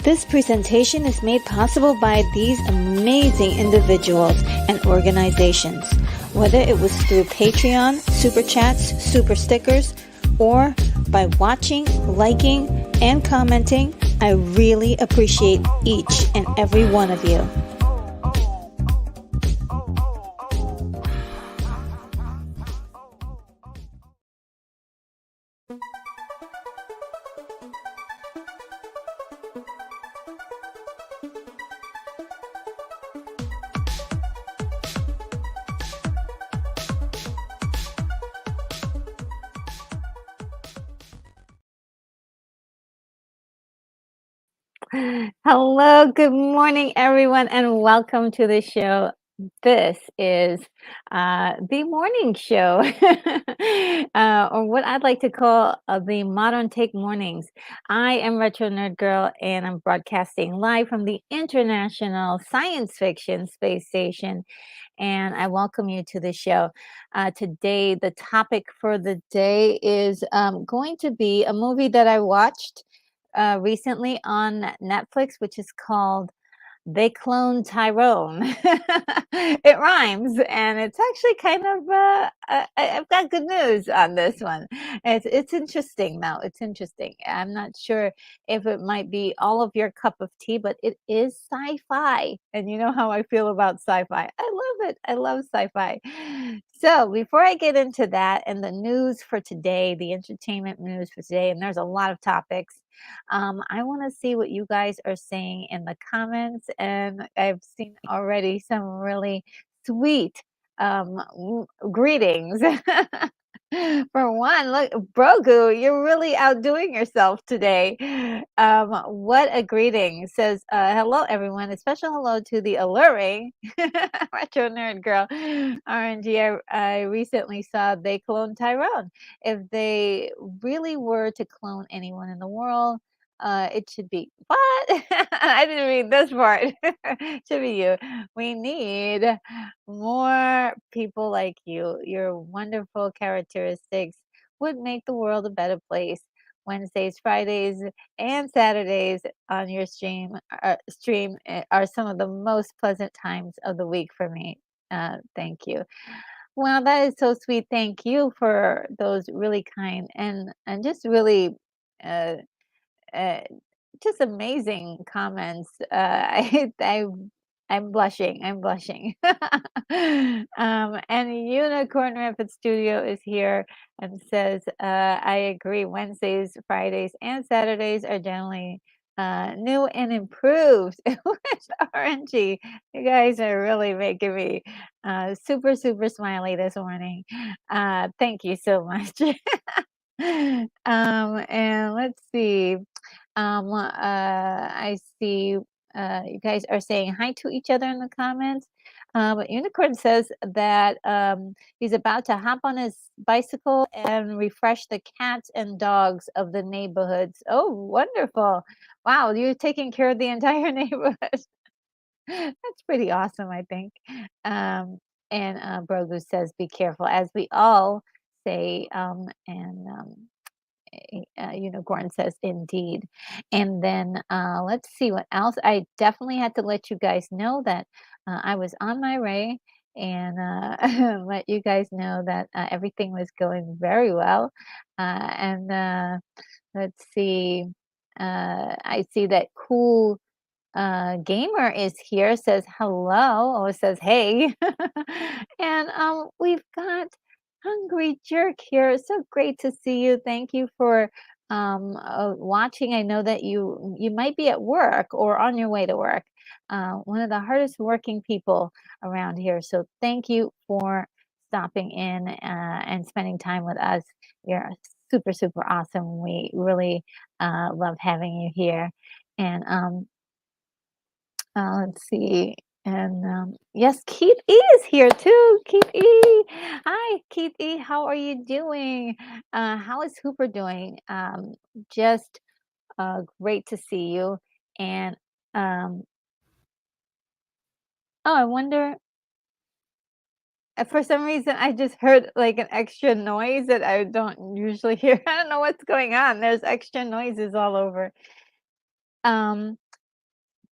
This presentation is made possible by these amazing individuals and organizations. Whether it was through Patreon, Super Chats, Super Stickers, or by watching, liking, and commenting, I really appreciate each and every one of you. Hello, good morning, everyone, and welcome to the show. This is the morning show, or what I'd like to call the Modern Take Mornings. I am Retro Nerd Girl, and I'm broadcasting live from the International Science Fiction Space Station, and I welcome you to the show. Today, the topic for the day is going to be a movie that I watched recently on Netflix, which is called they cloned Tyrone. It rhymes, and it's actually kind of, I've got good news on this one. It's interesting, though. It's interesting. I'm not sure if it might be all of your cup of tea, but it is sci-fi, and you know how I feel about sci-fi. I love it. I love sci-fi. So before I get into that and the news for today, the entertainment news for today, and there's a lot of topics, I want to see what you guys are saying in the comments, and I've seen already some really sweet greetings. For one, look, Brogu, you're really outdoing yourself today. What a greeting. Says, hello, everyone. A special hello to the alluring retro nerd girl, RNG. I recently saw they cloned Tyrone. If they really were to clone anyone in the world, it should be what? I didn't read this part. Should be you. We need more people like you. Your wonderful characteristics would make the world a better place. Wednesdays, Fridays, and Saturdays on your stream are some of the most pleasant times of the week for me. Thank you. Well, that is so sweet. Thank you for those really kind and just really uh, uh, just amazing comments. I'm blushing. I'm blushing. And Unicorn Rampant Studio is here and says, I agree. Wednesdays, Fridays, and Saturdays are generally new and improved. With RNG, you guys are really making me super, super smiley this morning. Thank you so much. And let's see. I see you guys are saying hi to each other in the comments. But Unicorn says that he's about to hop on his bicycle and refresh the cats and dogs of the neighborhoods. Oh, wonderful. Wow, you're taking care of the entire neighborhood. That's pretty awesome, I think. And Brogu says, be careful, as we all say. Unicorn says, indeed. And then let's see what else. I definitely had to let you guys know that I was on my way and let you guys know that everything was going very well. And let's see. I see that cool gamer is here, says hello, or says hey. And we've got Hungry Jerk here. So great to see you. Thank you for watching. I know that you might be at work or on your way to work. One of the hardest working people around here. So thank you for stopping in and spending time with us. You're super, super awesome. We really love having you here. And let's see. And yes, Keith E is here too. Keith E. Hi, Keith E. How are you doing? How is Hooper doing? Just great to see you. And oh, I wonder. For some reason, I just heard like an extra noise that I don't usually hear. I don't know what's going on. There's extra noises all over. Um,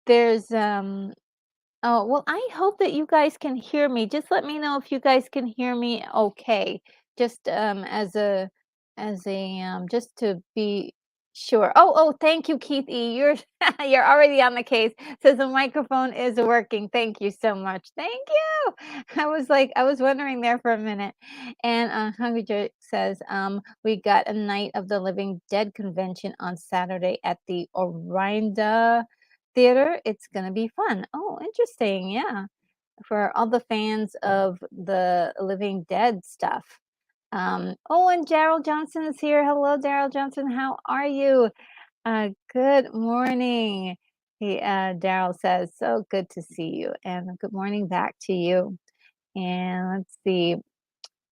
there's Oh, well, I hope that you guys can hear me. Just let me know if you guys can hear me okay. Just just to be sure. Oh, thank you, Keith E. You're you're already on the case. Says the microphone is working. Thank you so much. Thank you. I was wondering there for a minute. And Hungry Jerk says, we got a Night of the Living Dead convention on Saturday at the Orinda Theater. It's gonna be fun. Oh, interesting, yeah, for all the fans of the Living Dead stuff. Oh, and Daryl Johnson is here. Hello, Daryl Johnson. How are you? Good morning. Daryl says, so good to see you, and good morning back to you. And let's see.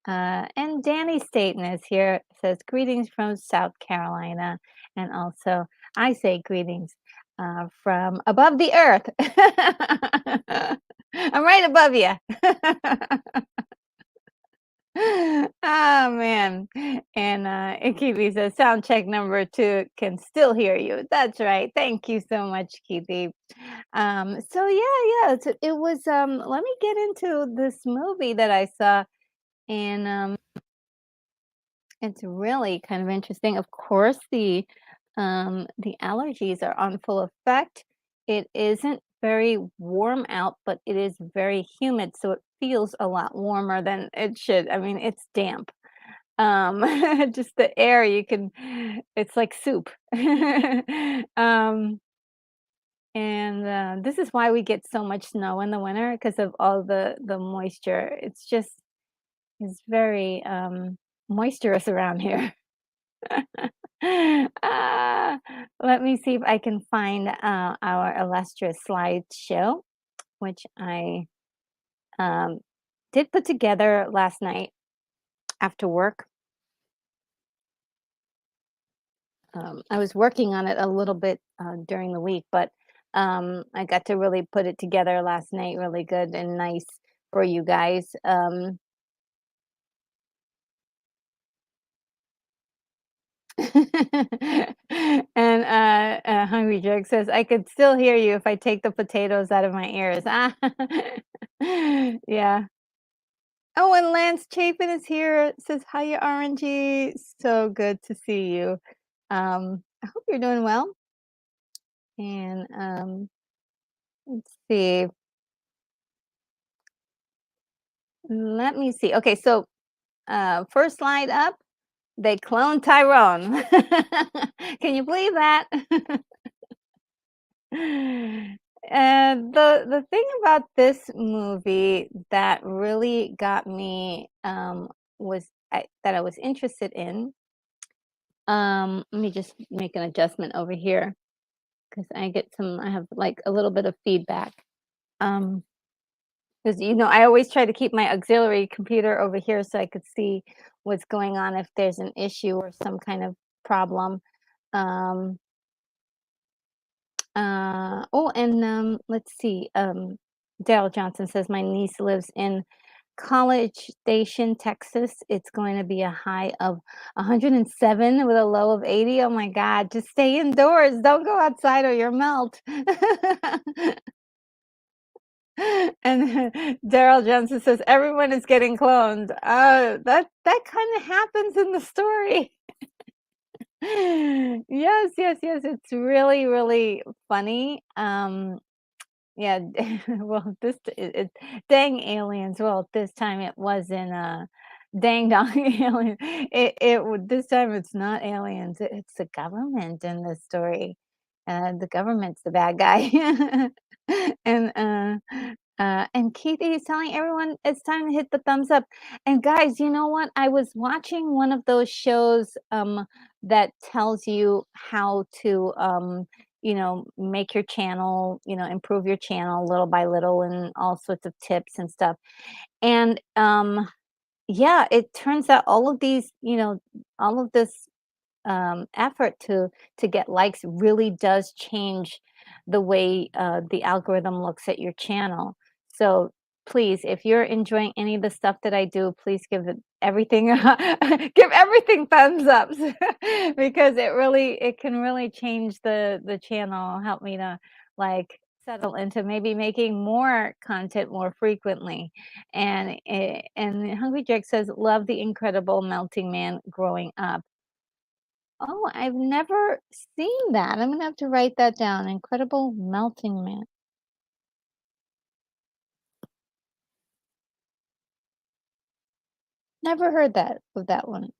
And Danny Staten is here. Says greetings from South Carolina, and also I say greetings from above the earth. I'm right above you. Oh man. And Kiwi says sound check number 2 can still hear you. That's right. Thank you so much, Kiwi. So yeah, it was, let me get into this movie that I saw, and, it's really kind of interesting. Of course, the allergies are on full effect. It isn't very warm out, but it is very humid, so it feels a lot warmer than it should. I mean, it's damp. Um, just the air you can it's like soup. Um, and, this is why we get so much snow in the winter because of all the moisture. It's very, moisturous around here. Ah, let me see if I can find, our illustrious slideshow, which I, um, did put together last night after work. I was working on it a little bit, during the week, but, I got to really put it together last night really good and nice for you guys. And, Hungry Jerk says, "I could still hear you if I take the potatoes out of my ears." Ah. Yeah. Oh, and Lance Chapin is here. Says, "Hiya, RNG. So good to see you." I hope you're doing well. And, let's see. Let me see. Okay, so, first slide up, they cloned Tyrone. Can you believe that? The thing about this movie that really got me, that I was interested in, let me just make an adjustment over here because I have, like, a little bit of feedback. Um, because I always try to keep my auxiliary computer over here so I could see what's going on if there's an issue or some kind of problem. Um oh, and, let's see, Daryl Johnson says, "My niece lives in College Station, Texas. It's going to be a high of 107 with a low of 80." Oh my god, just stay indoors, don't go outside or you'll melt. And Daryl Johnson says, "Everyone is getting cloned." That kinda happens in the story. Yes, yes, yes, it's really, really funny. Yeah, well, dang aliens. Well, this time it wasn't dang dong alien. This time it's not aliens. It's the government in this story. The government's the bad guy. and and Keith is telling everyone it's time to hit the thumbs up. And guys, you know what? I was watching one of those shows that tells you how to make your channel, improve your channel little by little and all sorts of tips and stuff. And yeah, it turns out all of this effort to get likes really does change the way the algorithm looks at your channel. So please, if you're enjoying any of the stuff that I do, please give it everything give everything thumbs up because it can really change the channel, help me to like settle into maybe making more content more frequently. And Hungry Jack says, "Love the incredible melting man growing up." Oh, I've never seen that. I'm gonna have to write that down. Incredible Melting Man. Never heard that of that one.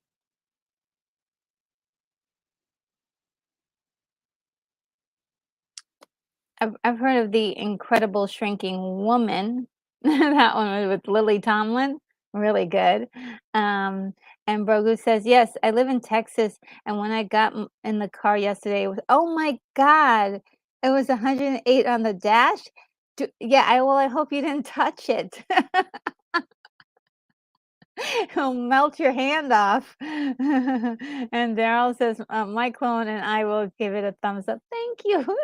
I've heard of The Incredible Shrinking Woman. That one was with Lily Tomlin. Really good. Um, and Brogu says, "Yes, I live in Texas, and when I got in the car yesterday, it was oh my God, it was 108 on the dash." Yeah, I hope you didn't touch it. He'll melt your hand off. And Daryl says, "My clone and I will give it a thumbs up." Thank you.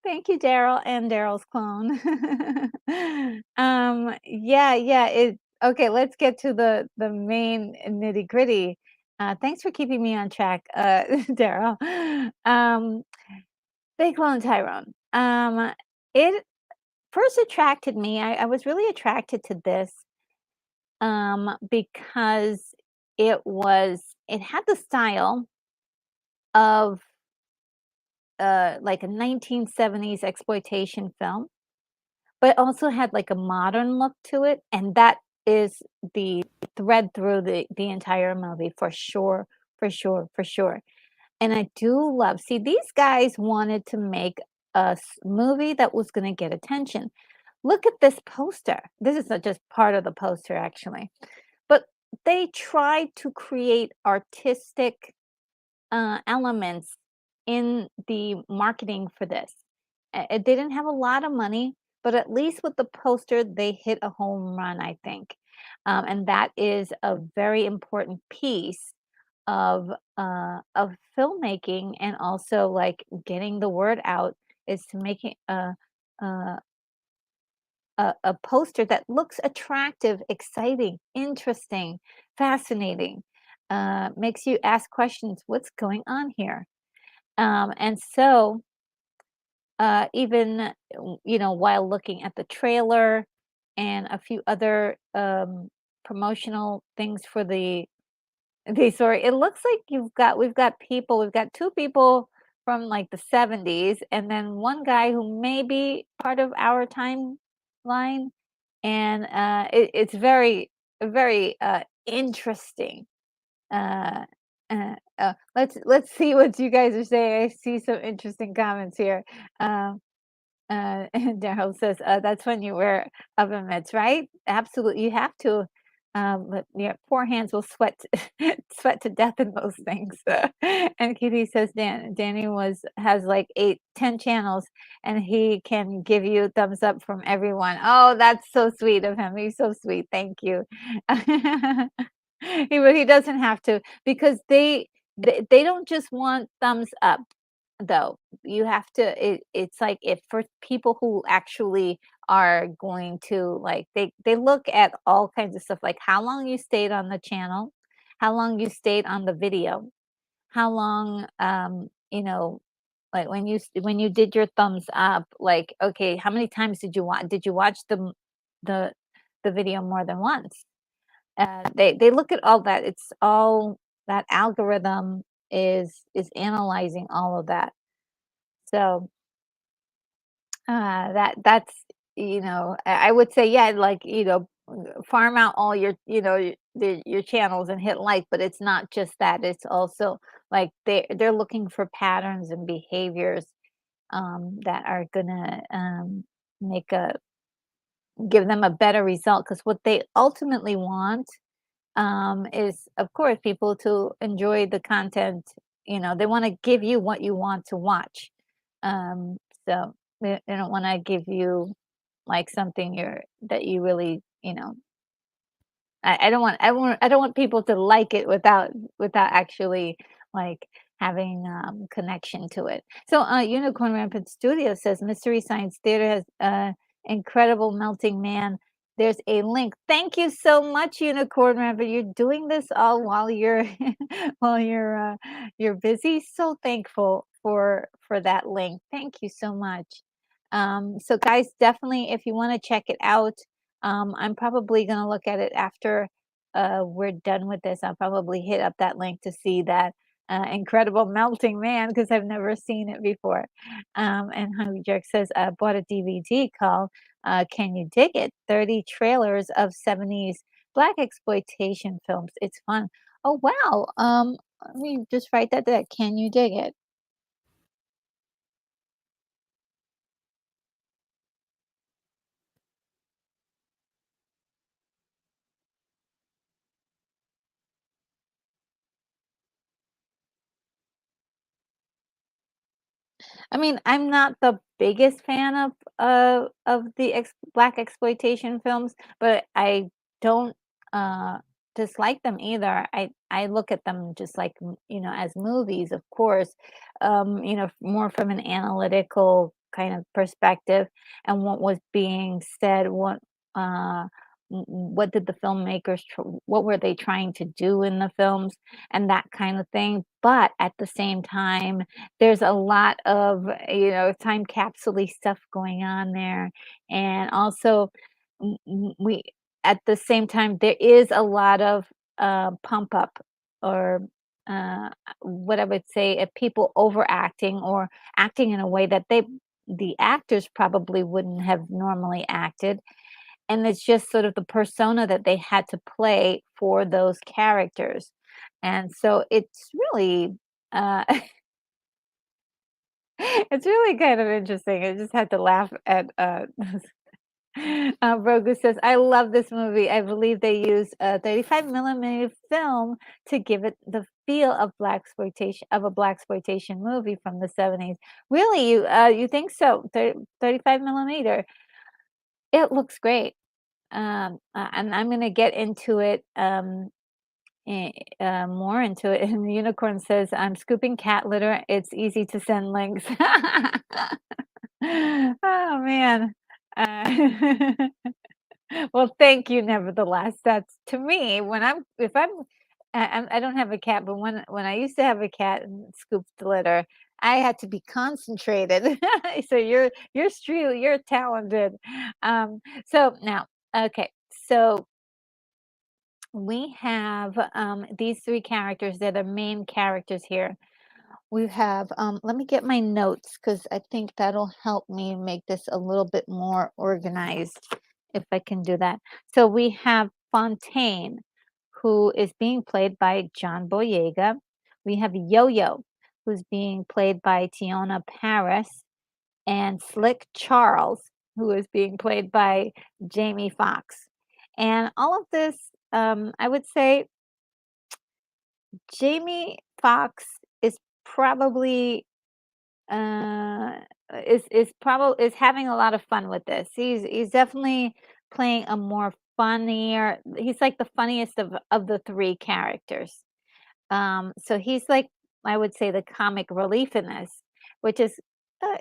Thank you, Daryl and Daryl's clone. Yeah, yeah. Okay, let's get to the main nitty-gritty. Thanks for keeping me on track, Daryl. They cloned Tyrone. Um, it first attracted me. I was really attracted to this because it had the style of like a 1970s exploitation film, but also had like a modern look to it, and that is the thread through the entire movie for sure, for sure, for sure. And I do love see, these guys wanted to make a movie that was gonna get attention. Look at this poster. This is not just part of the poster, actually. But they tried to create artistic, elements in the marketing for this. They didn't have a lot of money, but at least with the poster, they hit a home run, I think. And that is a very important piece of filmmaking, and also like getting the word out, is to make it a a poster that looks attractive, exciting, interesting, fascinating, makes you ask questions. What's going on here? And so, even while looking at the trailer and a few other promotional things for the story, it looks like we've got two people from like the 70s, and then one guy who may be part of our timeline, and it's very interesting. Uh, let's see what you guys are saying. I see some interesting comments here. Um, and Daryl says, "That's when you wear oven mitts, right? Absolutely, you have to. But your poor hands will sweat sweat to death in those things." And Kitty says, Danny was has like 8, 10 channels, and he can give you thumbs up from everyone." Oh, that's so sweet of him. He's so sweet. Thank you. He doesn't have to, because they don't just want thumbs up, though. You have to, it's like, if for people who actually are going to, like, they look at all kinds of stuff, like how long you stayed on the channel, how long you stayed on the video, how long, like when you did your thumbs up, like, okay, how many times did you watch the the video more than once? They look at all that. It's all that algorithm is analyzing all of that. So, that's, I would say, yeah, like, farm out all your, your channels and hit like, but it's not just that. It's also like they're looking for patterns and behaviors that are gonna make a give them a better result, because what they ultimately want is, of course, people to enjoy the content. They want to give you what you want to watch. Um, so they don't want to give you like something that you really, I don't want people to like it without actually like having connection to it. So Unicorn Rampant Studio says Mystery Science Theater has incredible melting man. There's a link. Thank you so much, Unicorn Rampant. You're doing this all while you're while you're busy. So thankful for that link. Thank you so much. So guys, definitely, if you want to check it out, I'm probably going to look at it after we're done with this. I'll probably hit up that link to see that incredible melting man, because I've never seen it before. And Hungry Jerk says, I bought a DVD called Can You Dig It? 30 trailers of 70s black exploitation films. It's fun. Oh, wow. Let me just write that down. Can you dig it? I mean, I'm not the biggest fan of the black exploitation films, but I don't uh dislike them either. I look at them just like, as movies, of course, more from an analytical kind of perspective, and what was being said, uh what did the filmmakers what were they trying to do in the films and that kind of thing. But at the same time, there's a lot of, time capsule stuff going on there. And also, we at the same time, there is a lot of pump up, or uh, what I would say, people overacting or acting in a way that the actors probably wouldn't have normally acted, and it's just sort of the persona that they had to play for those characters. And so it's really, uh, it's really kind of interesting. I just had to laugh at, Brogu says, "I love this movie. I believe they used a 35 millimeter film to give it the feel of a black exploitation movie from the 70s." Really, you think so? 35 millimeter. It looks great. And I'm gonna get into it, more into it. And the unicorn says, "I'm scooping cat litter. It's easy to send links." Oh man. Uh, well, thank you. Nevertheless, that's to me when I'm if I'm I don't have a cat, but when I used to have a cat and scooped the litter, I had to be concentrated. So you're talented. So now, okay, so we have, these 3 characters. They're the main characters here. We have, let me get my notes because I think that'll help me make this a little bit more organized if I can do that. So we have Fontaine, who is being played by John Boyega. We have Yo-Yo, who's being played by Tiona Paris, and Slick Charles, who is being played by Jamie Foxx. And all of this, I would say Jamie Foxx is probably is having a lot of fun with this. He's definitely playing a more funnier. He's like the funniest of the 3 characters. So he's like, I would say, the comic relief in this, which is,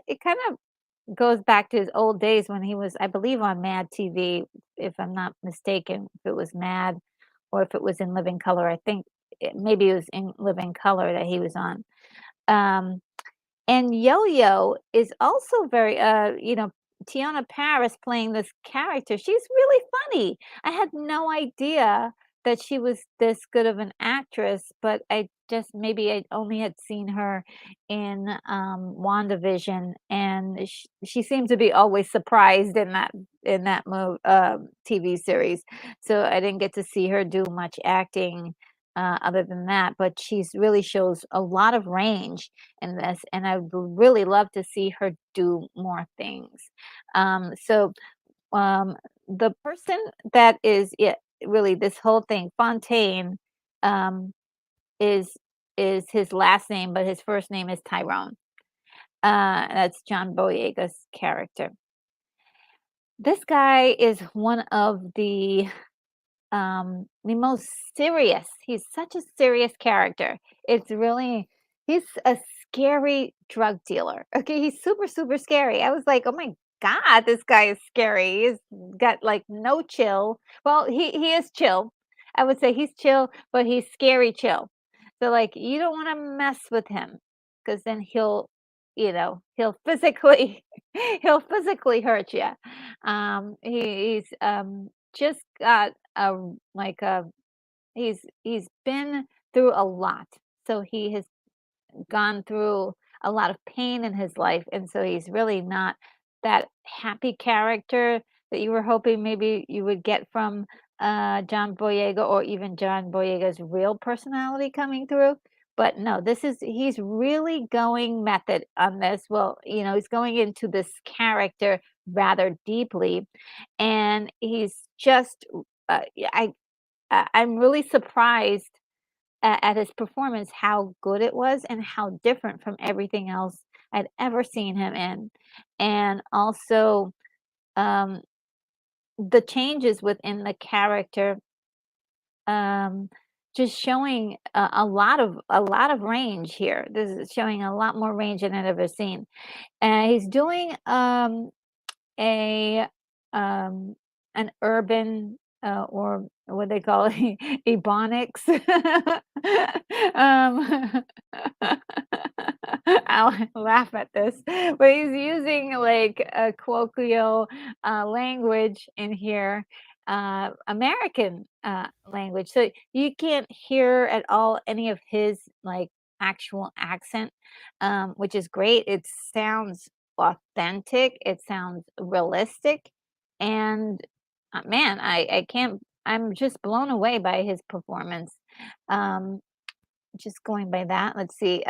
it kind of goes back to his old days when he was, I believe, on Mad TV, if I'm not mistaken, if it was Mad or if it was in Living Color. I think maybe it was in Living Color that he was on. Um, and Yo-Yo is also very, Tiana Paris playing this character. She's really funny. I had no idea that she was this good of an actress, but I just maybe I only had seen her in WandaVision, and she seemed to be always surprised in that TV series. So I didn't get to see her do much acting other than that, but she's really shows a lot of range in this, and I would really love to see her do more things. So um, the person that is it really this whole thing, Fontaine, um, is his last name, but his first name is Tyrone. That's John Boyega's character. This guy is one of the most serious. He's such a serious character. It's really he's a scary drug dealer. Okay, he's super, super scary. I was like, oh my God, this guy is scary. He's got like no chill. Well, he is chill. I would say he's chill, but he's scary chill. So like you don't want to mess with him because then he'll physically he'll physically hurt you. He's just got like a he's been through a lot. So he has gone through a lot of pain in his life, and so he's really not that happy character that you were hoping maybe you would get from John Boyega, or even John Boyega's real personality coming through. But no, he's really going method on this. Well, he's going into this character rather deeply, and he's just yeah, I'm really surprised at his performance, how good it was and how different from everything else I'd ever seen him in. And also, um, the changes within the character, um, just showing a lot of range here. This is showing a lot more range than I've ever seen. And he's doing a um, an urban or what they call it, ebonics. um, I'll laugh at this, but he's using like a colloquial language in here, American language. So you can't hear at all any of his like actual accent, which is great. It sounds authentic, it sounds realistic, and man, I can't. I'm just blown away by his performance. Um, just going by that, let's see,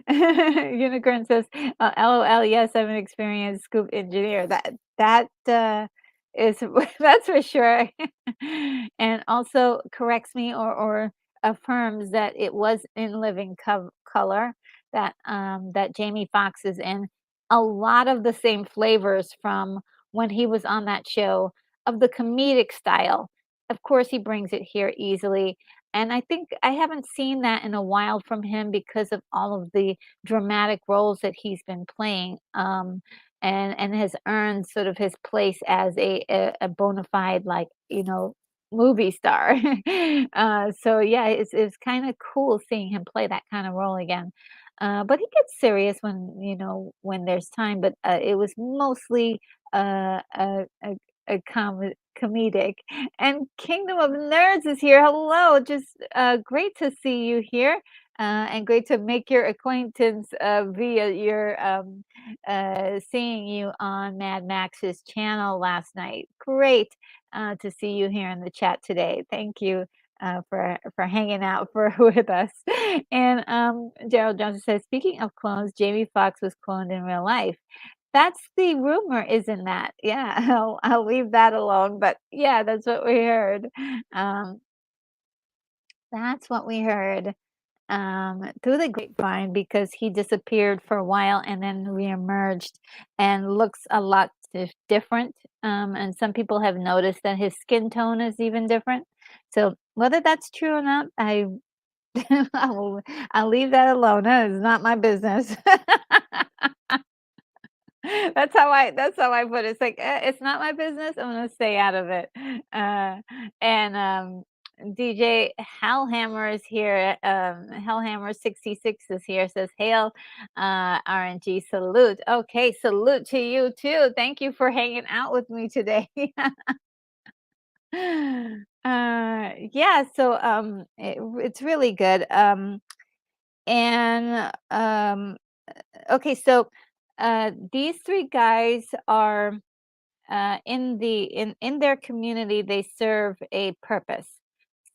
Unicorn says, "LOL, yes, I'm an experienced scoop engineer." That is that's for sure. And also corrects me or affirms that it was in living color that Jamie Foxx is in. A lot of the same flavors from when he was on that show of the comedic style. Of course, he brings it here easily, and I think I haven't seen that in a while from him because of all of the dramatic roles that he's been playing, and has earned sort of his place as a bona fide, like, movie star. So yeah, it's kinda cool seeing him play that kind of role again. But he gets serious when there's time, but, it was mostly, a comedic. And Kingdom of Nerds is here. Hello, just great to see you here, and great to make your acquaintance via your seeing you on Mad Max's channel last night. Great to see you here in the chat today. Thank you. For hanging out with us. And Gerald Johnson says, speaking of clones, Jamie Foxx was cloned in real life. That's the rumor, isn't that? Yeah, I'll leave that alone, but yeah, that's what we heard. Um, that's what we heard, through the grapevine because he disappeared for a while and then reemerged and looks a lot different. And some people have noticed that his skin tone is even different. So whether that's true or not, I'll leave that alone. That is not my business. That's how I put it. It's like, it's not my business. I'm gonna stay out of it. Uh, and DJ Hellhammer is here. Hellhammer 66 is here. Says, "Hail, RNG salute." Okay, salute to you too. Thank you for hanging out with me today. Yeah. So it's really good. And okay, so these three guys are in their community. They serve a purpose.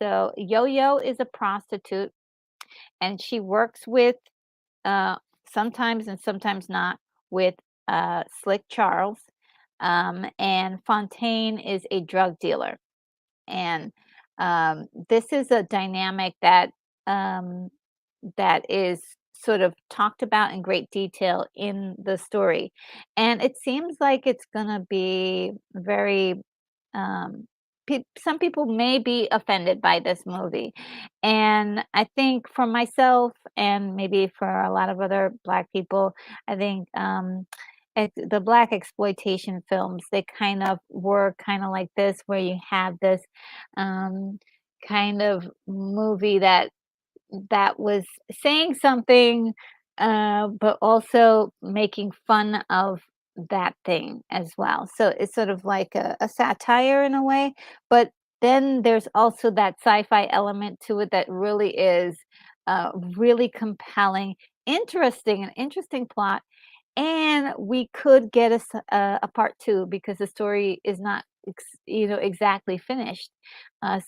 So Yo-Yo is a prostitute, and she works with uh, sometimes and sometimes not with Slick Charles. And Fontaine is a drug dealer. And this is a dynamic um, that is sort of talked about in great detail in the story. And it seems like it's going to be very, some people may be offended by this movie. And I think for myself and maybe for a lot of other Black people, I think the Black exploitation films, they kind of were kind of like this, where you have this um, kind of movie that was saying something, but also making fun of that thing as well. So it's sort of like a satire in a way, but then there's also that sci-fi element to it that really is really compelling, an interesting plot, and we could get a part 2 because the story is not exactly finished.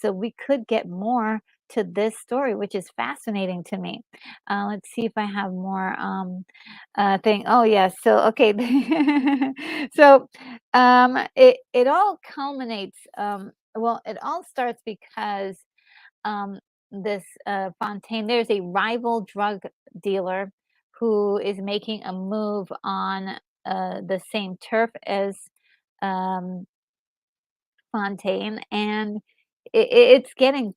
So we could get more to this story, which is fascinating to me. Let's see if I have more thing. Oh yes. So okay. So it all culminates. Well, it all starts because um, this Fontaine, there's a rival drug dealer who is making a move on the same turf as um, Fontaine, and it's getting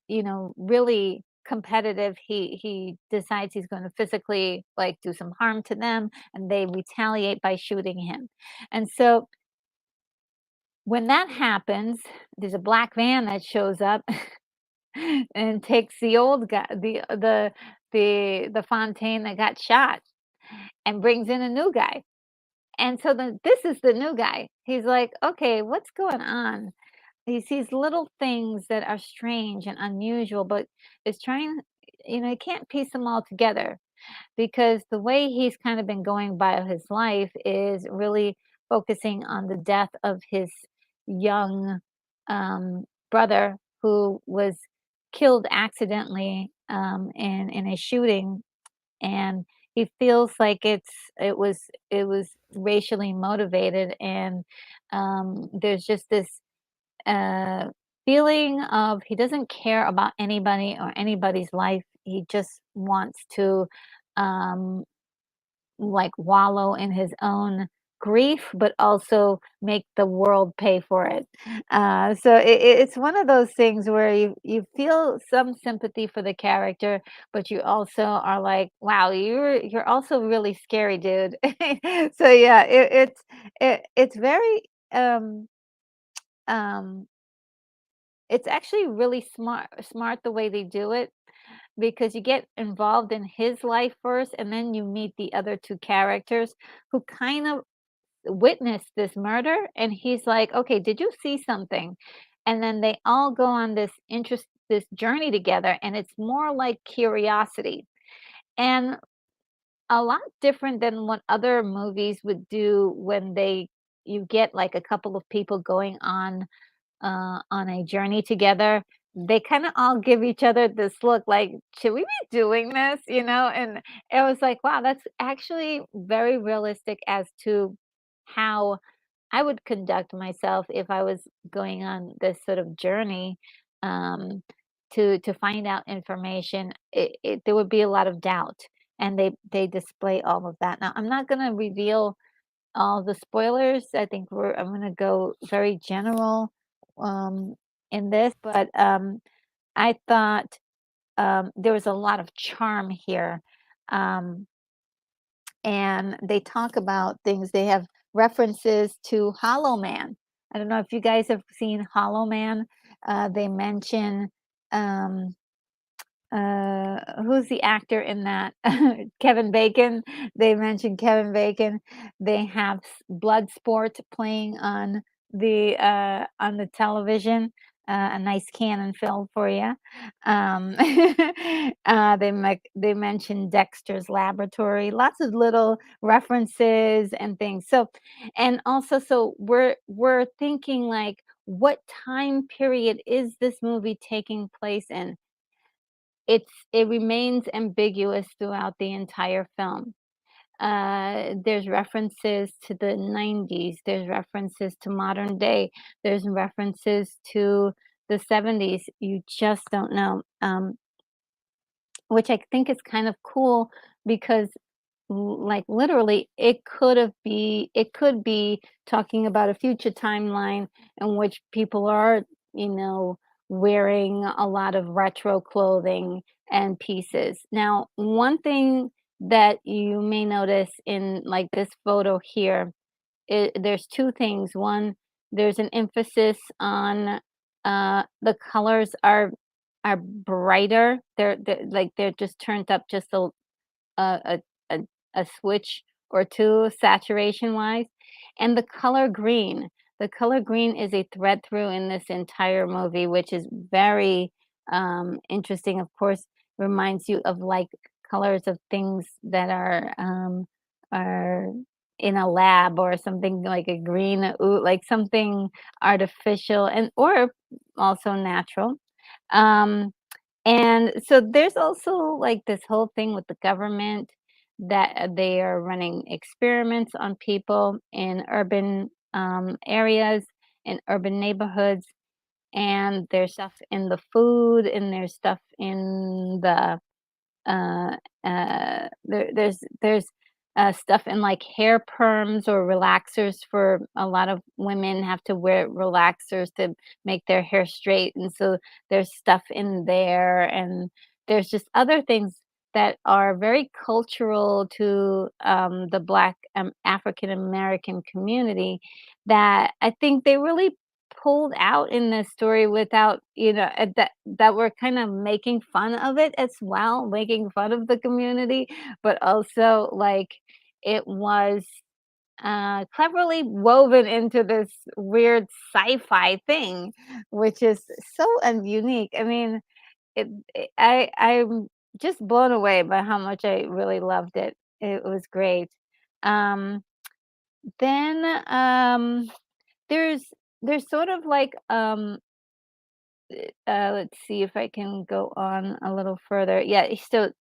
really competitive. He decides he's going to physically like do some harm to them, and they retaliate by shooting him. And so When that happens, there's a black van that shows up and takes the old guy, the Fontaine that got shot, and brings in a new guy. And so then this is the new guy. He's like, "Okay, what's going on?" He sees little things that are strange and unusual, but is trying, he can't piece them all together because the way he's kind of been going by his life is really focusing on the death of his young brother who was killed accidentally in a shooting, and he feels like it was racially motivated, and there's just this uh, feeling of he doesn't care about anybody or anybody's life. He just wants to um, like wallow in his own grief, but also make the world pay for it. So it's one of those things where you feel some sympathy for the character, but you also are like, wow, you're also really scary, dude. So yeah, it's very um it's actually really smart the way they do it because you get involved in his life first and then you meet the other two characters who kind of witnessed this murder, and he's like, "Okay, did you see something?" And then they all go on this journey together, and it's more like curiosity. And a lot different than what other movies would do when they you get like a couple of people going on a journey together. They kind of all give each other this look like, should we be doing this? And it was like, wow, that's actually very realistic as to how I would conduct myself if I was going on this sort of journey um, to find out information. There would be a lot of doubt, and they display all of that. Now, I'm not going to reveal all the spoilers. I think I'm gonna go very general um, in this, but I thought there was a lot of charm here, um, and they talk about things. They have references to Hollow Man. I don't know if you guys have seen Hollow Man. They mention um, who's the actor in that? Kevin Bacon. They mentioned Kevin Bacon. They have blood sport playing on the television. A nice canon film for you. Um, they mentioned Dexter's Laboratory. Lots of little references and things. So, and also, so we're thinking like, what time period is this movie taking place in? It remains ambiguous throughout the entire film. There's references to the 90s, there's references to modern day, there's references to the 70s. You just don't know. Which I think is kind of cool because like literally it could be talking about a future timeline in which people are, wearing a lot of retro clothing and pieces. Now, one thing that you may notice in like this photo here, there's two things. One, there's an emphasis on the colors are brighter. They're just turned up just a a a switch or two saturation-wise, and the color green is a thread through in this entire movie, which is very, interesting. Of course, reminds you of, like, colors of things that are in a lab or something like a green, like something artificial and or also natural. Um and so there's also like this whole thing with the government that they are running experiments on people in urban areas, in urban neighborhoods, and there's stuff in the food and there's stuff in the uh, there's stuff in like hair perms or relaxers. For a lot of women have to wear relaxers to make their hair straight, and so there's stuff in there, and there's just other things that are very cultural to the Black African American community that I think they really pulled out in this story without, that were kind of making fun of it as well, making fun of the community, but also like it was cleverly woven into this weird sci-fi thing, which is so unique. I mean, I'm just blown away by how much I really loved it. It was great. Um, then there's sort of like let's see if I can go on a little further. Yeah, so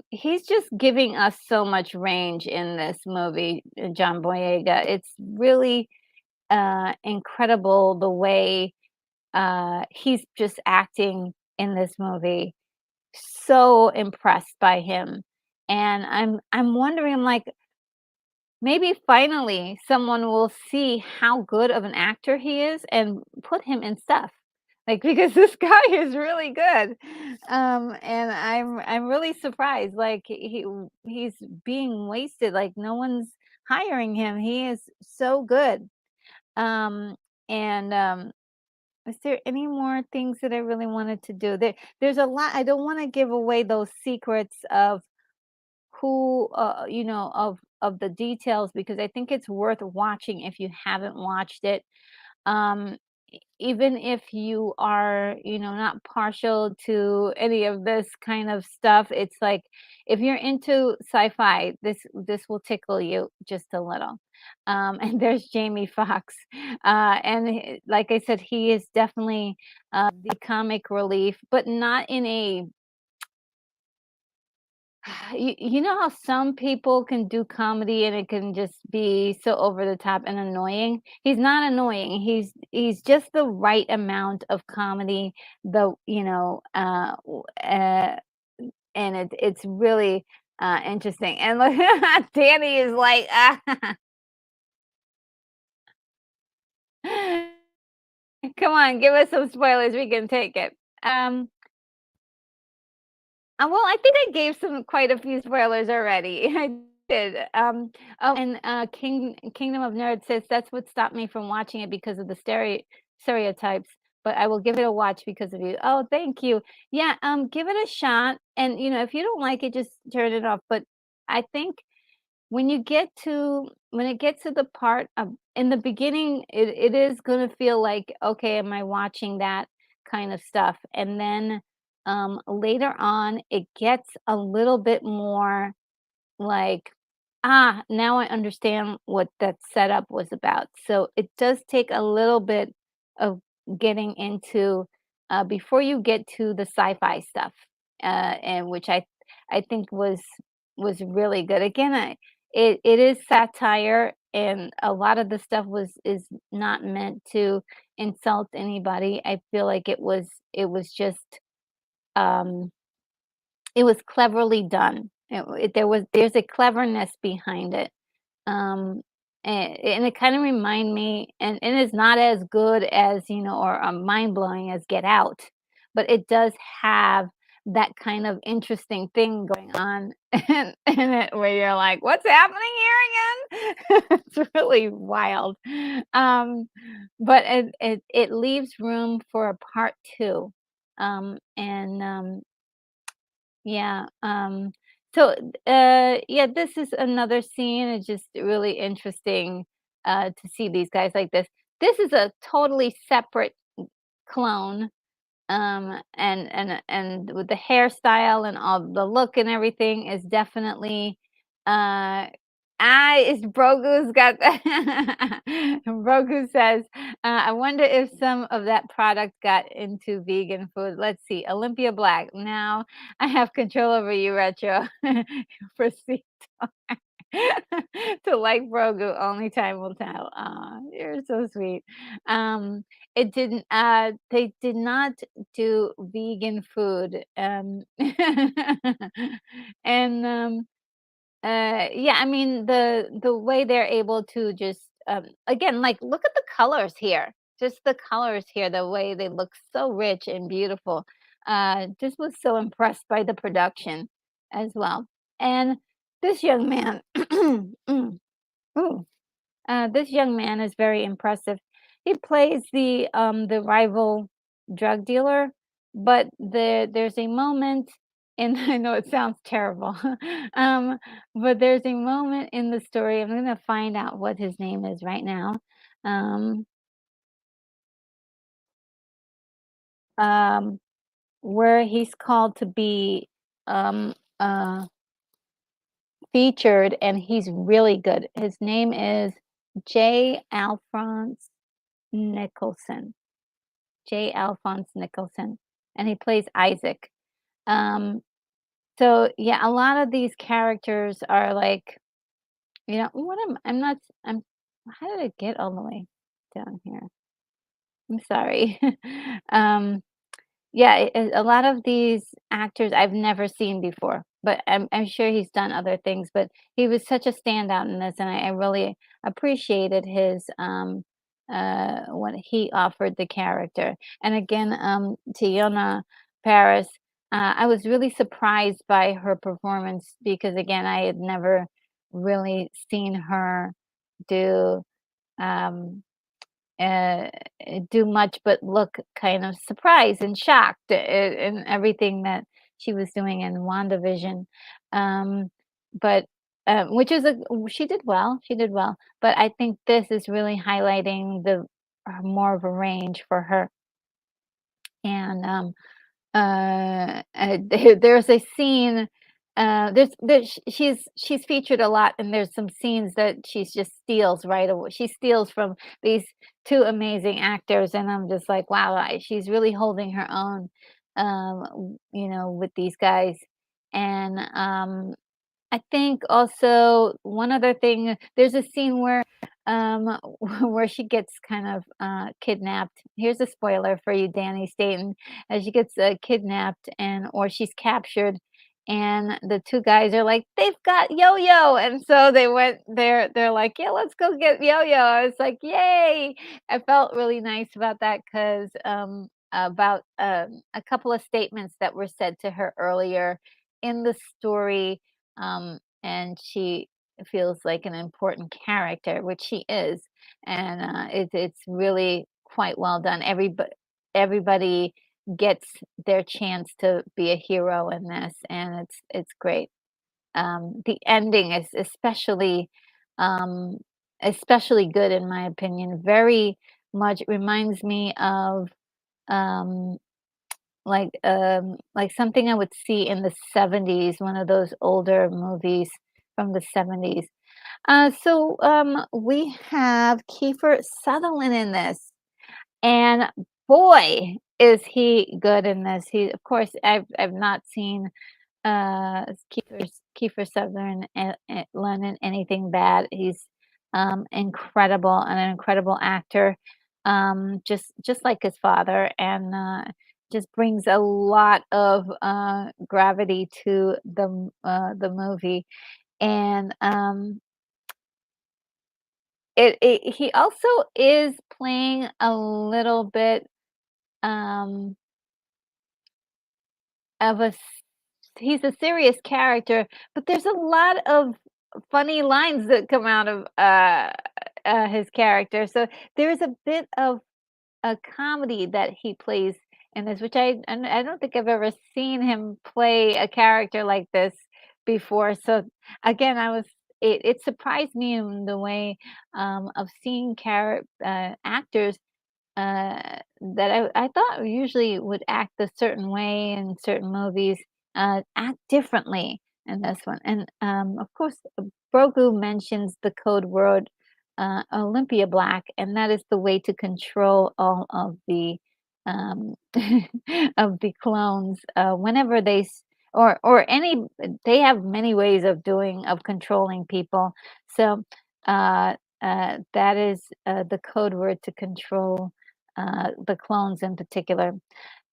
he's just giving us so much range in this movie, John Boyega. It's really incredible the way he's just acting in this movie. So impressed by him. And I'm wondering, like, maybe finally someone will see how good of an actor he is and put him in stuff. Like, because this guy is really good. And I'm really surprised. Like he's being wasted. Like no one's hiring him. He is so good. Um and Is there any more things that I really wanted to do? There's a lot. I don't want to give away those secrets of who, of the details because I think it's worth watching if you haven't watched it. Um, Even if you are, not partial to any of this kind of stuff, it's like if you're into sci-fi, this will tickle you just a little. And there's Jamie Foxx, like I said, he is definitely the comic relief, but not in a you know how some people can do comedy and it can just be so over the top and annoying? He's not annoying. He's just the right amount of comedy, the and it's really interesting. And look, Danny is like, come on, give us some spoilers. We can take it. Um, well, I think I gave quite a few spoilers already. I did. Oh, and Kingdom of Nerds says that's what stopped me from watching it because of the stereotypes. But I will give it a watch because of you. Oh, thank you. Yeah, give it a shot. And if you don't like it, just turn it off. But I think when it gets to the part of in the beginning, it is gonna feel like, okay, am I watching that kind of stuff? And then later on, it gets a little bit more like, now I understand what that setup was about. So it does take a little bit of getting into before you get to the sci-fi stuff, and which I think was really good. Again, it is satire, and a lot of the stuff is not meant to insult anybody. I feel like it was just um it was cleverly done. There's a cleverness behind it. Um, and it kind of remind me, and it's not as good as, or mind blowing as Get Out, but it does have that kind of interesting thing going on in it where you're like, what's happening here again? It's really wild. But it leaves room for a part two. And yeah, so, yeah, this is another scene. It's just really interesting to see these guys like this. This is a totally separate clone, and with the hairstyle and all the look and everything is definitely uh it's Brogu's got Brogu says, I wonder if some of that product got into vegan food. Let's see. Olympia Black. Now I have control over you, Retro. Proceed to like Brogu. Only time will tell. You're so sweet. It didn't they did not do vegan food. And yeah, I mean the way they're able to just again, like, look at the colors here. Just the colors here, the way they look so rich and beautiful. Just was so impressed by the production. as well. And this young man, mm, ooh, this young man is very impressive. He plays the rival drug dealer, but there's a moment in I know it sounds terrible, um, but there's a moment in the story. I'm gonna find out what his name is right now. Um, um, where he's called to be um, uh, featured, and he's really good. His name is J. Alphonse Nicholson. J. Alphonse Nicholson, and he plays Isaac. Um, so yeah, a lot of these characters are like, what I'm not I'm how did it get all the way down here? I'm sorry. um, Yeah, a lot of these actors I've never seen before, but I'm sure he's done other things, but he was such a standout in this, and I really appreciated his, what he offered the character. And again, Tiona Paris, I was really surprised by her performance because, again, I had never really seen her do, um uh, do much but look kind of surprised and shocked in everything that she was doing in WandaVision. Um, but which is she did well, she did well. But I think this is really highlighting the more of a range for her. And there's a scene, she's featured a lot, and there's some scenes that she's just steals right away. She steals from these 2 amazing actors, and I'm just like, "Wow, she's really holding her own," with these guys. And, I think also one other thing, there's a scene where where she gets kind of kidnapped. Here's a spoiler for you, Danny Staten, as she gets kidnapped and or she's captured, and the 2 guys are like, they've got Yo-Yo, and so they went there. They're like, yeah, let's go get Yo-Yo. I was like, yay! I felt really nice about that because about a couple of statements that were said to her earlier in the story, and she feels like an important character, which she is, and it's really quite well done. Everybody gets their chance to be a hero in this, and it's great. The ending is um, especially good in my opinion. Very much reminds me of um, like something I would see in the 70s, one of those older movies from the 70s. We have Kiefer Sutherland in this, and boy, is he good in this. He, of course, I've not seen Kiefer Sutherland and Lennon anything bad. He's incredible and an incredible actor, just like his father, and just brings a lot of gravity to the movie. And he also is playing a little bit um, of he's a serious character, but there's a lot of funny lines that come out of his character. So there's a bit of a comedy that he plays in this, which I don't think I've ever seen him play a character like this before. So again, it surprised me in the way of seeing actors that I thought usually would act a certain way in certain movies, act differently in this one. And of course, Grogu mentions the code word Olympia Black, and that is the way to control all of the um, of the clones whenever or any they have many ways of controlling people. So that is the code word to control the clones in particular.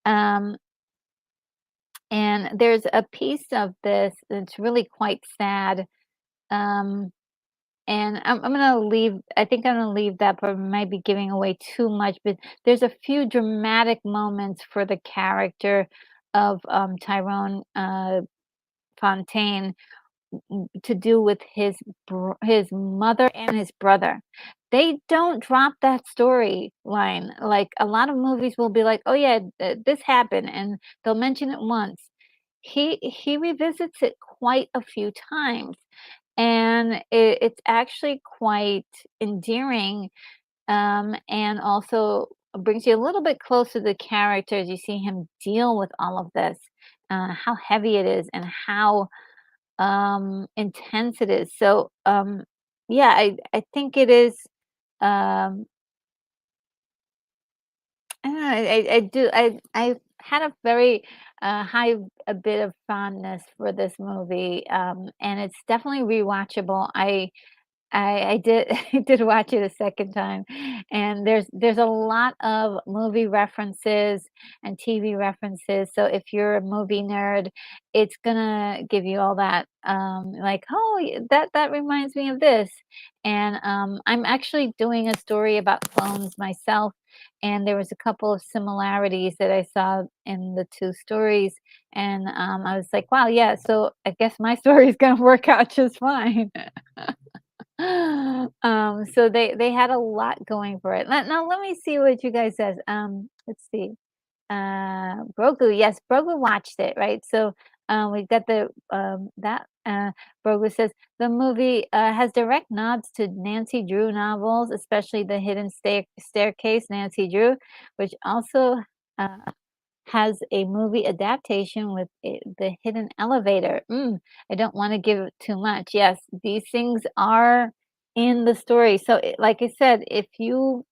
Um, and there's a piece of this that's really quite sad. Um, and I'm gonna leave. I think I'm gonna leave that, but might be giving away too much. But there's a few dramatic moments for the character of Tyrone Fontaine to do with his mother and his brother. They don't drop that storyline. Like, a lot of movies will be like, "Oh, yeah, this happened," and they'll mention it once. He revisits it quite a few times, and it's actually quite endearing, and also brings you a little bit closer to the characters. You see him deal with all of this, how heavy it is and how intense it is. So, yeah, I think it is, um, I don't know, I had a very, high a bit of fondness for this movie, and it's definitely rewatchable. I did I did watch it a second time, and there's a lot of movie references and TV references, so if you're a movie nerd, it's gonna give you all that, like, "Oh, that reminds me of this," and, I'm actually doing a story about clones myself, and there was a couple of similarities that I saw in the 2 stories, and, I was like, "Wow, yeah, so I guess my story is gonna work out just fine." So they had a lot going for it. Now let me see what you guys says. Let's see. Brogu, yes, Brogu watched it, right? So we got the that Brogu says the movie has direct nods to Nancy Drew novels, especially the Hidden Staircase, Nancy Drew, which also uh, has a movie adaptation with The Hidden Elevator. I don't wanna give it too much. Yes, these things are in the story. So, like I said, if you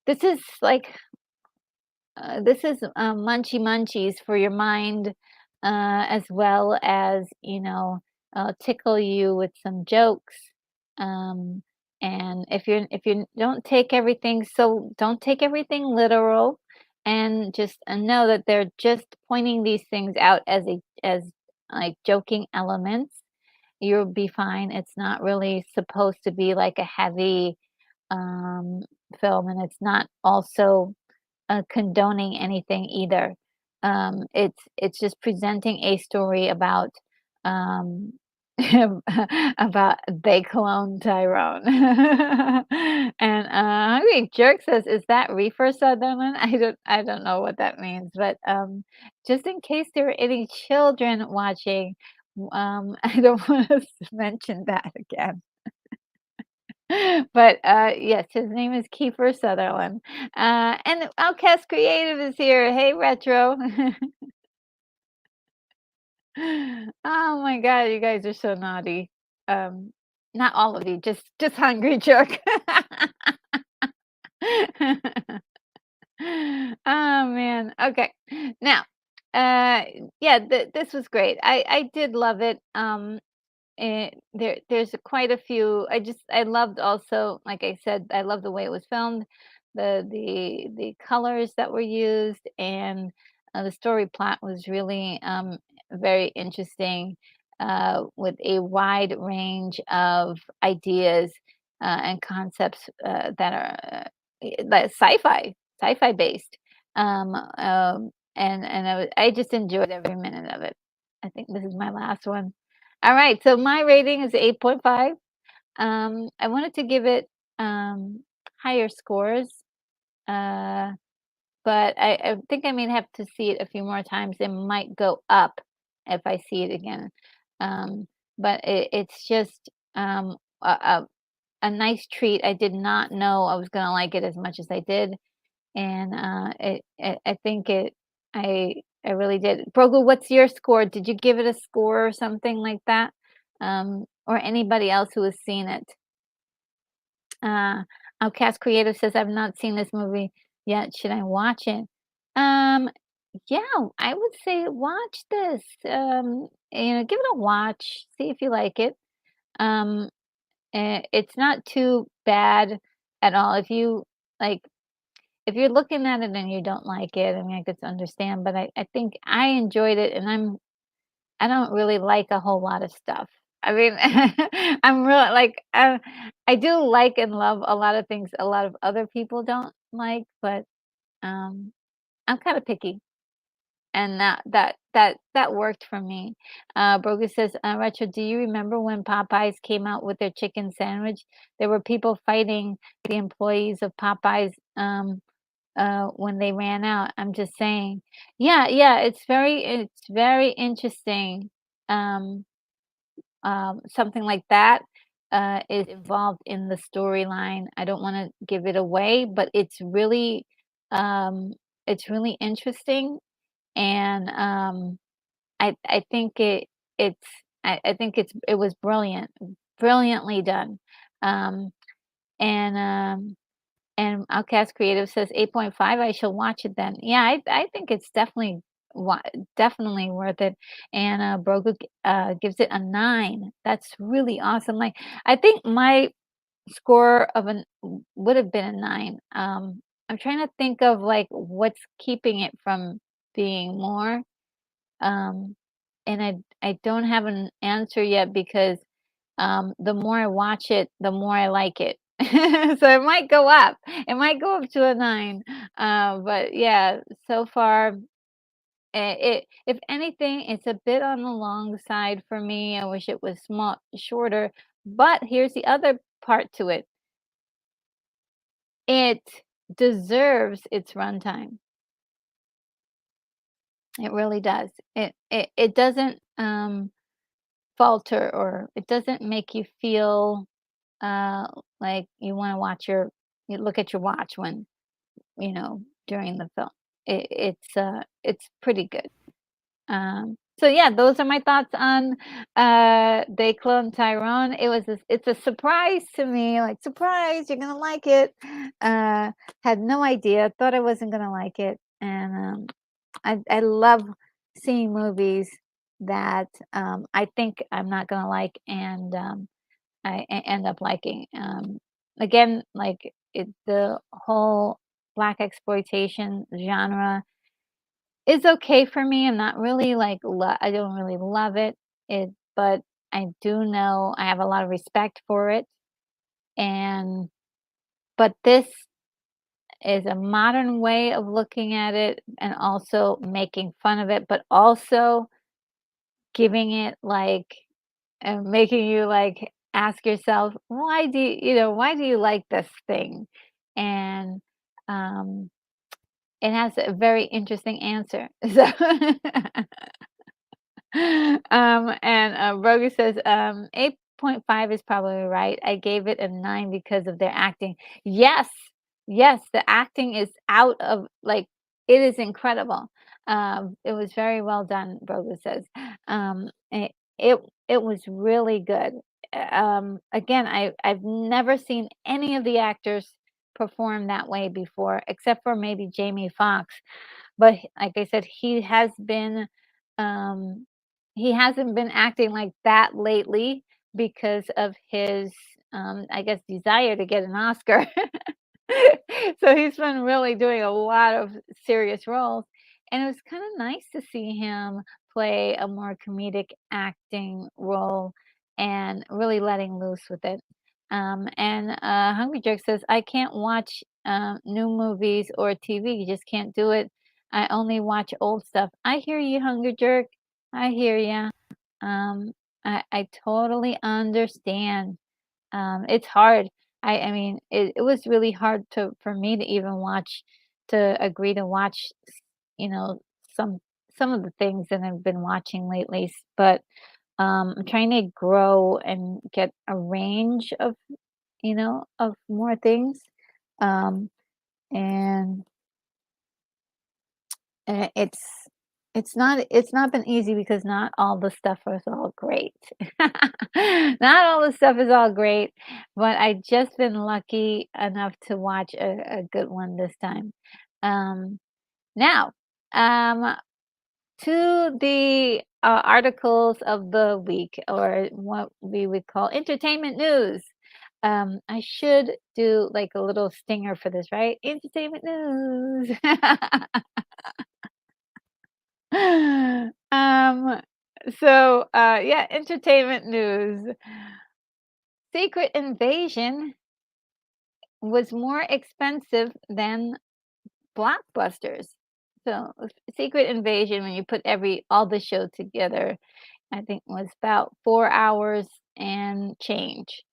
this is like this is, munchy munchies for your mind, as well as, tickle you with some jokes. Um, and if you don't take everything literal, and just know that they're just pointing these things out as like joking elements. You'll be fine. It's not really supposed to be like a heavy um, film, and it's not also condoning anything either. It's just presenting a story about um, about they clone Tyrone. And Hungry Jerk says, "Is that Reefer Sutherland?" I don't know what that means, but just in case there are any children watching, I don't want to mention that again. But, yes, his name is Kiefer Sutherland. And Outcast Creative is here. Hey, Retro. Oh my god, you guys are so naughty. Um, Not all of you, just Hungry Jerk. Oh, man. Okay. Now, yeah, this was great. I did love it. There's quite a few. I loved also, like I said, I love the way it was filmed, the colors that were used, and the story plot was really very interesting, with a wide range of ideas and concepts that are like sci-fi based. And I just enjoyed every minute of it. I think this is my last one. All right, so my rating is 8.5. I wanted to give it higher scores, uh, but I think I may have to see it a few more times. It might go up if I see it again. Um, but it's just a, a, a nice treat. I did not know I was going to like it as much as I did, and I think I really did. Brogu, what's your score? Did you give it a score or something like that? Or anybody else who has seen it? Uh, Outcast Creative says, "I've not seen this movie yet. Should I watch it?" Um, yeah, I would say watch this. Give it a watch. See if you like it. Um, it's not too bad at all. Like if you're looking at it and you don't like it, I mean, I could understand, but I think I enjoyed it, and I don't really like a whole lot of stuff. I mean, I'm really like, I do like and love a lot of things a lot of other people don't like, but um, I'm kind of picky, and that that worked for me. Broga says, "Retro, do you remember when Popeyes came out with their chicken sandwich? There were people fighting the employees of Popeyes, when they ran out." I'm just saying. Yeah, yeah, it's very interesting. Um, Something like that, is involved in the storyline. I don't wanna give it away, but um, it's really interesting, and, I think it's I think it was brilliantly done. Um, and, Outcast Creative says 8.5, I shall watch it then. Yeah, I think it's wa definitely worth it, and, Brogu gives it a 9. That's really awesome. Like, I think my score of an would have been a 9. I'm trying to think of, like, what's keeping it from being more. Um, and I don't have an answer yet because, the more I watch it, the more I like it. So it might go up. It might go up to a 9. But yeah, so far, it if anything, it's a bit on the long side for me. I wish it was shorter. But here's the other part to it. It deserves its runtime. It really does. It doesn't, falter, or it doesn't make you feel, uh, like you wanna you look at your watch when, during the film. It's pretty good. So yeah, those are my thoughts on, They Clone Tyrone. It's a surprise to me, like, "Surprise, you're gonna like it." Uh, Had no idea, thought I wasn't gonna like it, and, I love seeing movies that, I think I'm not gonna like, and, end up liking. Again, like, the whole black exploitation genre is okay for me. I'm not really, like, I don't really love but I do know I have a lot of respect for it, and but this is a modern way of looking at it and also making fun of it, but also giving it, like, and making you, like, ask yourself, why do you like this thing? And, um, it has a very interesting answer. So Roger says, 8.5 is probably right. I gave it a 9 because of their acting. Yes, yes, the acting is out of, like, it is incredible. It was very well done, Broga says. It it was really good. Again, I've never seen any of the actors perform that way before, except for maybe Jamie Foxx. But like I said, um, he hasn't been acting like that lately because of his, I guess, desire to get an Oscar. So he's been really doing a lot of serious roles, and it was kinda nice to see him play a more comedic acting role and really letting loose with it. Hungry Jerk says, "I can't watch, new movies or TV, you just can't do it. I only watch old stuff." I hear you, Hungry Jerk. I hear ya. Um, I totally understand. It's hard. I mean, it was really hard for me to even to agree to watch, you know, some some of the things that I've been watching lately. But I'm trying to grow and get a range of more things. Um, and it's it's not been easy because not all the stuff is all great. Not all the stuff is all great, but I just been lucky enough to watch a good one this time. Um, Now, um, to the articles of the week, or what we would call entertainment news. I should do like a little stinger for this, right? Entertainment news. Um, yeah, entertainment news. Secret Invasion was more expensive than blockbusters. So, Secret Invasion, when you put every all the show together, I think was about 4 hours and change,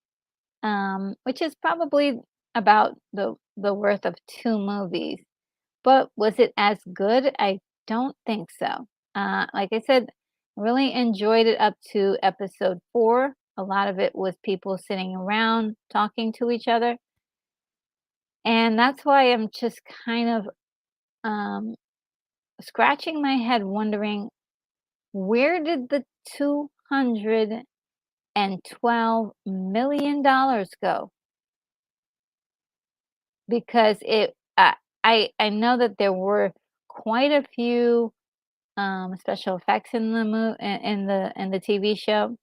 which is probably about the worth of 2 movies. But was it as good? I don't think so. Like I said, really enjoyed it up to episode 4. A lot of it was people sitting around talking to each other, and that's why I'm just kind of, um, scratching my head wondering, where did the $212 million go? Because I know that there were quite a few, special effects in the in the TV show,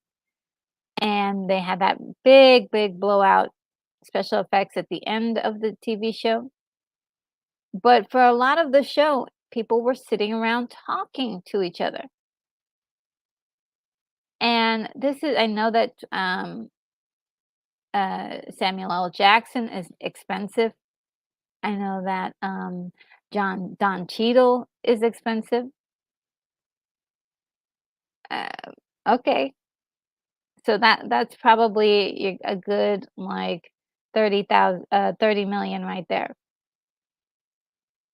and they had that big blowout special effects at the end of the TV show. But for a lot of the show, people were sitting around talking to each other. And this is I know that, Samuel L. Jackson is expensive. I know that, Don Cheadle is expensive. Uh, okay. So that's probably a good, like, 30 million right there.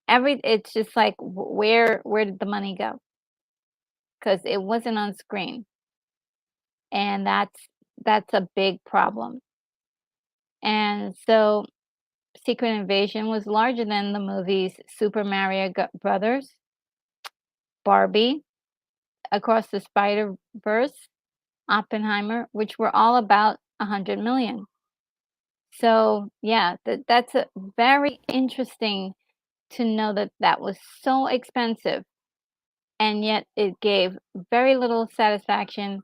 It's just like, where did the money go? Because it wasn't on screen, and that's a big problem. And so, Secret Invasion was larger than the movies Super Mario Brothers, Barbie, Across the Spider-Verse, Oppenheimer, which were all about 100 million. So, yeah, that's a very interesting to know that that was so expensive, and yet it gave very little satisfaction.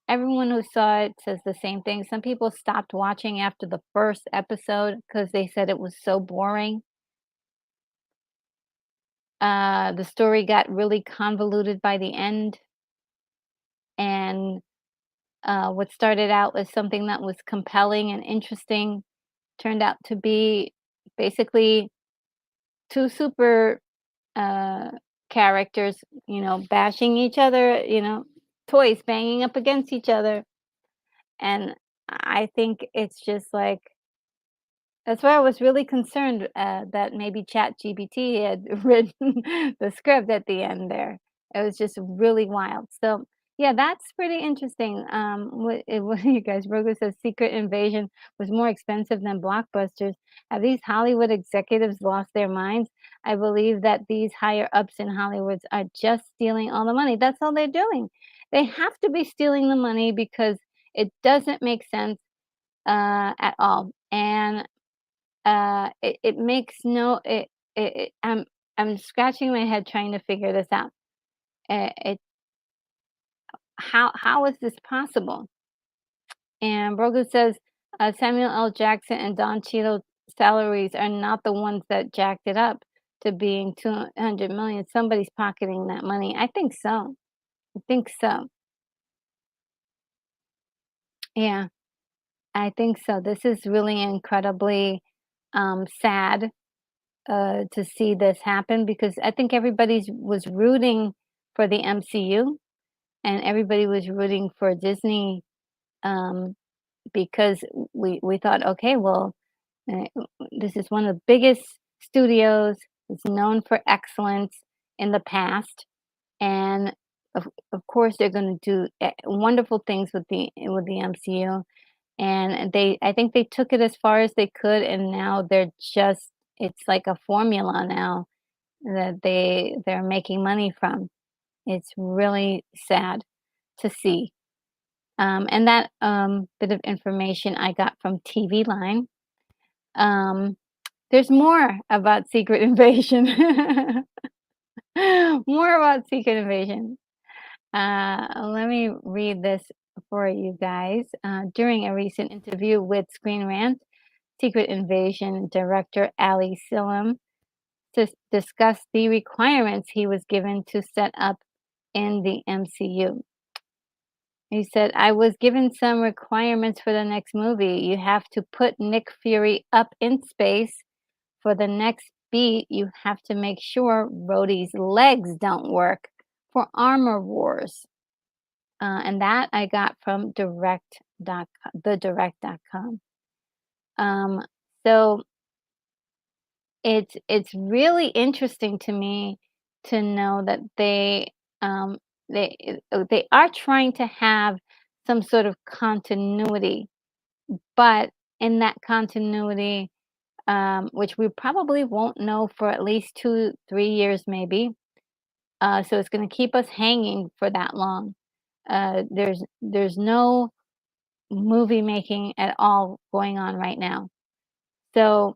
Everyone who saw it says the same thing. Some people stopped watching after the first episode because they said it was so boring. The story got really convoluted by the end, and what started out as something that was compelling and interesting turned out to be basically two super uh, characters, bashing each other, toys banging up against each other. And I think it's just like, that's why I was really concerned, that maybe ChatGPT had written the script at the end there. It was just really wild. So, yeah, that's pretty interesting. What you guys, Rogo says Secret Invasion was more expensive than blockbusters. Have these Hollywood executives lost their minds? I believe that these higher ups in Hollywood are just stealing all the money. That's all they're doing. They have to be stealing the money because it doesn't make sense, at all. And it makes no I'm scratching my head trying to figure this out. It how is this possible? And Brogu says, Samuel L. Jackson and Don Cheadle's salaries are not the ones that jacked it up to being 200 million. Somebody's pocketing that money. I think so. I think so. Yeah, I think so. This is really incredibly, sad, to see this happen, because I think everybody's was rooting for the MCU, and everybody was rooting for Disney, um, because we thought, okay, well, uh, this is one of the biggest studios. It's known for excellence in the past, and of course they're going to do wonderful things with the MCU. And I think they took it as far as they could, and now it's like a formula now that they're making money from. It's really sad to see. And that, bit of information I got from TV Line. There's more about Secret Invasion. More about Secret Invasion. Let me read this for you guys. During a recent interview with Screen Rant, Secret Invasion director Ali Selim discussed the requirements he was given to set up in the MCU. He said, I was given some requirements for the next movie. You have to put Nick Fury up in space for the next beat, you have to make sure Rhodey's legs don't work for Armor Wars. And that I got from thedirect.com. Um, so it's really interesting to me to know that um, they are trying to have some sort of continuity, but in that continuity, which we probably won't know for at least 2, 3 years, maybe. So it's going to keep us hanging for that long. There's no movie making at all going on right now. So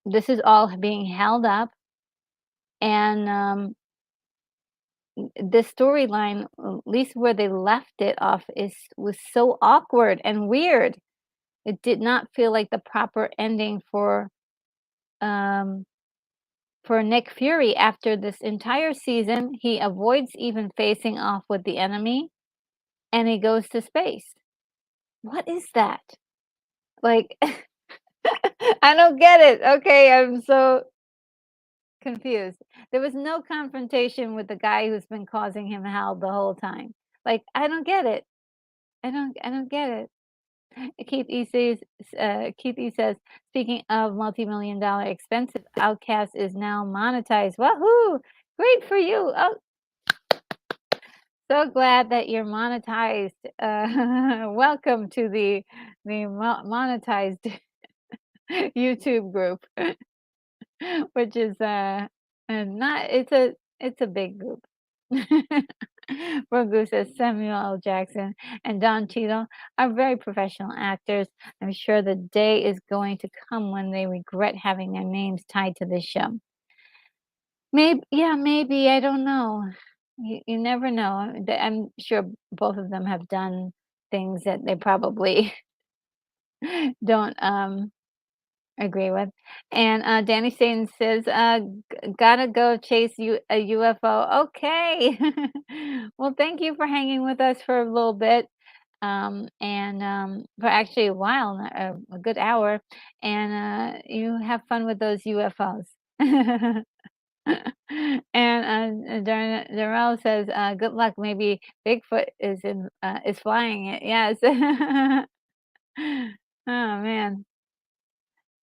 this is all being held up, and this storyline, at least where they left it off, is was so awkward and weird. It did not feel like the proper ending um, for Nick Fury. After this entire season, he avoids even facing off with the enemy, and he goes to space. What is that? Like, I don't get it. Okay, I'm so confused. There was no confrontation with the guy who's been causing him hell the whole time. Like, I don't get it. I don't get it. Keith E says, speaking of multi-million dollar expensive, Outcast is now monetized. Woohoo! Great for you. Oh, so glad that you're monetized. Welcome to the monetized YouTube group, which is and not it's a big group. Rogu says Samuel L. Jackson and Don Cheadle are very professional actors. I'm sure the day is going to come when they regret having their names tied to this show. Maybe, yeah, maybe, I don't know. You never know. I'm sure both of them have done things that they probably don't agree with. And Danny Satan says, gotta go chase a UFO. Okay. Well, thank you for hanging with us for a little bit. And for actually a while, a good hour. And you have fun with those UFOs. And Darrell says, "Good luck. Maybe Bigfoot is flying it." Yes. Oh man.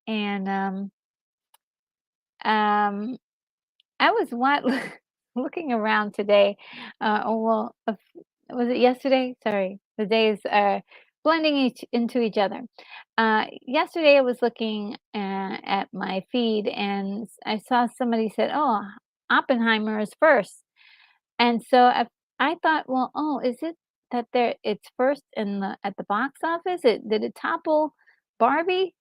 And um, I was looking around today. Oh well, was it yesterday? Sorry, the days are blending into each other. Yesterday, I was looking at my feed, and I saw somebody said, "Oh, Oppenheimer is first." And so I thought, well, oh, is it that it's first in the at the box office? Did it topple Barbie?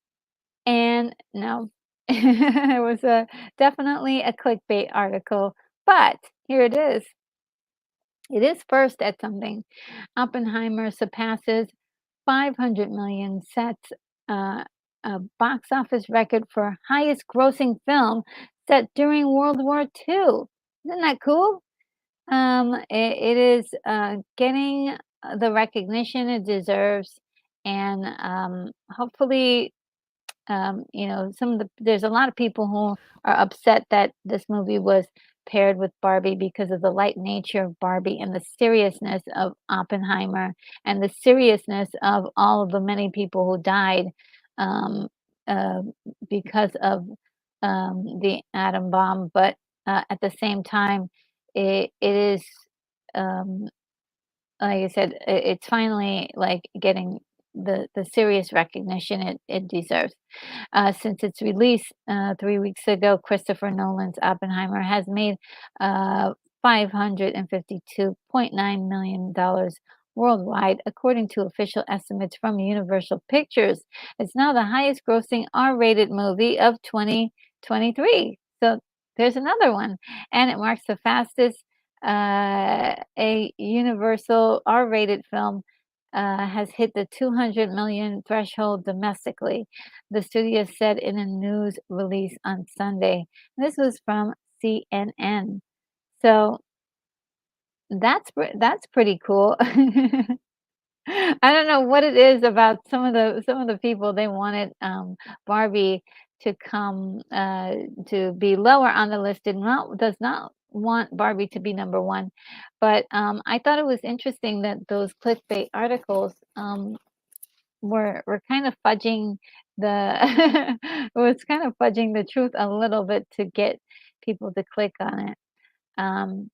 And no, it was definitely a clickbait article, but here it is. It is first at something. Oppenheimer surpasses 500 million, sets a box office record for highest grossing film set during World War II. Isn't that cool? It is getting the recognition it deserves, and hopefully, there's a lot of people who are upset that this movie was paired with Barbie because of the light nature of Barbie and the seriousness of Oppenheimer and the seriousness of all of the many people who died um, uh, because of the atom bomb. But at the same time, it is um, like I said, it's finally like getting the serious recognition it deserves. Since its release 3 weeks ago, Christopher Nolan's Oppenheimer has made $552.9 million worldwide, according to official estimates from Universal Pictures. It's now the highest grossing R-rated movie of 2023. So there's another one, and it marks the fastest a Universal R-rated film has hit the 200 million threshold domestically, the studio said in a news release on Sunday. This was from CNN. So that's pretty cool. I don't know what it is about some of the people they wanted Barbie to come to be lower on the list. Does not want Barbie to be number one, but I thought it was interesting that those clickbait articles were kind of fudging the it was kind of fudging the truth a little bit to get people to click on it. Um,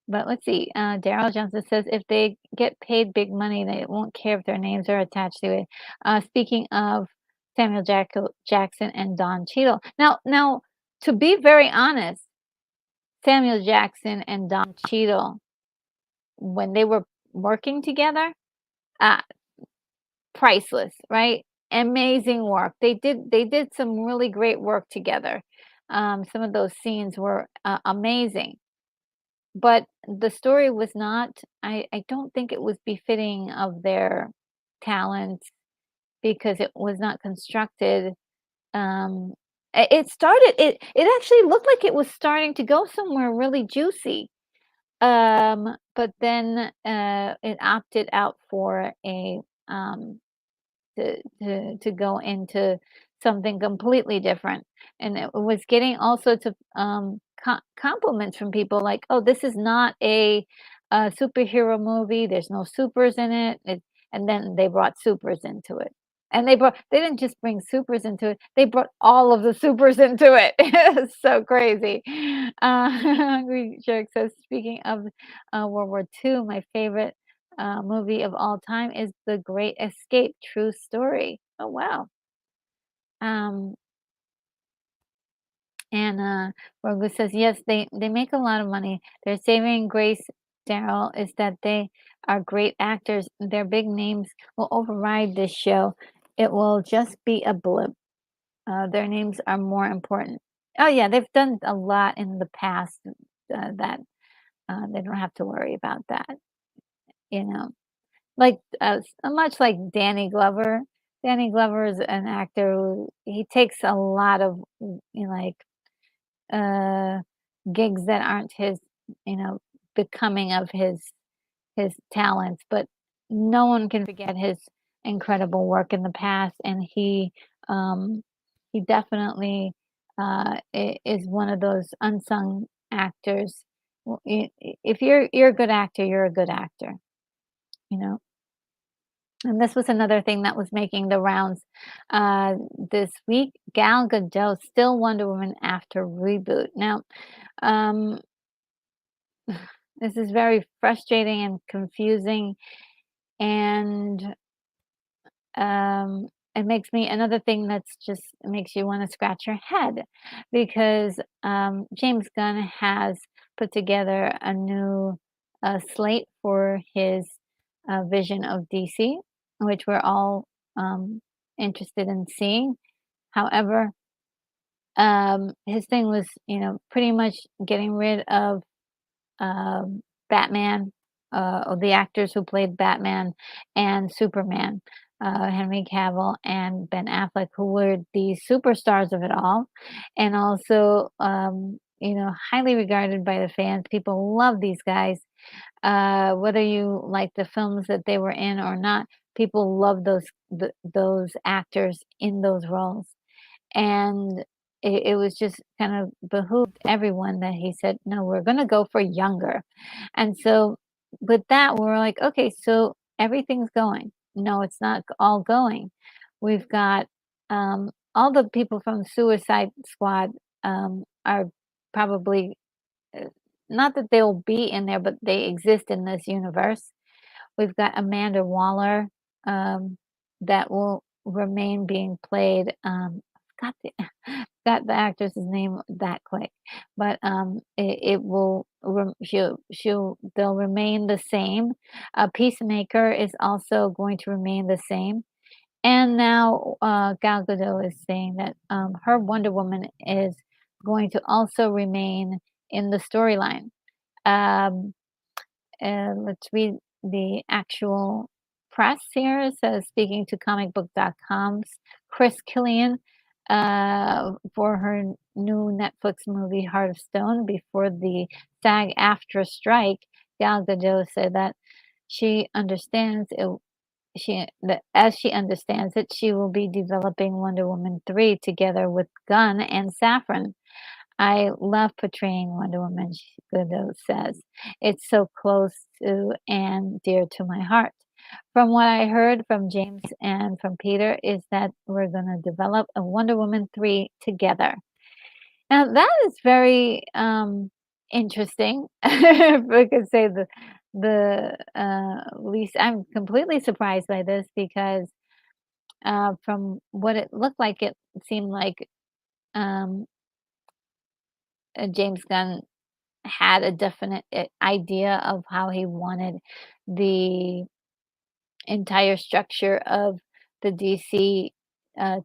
but let's see. Daryl Johnson says if they get paid big money, they won't care if their names are attached to it. Speaking of Jackson and Don Cheadle. Now, to be very honest, Samuel Jackson and Don Cheadle, when they were working together, uh, priceless, right? Amazing work. They did some really great work together. Some of those scenes were amazing. But the story was not I don't think it was befitting of their talents because it was not constructed, it started it actually looked like it was starting to go somewhere really juicy, but then, it opted out for a, to go into something completely different, and it was getting all sorts of, compliments from people like, "Oh, this is not a superhero movie, there's no supers in it," and then they brought supers into it. And they didn't just bring supers into it, they brought all of the supers into it. It's so crazy. Hungry Jerk says, "Speaking of, World War II, my favorite movie of all time is The Great Escape, true story." Oh, wow. Um, and Rogu says, yes, they make a lot of money. Their saving grace, Daryl, is that they are great actors. Their big names will override this show. It will just be a blip. Their names are more important. Oh, yeah, they've done a lot in the past that they don't have to worry about that, you know. Like, much like Danny Glover. Danny Glover is an actor who he takes a lot of, like, uh, gigs that aren't his, becoming of his talents, but no one can forget his incredible work in the past, and um, he definitely, is one of those unsung actors. If you're a good actor, you're a good actor, you know? And this was another thing that was making the rounds this week. Gal Gadot still Wonder Woman after reboot. Now, um, this is very frustrating and confusing, and it makes me another thing that's just makes you want to scratch your head because James Gunn has put together a new slate for his vision of DC, which we're all um, interested in seeing. However, his thing was, pretty much getting rid of Batman, or the actors who played Batman and Superman, Henry Cavill and Ben Affleck, who were the superstars of it all, and also, highly regarded by the fans. People love these guys, whether you like the films that they were in or not. People love those actors in those roles. And it was just kind of behooved everyone that he said, "No, we're gonna go for younger." And so with that, we're like, "Okay, so everything's going." No, it's not all going. We've got, all the people from Suicide Squad, are probably, uh, not that they'll be in there, but they exist in this universe. We've got Amanda Waller, um, that will remain being played, forgot the got the actress's name that quick, but, it will they'll remain the same. Peacemaker is also going to remain the same, and now, Gal Gadot is saying that, her Wonder Woman is going to also remain in the storyline. Um let's read the actual press here. It says, speaking to comicbook.com's Chris Killian for her new Netflix movie Heart of Stone before the SAG-AFTRA strike, Gal Gadot said that she understands as she understands it, she will be developing Wonder Woman 3 together with Gunn and Safran. I love portraying Wonder Woman, Gadot says. It's so close to and dear to my heart. From what I heard from James and from Peter is that we're going to develop a Wonder Woman 3 together. Now that is very interesting. If I could say the least, I'm completely surprised by this because from what it looked like, it seemed like um, James Gunn had a definite idea of how he wanted the entire structure of the DC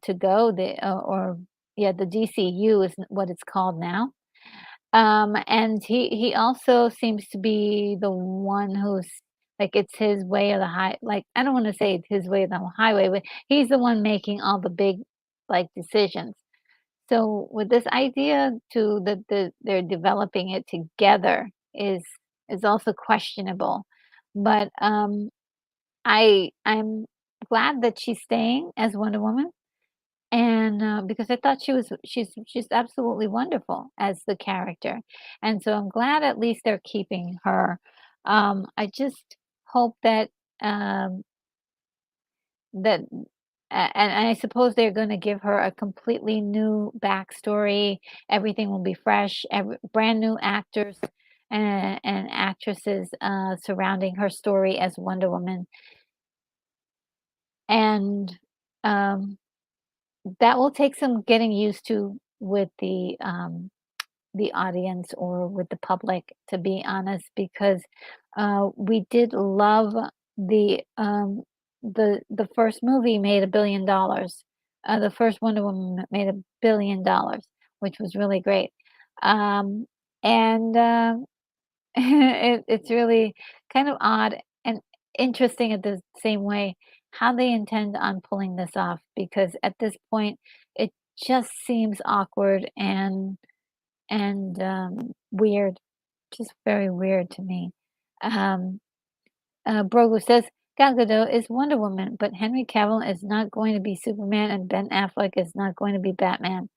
to go. Or yeah, the DCU is what it's called now. And he also seems to be the one who's like it's his way of the high. Like I don't want to say it's his way of the highway, but he's the one making all the big like decisions. So with this idea to that they're developing it together is also questionable. But I'm glad that she's staying as Wonder Woman, and because I thought she's absolutely wonderful as the character, and so I'm glad at least they're keeping her. I just hope that um, that and I suppose they're gonna give her a completely new backstory. Everything will be fresh, brand new actors and actresses surrounding her story as Wonder Woman, and um, that will take some getting used to with the audience or with the public, to be honest, because we did love the um, the first movie made $1 billion. The first Wonder Woman made $1 billion, which was really great. Um, and it's really kind of odd and interesting at the same way how they intend on pulling this off because at this point it just seems awkward and weird, just very weird to me. Um, Brogu says Gal Gadot is Wonder Woman, but Henry Cavill is not going to be Superman, and Ben Affleck is not going to be Batman.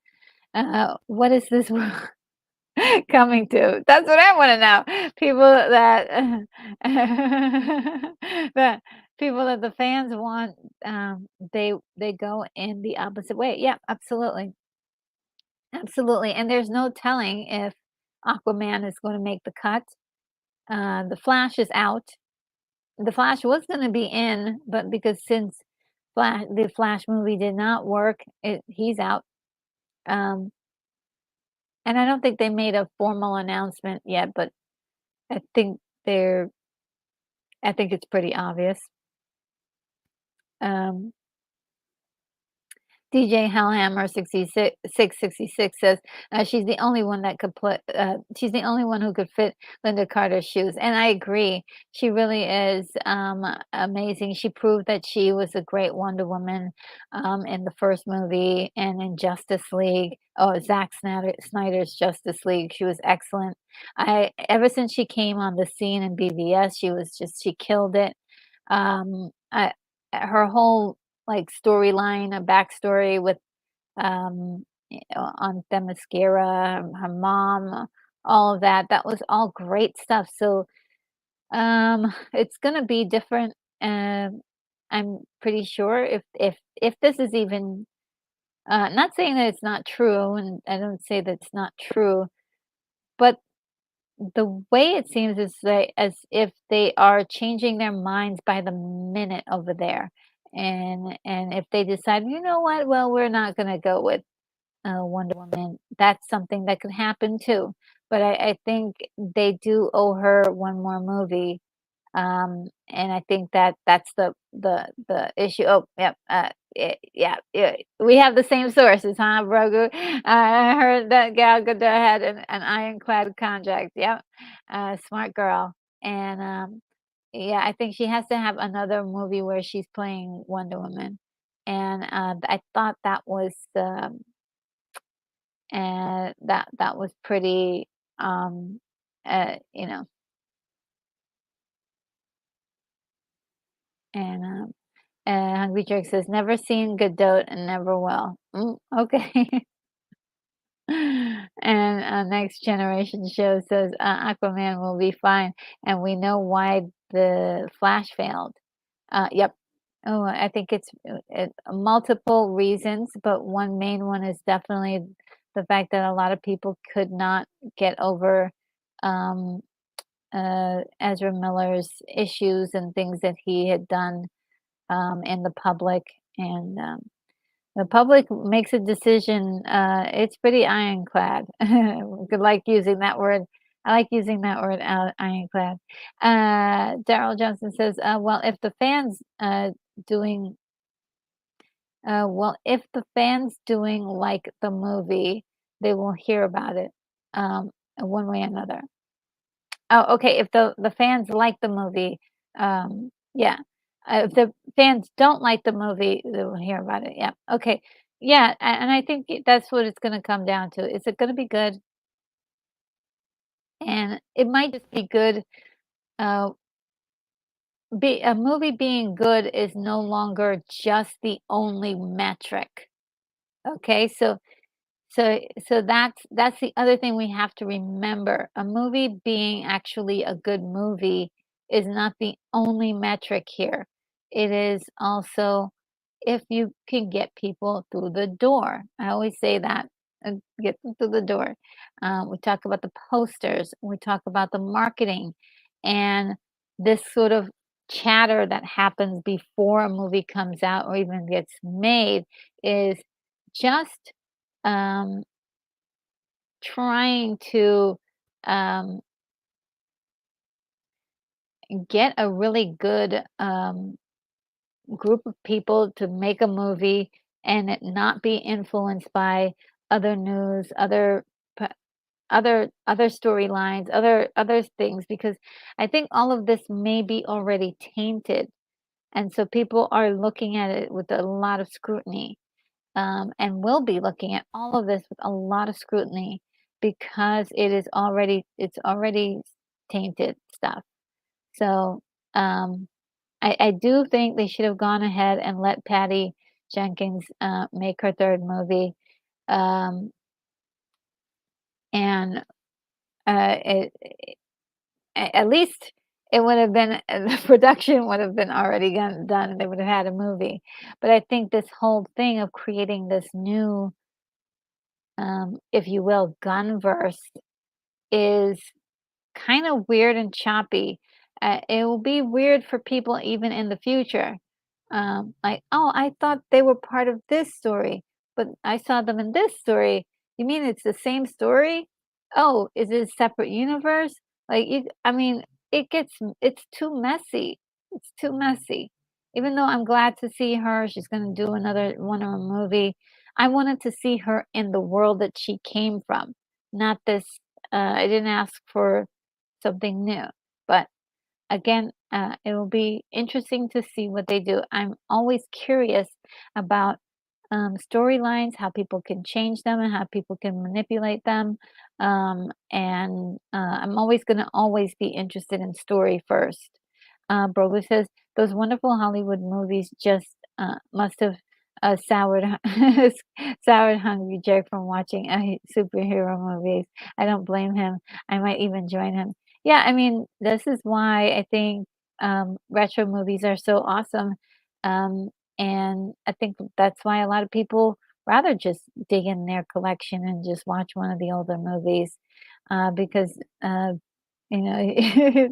What is this world coming to? That's what I want to know. People that that people that the fans want, they go in the opposite way. Yeah, absolutely. Absolutely, and there's no telling if Aquaman is gonna make the cut. The Flash is out. The Flash was gonna be in, but because since the Flash movie did not work, he's out. Um, and I don't think they made a formal announcement yet, but I think they're I think it's pretty obvious. Um DJ Hellhammer 666 says, she's the only one that could put she's the only one who could fit Linda Carter's shoes. And I agree. She really is amazing. She proved that she was a great Wonder Woman in the first movie and in Justice League. Oh, Snyder's Justice League. She was excellent. I ever since she came on the scene in BVS, she killed it. I her whole like storyline, a backstory with on Themyscira, her mom, all of that. That was all great stuff. So it's gonna be different. I'm pretty sure if this is even not saying that it's not true, and I don't say that it's not true, but the way it seems is like as if they are changing their minds by the minute over there. And if they decide, you know what, well, we're not going to go with Wonder Woman, that's something that could happen too. But I think they do owe her one more movie, and I think that that's the issue. Oh, yep, yeah, yeah. We have the same sources, huh, Brogu? I heard that Gal Gadot had an ironclad contract. Yep, smart girl. And yeah, I think she has to have another movie where she's playing Wonder Woman. And I thought that was that was pretty you know, and Hungry Jerk says, "Never seen Godot and never will." Okay. And, Next Generation Show says, "Aquaman will be fine, and we know why the Flash failed." Yep. Oh, I think it's, multiple reasons, but one main one is definitely the fact that a lot of people could not get over, um, Ezra Miller's issues and things that he had done, in the public, and, the public makes a decision, it's pretty ironclad. Like using that word. I like using that word, ironclad. Daryl Johnson says, "Well, if the fans, doing if the fans doing like the movie, they will hear about it, one way or another." Oh, okay, if the fans like the movie, yeah. If the fans don't like the movie, they will hear about it, yeah, okay. Yeah, and I think that's what it's gonna come down to. Is it gonna be good? And it might just be good, uh, be a movie being good is no longer just the only metric, okay? So that's the other thing we have to remember. A movie being actually a good movie is not the only metric here. It is also if you can get people through the door. I always say that, get them through the door. We talk about the posters, we talk about the marketing, and this sort of chatter that happens before a movie comes out or even gets made is just um, trying to um, get a really good group of people to make a movie and it not be influenced by other news, p- other storylines, other things, because I think all of this may be already tainted, and so people are looking at it with a lot of scrutiny. And will be looking at all of this with a lot of scrutiny because it's already tainted stuff. So I do think they should have gone ahead and let Patty Jenkins make her third movie, um, and at least it would have been the production would have been already done. They would have had a movie, but I think this whole thing of creating this new if you will, gunverse is kind of weird and choppy. It will be weird for people even in the future. Like, oh, I thought they were part of this story, but I saw them in this story. You mean it's the same story? Oh, is it a separate universe? I mean, it's too messy. It's too messy. Even though I'm glad to see her, she's going to do another one of a movie. I wanted to see her in the world that she came from, not this. I didn't ask for something new, but again, it will be interesting to see what they do. I'm always curious about storylines, how people can change them, and how people can manipulate them. And I'm always going to always be interested in story first. Broly says those wonderful Hollywood movies just must have soured soured Hungry Jack from watching superhero movies. I don't blame him. I might even join him. Yeah, I mean, this is why I think retro movies are so awesome. Um, and I think that's why a lot of people rather just dig in their collection and just watch one of the older movies because you know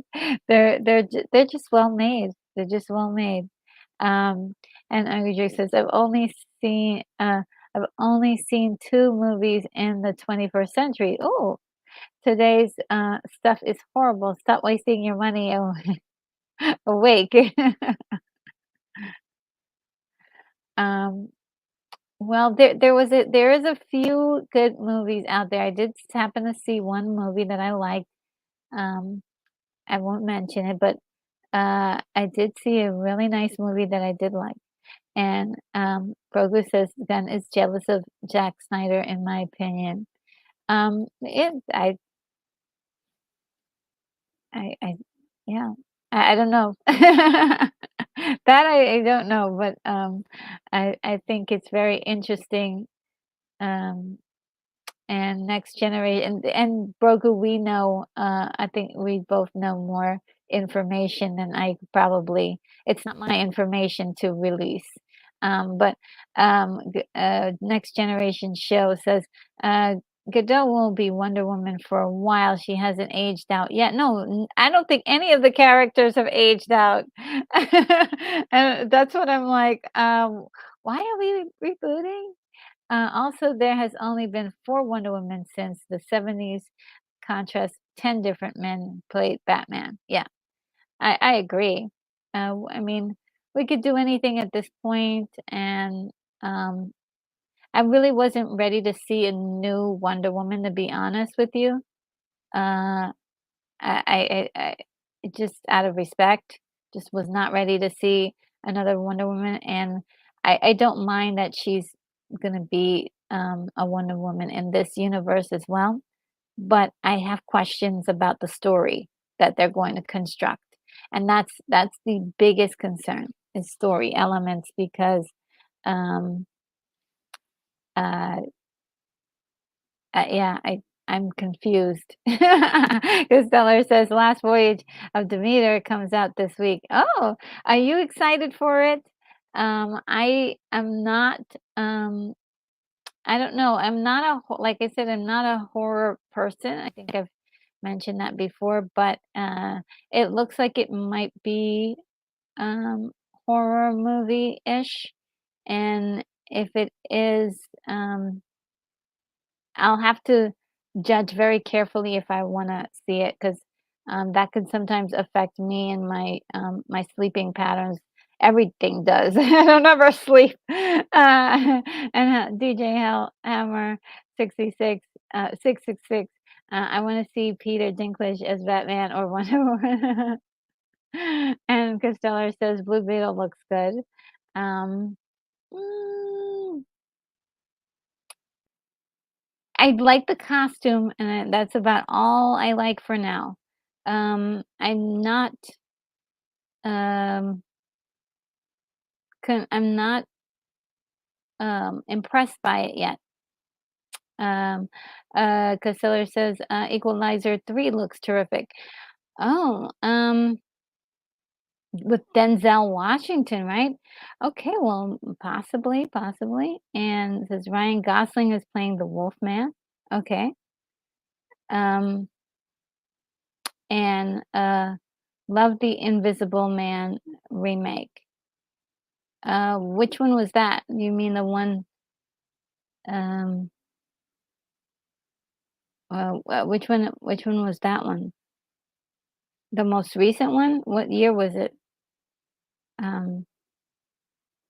they're just well made. They're just well made. Um, and Angry Jake says, I've only seen two movies in the 21st century. Oh, today's stuff is horrible. Stop wasting your money awake. um, well, there is a few good movies out there. I did happen to see one movie that I liked. Um, I won't mention it, but I did see a really nice movie that I did like. And Grogu says Gunn is jealous of Jack Snyder, in my opinion. It I yeah. I don't know. That I don't know, but, I think it's very interesting, um, and next generation and Brogu, we know, I think we both know more information than I probably it's not my information to release. But Next Generation show says Godot will be Wonder Woman for a while. She hasn't aged out yet. No, I don't think any of the characters have aged out. And that's what I'm like. Why are we rebooting? Also, there has only been 4 Wonder Women since the '70s. Contrast, 10 different men played Batman. Yeah, I agree. I mean, we could do anything at this point, and um, I really wasn't ready to see a new Wonder Woman, to be honest with you. Uh, I just out of respect, just was not ready to see another Wonder Woman, and I don't mind that she's gonna be, a Wonder Woman in this universe as well, but I have questions about the story that they're going to construct, and that's the biggest concern, is story elements because, um, uh yeah, I'm confused. Costello says Last Voyage of Demeter comes out this week. Oh, are you excited for it? I am not. I don't know. I'm not like I said. I'm not a horror person. I think I've mentioned that before, but it looks like it might be um, horror movie ish, and if it is. I'll have to judge very carefully if I wanna see it 'cause, that can sometimes affect me and my sleeping patterns. Everything does. I don't ever sleep. DJ Hammer 66, 666, I wanna see Peter Dinklage as Batman or Wonder Woman. And Costello says Blue Beetle looks good. Um, mm I like the costume, and that's about all I like for now. I'm not, um, I'm not, impressed by it yet. Um, Casiller says, Equalizer 3 looks terrific. Oh, with Denzel Washington, right? Okay, well, possibly. And it says Ryan Gosling is playing the Wolfman. Okay. Um, and love the Invisible Man remake. Which one was that? You mean the one, um, which one was that one? The most recent one? What year was it? Um,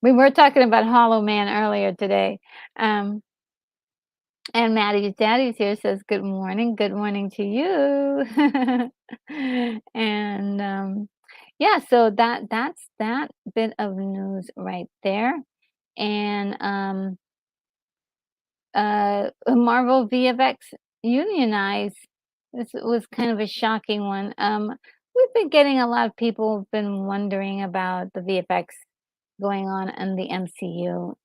we were talking about Hollow Man earlier today. Um, and Maddie's Daddy's here says, good morning to you. And yeah, so that's that bit of news right there. And Marvel VFX UNIONIZE. This was kind of a shocking one. We've been getting a lot of people have been wondering about the VFX going on in the MCU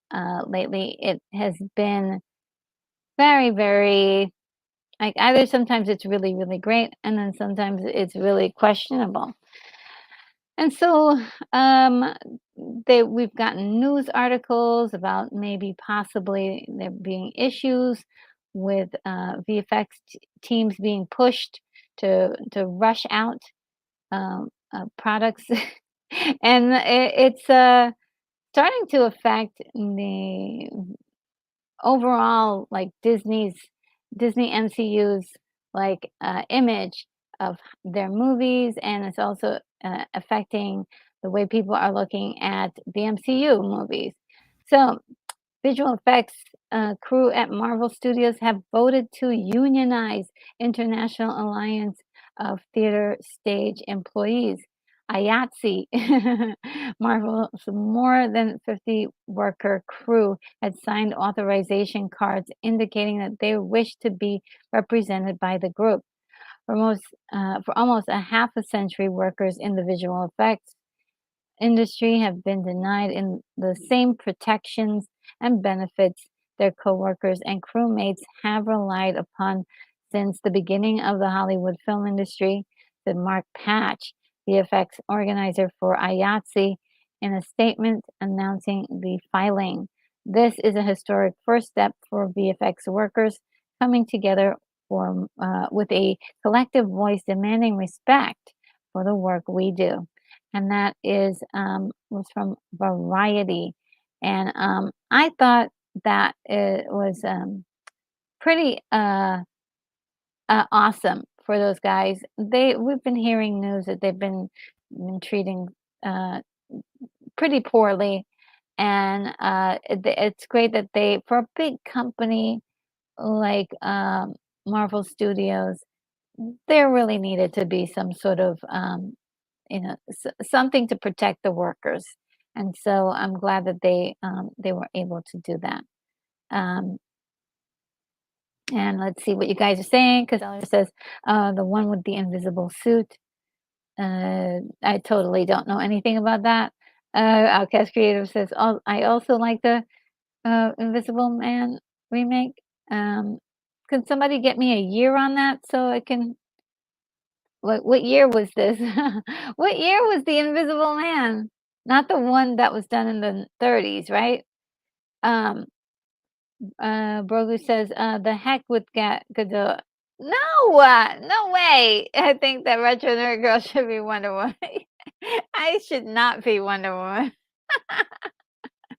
lately. It has been very, very like either sometimes it's really, really great, and then sometimes it's really questionable. And so, um, we've gotten news articles about maybe possibly there being issues with VFX teams being pushed to rush out products, and it's starting to affect the overall like Disney MCU's like image of their movies, and it's also affecting the way people are looking at the MCU movies. So visual effects crew at Marvel Studios have voted to unionize International Alliance of Theater Stage Employees, IATSE. Marvel's more than 50 worker crew had signed authorization cards indicating that they wish to be represented by the group. For almost a half a century, workers in the visual effects industry have been denied in the same protections and benefits their coworkers and crewmates have relied upon since the beginning of the Hollywood film industry, said Mark Patch, VFX organizer for IATSE, in a statement announcing the filing. This is a historic first step for VFX workers coming together with a collective voice demanding respect for the work we do. And that was from Variety. And I thought that it was pretty awesome for those guys. We've been hearing news that been treating uh, pretty poorly, and it's great that they for a big company like Marvel Studios, there really needed to be some sort of something to protect the workers, and so I'm glad that they were able to do that. Um, and let's see what you guys are saying, because Ella says the one with the invisible suit. I totally don't know anything about that. Outcast Creative says, I also like the Invisible Man remake. Can somebody get me a year on that so I can what year was this? What year was The Invisible Man? Not the one that was done in the 30s, right? Um, Brogu says, "The heck with Gadot." No, no way. I think that Retro Nerd Girl should be Wonder Woman. I should not be Wonder Woman.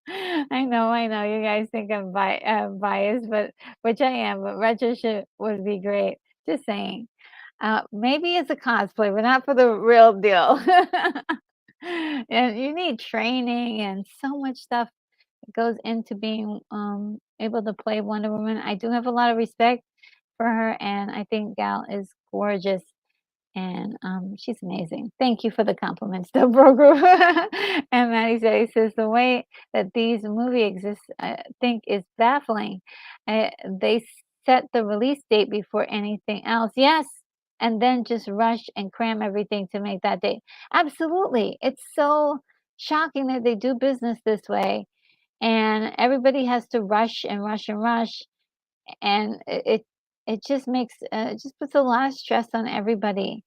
I know. You guys think I'm biased, but which I am. But Retro would be great. Just saying. Maybe as a cosplay, but not for the real deal. And you need training and so much stuff goes into being able to play Wonder Woman. I do have a lot of respect for her, and I think Gal is gorgeous and she's amazing. Thank you for the compliments, though, bro group. And Maddie says the way that these movie exists, I think, is baffling. They set the release date before anything else. Yes, and then just rush and cram everything to make that date. Absolutely, it's so shocking that they do business this way, and everybody has to rush and rush and rush, and it just makes it just puts a lot of stress on everybody.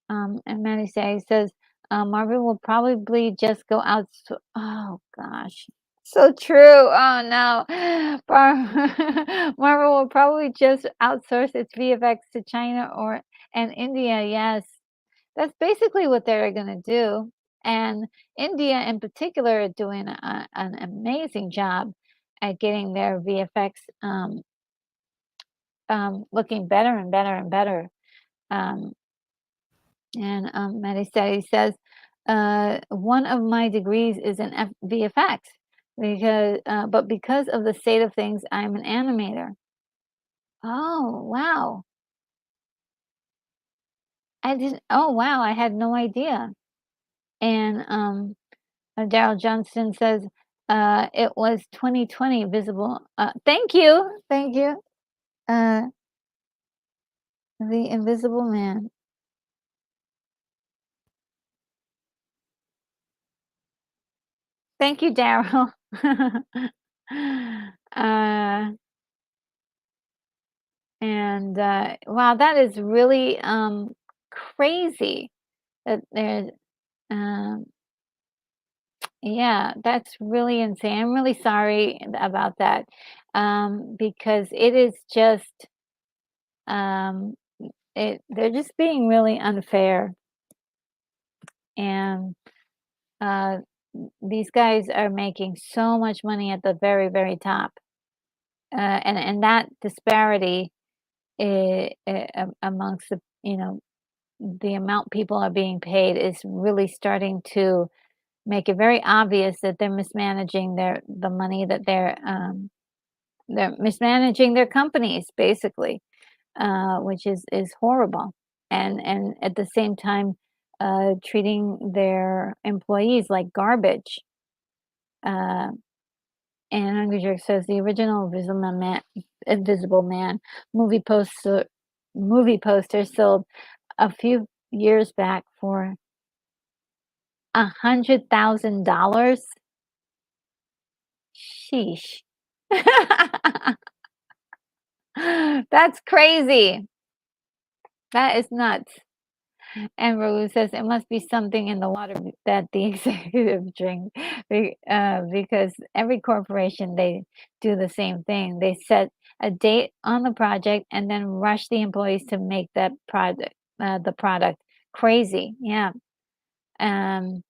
And Manny says, Marvin will probably just go out. Oh gosh, so true. Oh no, Marvel will probably just outsource its VFX to China and India. Yes, that's basically what they're gonna do. And India, in particular, are doing an amazing job at getting their VFX looking better and better and better. Um, And Maddie says, one of my degrees is in VFX but because of the state of things, I'm an animator. Oh, wow. I didn't, oh, wow. I had no idea. And Daryl Johnson says, it was 2020 visible. Thank you. Thank you. Uh, the Invisible Man. Thank you, Daryl. uh, And, wow, that is really, crazy that there's, um yeah, that's really insane. I'm really sorry about that, because it is just, um, they're just being really unfair, and, uh, these guys are making so much money at the very, very top, and that disparity, amongst the amount people are being paid is really starting to make it very obvious that they're mismanaging the money that they're mismanaging their companies basically, which is horrible. And at the same time, treating their employees like garbage. Uh, and Hungry Jerk says the original Invisible Man movie poster sold a few years back for $100,000? Sheesh. That's crazy. That is nuts. And Rose says it must be something in the water that the executive drink, because every corporation they do the same thing. They set a date on the project and then rush the employees to make that product, the product. Crazy, yeah. Um,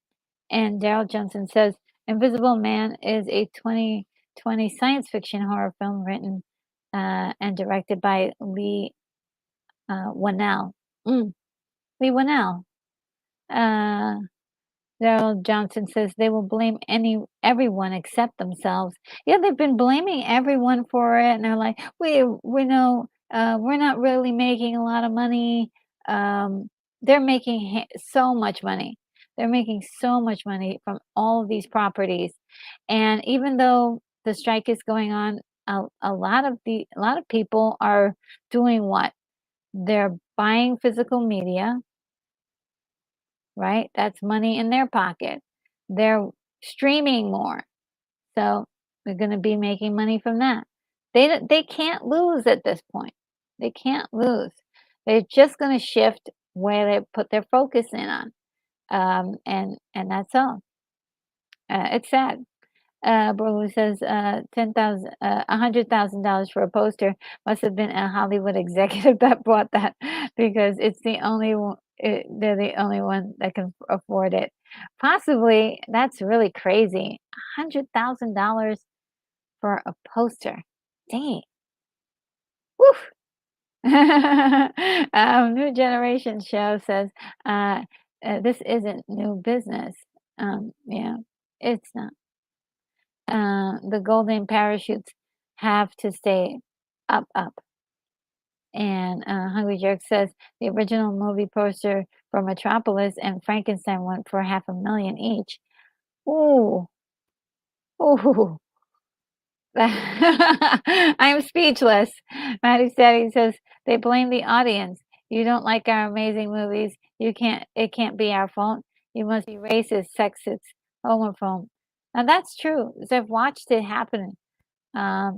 and Daryl Johnson says Invisible Man is a 2020 science fiction horror film written and directed by Lee Whannell. Mm, Lee Whannell. Uh, Daryl Johnson says they will blame everyone except themselves. Yeah, they've been blaming everyone for it, and they're like, we know we're not really making a lot of money. They're making so much money. They're making so much money from all of these properties, and even though the strike is going on, a lot of people are doing what? They're buying physical media, right? That's money in their pocket. They're streaming more, so they're gonna be making money from that. They can't lose at this point. They can't lose. They're just gonna shift where they put their focus in on, and that's all. It's sad. Bro says, 10,000, $100,000 for a poster must have been a Hollywood executive that bought that because it's the only one, they're the only one that can afford it. Possibly, that's really crazy. $100,000 for a poster. Dang. Woof. New Generation Show says, this isn't new business. Yeah, it's not. The golden parachutes have to stay up, up. And Hungry Jerk says the original movie poster for Metropolis and Frankenstein went for $500,000 each. Ooh, ooh. I'm speechless. Maddie Steady says they blame the audience. You don't like our amazing movies. It can't be our fault. You must be racist, sexist, homophobe. Now that's true, 'cause I've watched it happen. That,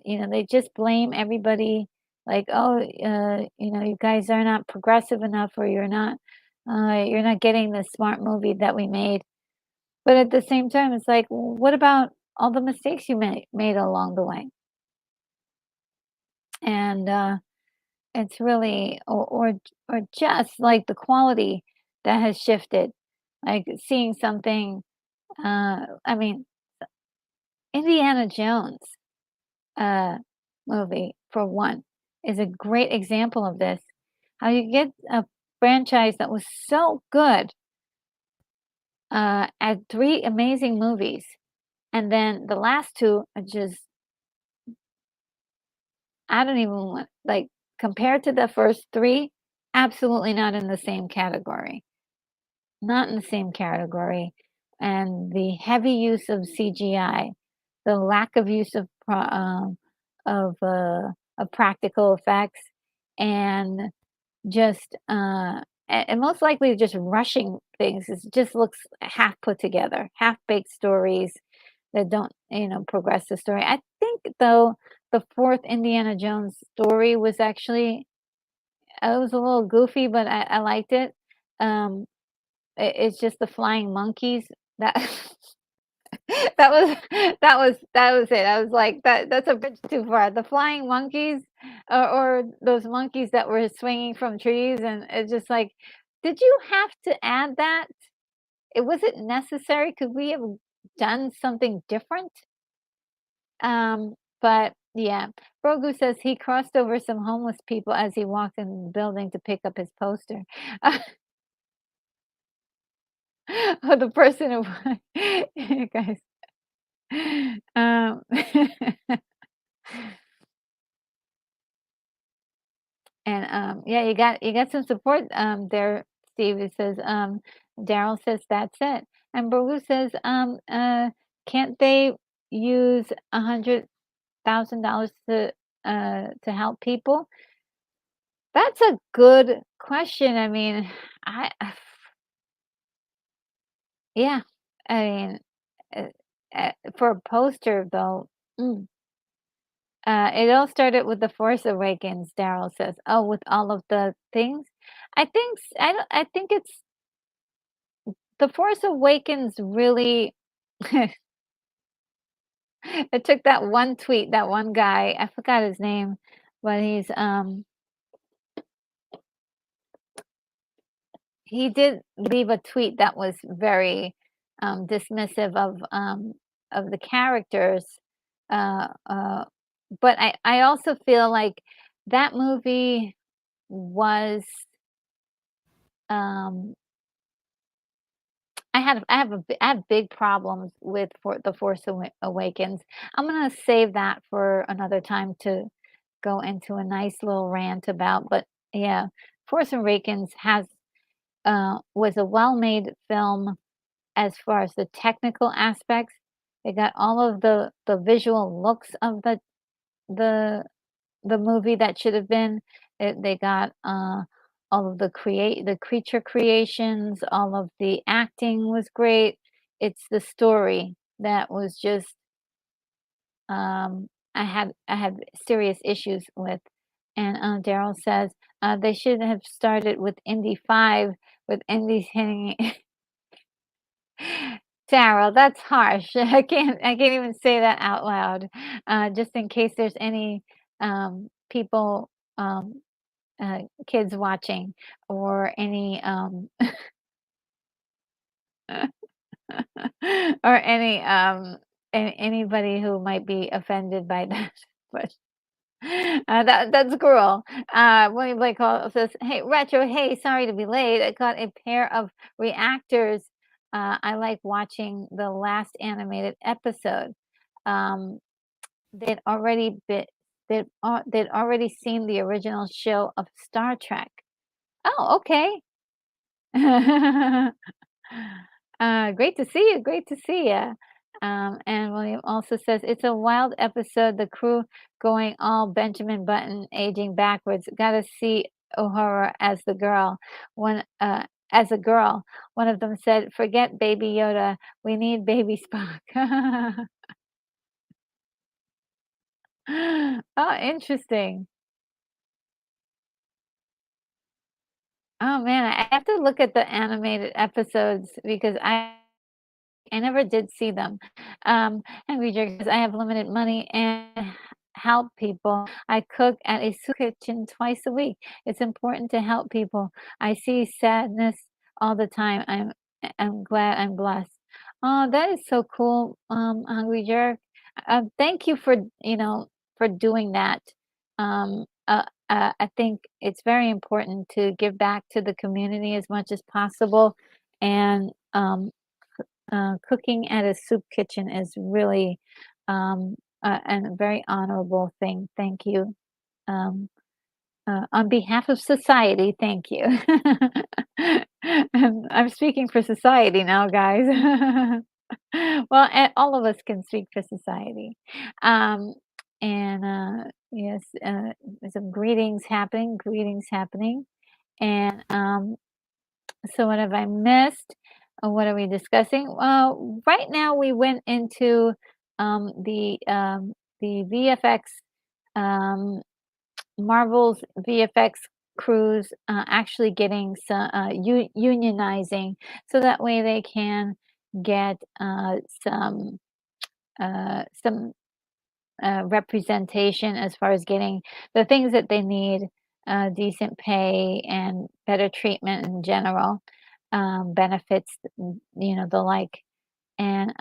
they just blame everybody like, "Oh, you guys are not progressive enough, or you're not getting the smart movie that we made." But at the same time, it's like, "Well, what about all the mistakes you made along the way?" And, it's really or just, like, the quality that has shifted, like, seeing something, I mean, Indiana Jones uh, movie, for one, is a great example of this. How you get a franchise that was so good, at 3 amazing movies, and then the last 2 are just I don't even want like, compared to the first 3, absolutely not in the same category. Not in the same category, and the heavy use of CGI, the lack of use of, uh, of practical effects, and just, and most likely just rushing things. It just looks half put together, half-baked stories that don't, progress the story. I think, though, the 4th Indiana Jones story was actually it was a little goofy, but I liked it. Um, it's just the flying monkeys that that was that was it. I was like, that's a bridge too far. The flying monkeys, or those monkeys that were swinging from trees, and it's just like, did you have to add that? It wasn't necessary. Could we have done something different? But yeah, Grogu says he crossed over some homeless people as he walked in the building to pick up his poster. Oh, the person who guys. Um, and, yeah, you got some support, there, Steve. It says, Daryl says, "That's it." And Baru says, "Can't they use $100,000 to help people?" That's a good question. I mean, I Yeah. I mean, uh, for a poster, though, mm, it all started with The Force Awakens, Daryl says. Oh, with all of the things? I think it's The Force Awakens really it took that one tweet, that one guy, I forgot his name, but he did leave a tweet that was very, dismissive of the characters, uh, uh, but I also feel like that movie was, um I have big problems with for The Force Awakens. I'm gonna save that for another time to go into a nice little rant about, but yeah, Force Awakens was a well-made film as far as the technical aspects. They got all of the visual looks of the the movie that should have been. They got, all of the creature creations, all of the acting was great. It's the story that was just, I had serious issues with. And, Daryl says, "They should have started with Indy 5, with Indy's hitting." Daryl, that's harsh. I can't even say that out loud, just in case there's any, people, kids watching or any, or any, anybody who might be offended by that, but, that's cruel. William Blake Hall says, "Hey, Retro, hey, sorry to be late. I got a pair of reactors. I like watching the last animated episode. Um, they'd already been they'd already seen the original show of Star Trek." Oh, okay. Great to see you. Great to see you. And William also says it's a wild episode. The crew going all Benjamin Button, aging backwards. Got to see O'Hara as the girl. As a girl, one of them said, "Forget Baby Yoda. We need Baby Spock." Oh, interesting. Oh man, I have to look at the animated episodes because I never did see them. Angry Jerk says, "I have limited money and help people. I cook at a soup kitchen twice a week. It's important to help people. I see sadness all the time. I'm glad I'm blessed." Oh, that is so cool, Hungry Jerk. Thank you for, for doing that. I think it's very important to give back to the community as much as possible, and cooking at a soup kitchen is really a very honorable thing. Thank you. Um, on behalf of society, thank you. And I'm speaking for society now, guys. Well, all of us can speak for society. Um, and yes, some greetings happening, greetings happening. And so what have I missed? What are we discussing? Right now we went into um, the um, the VFX, um, Marvel's VFX crews actually getting some unionizing, so that way they can get some representation as far as getting the things that they need, decent pay and better treatment in general, benefits, the like. And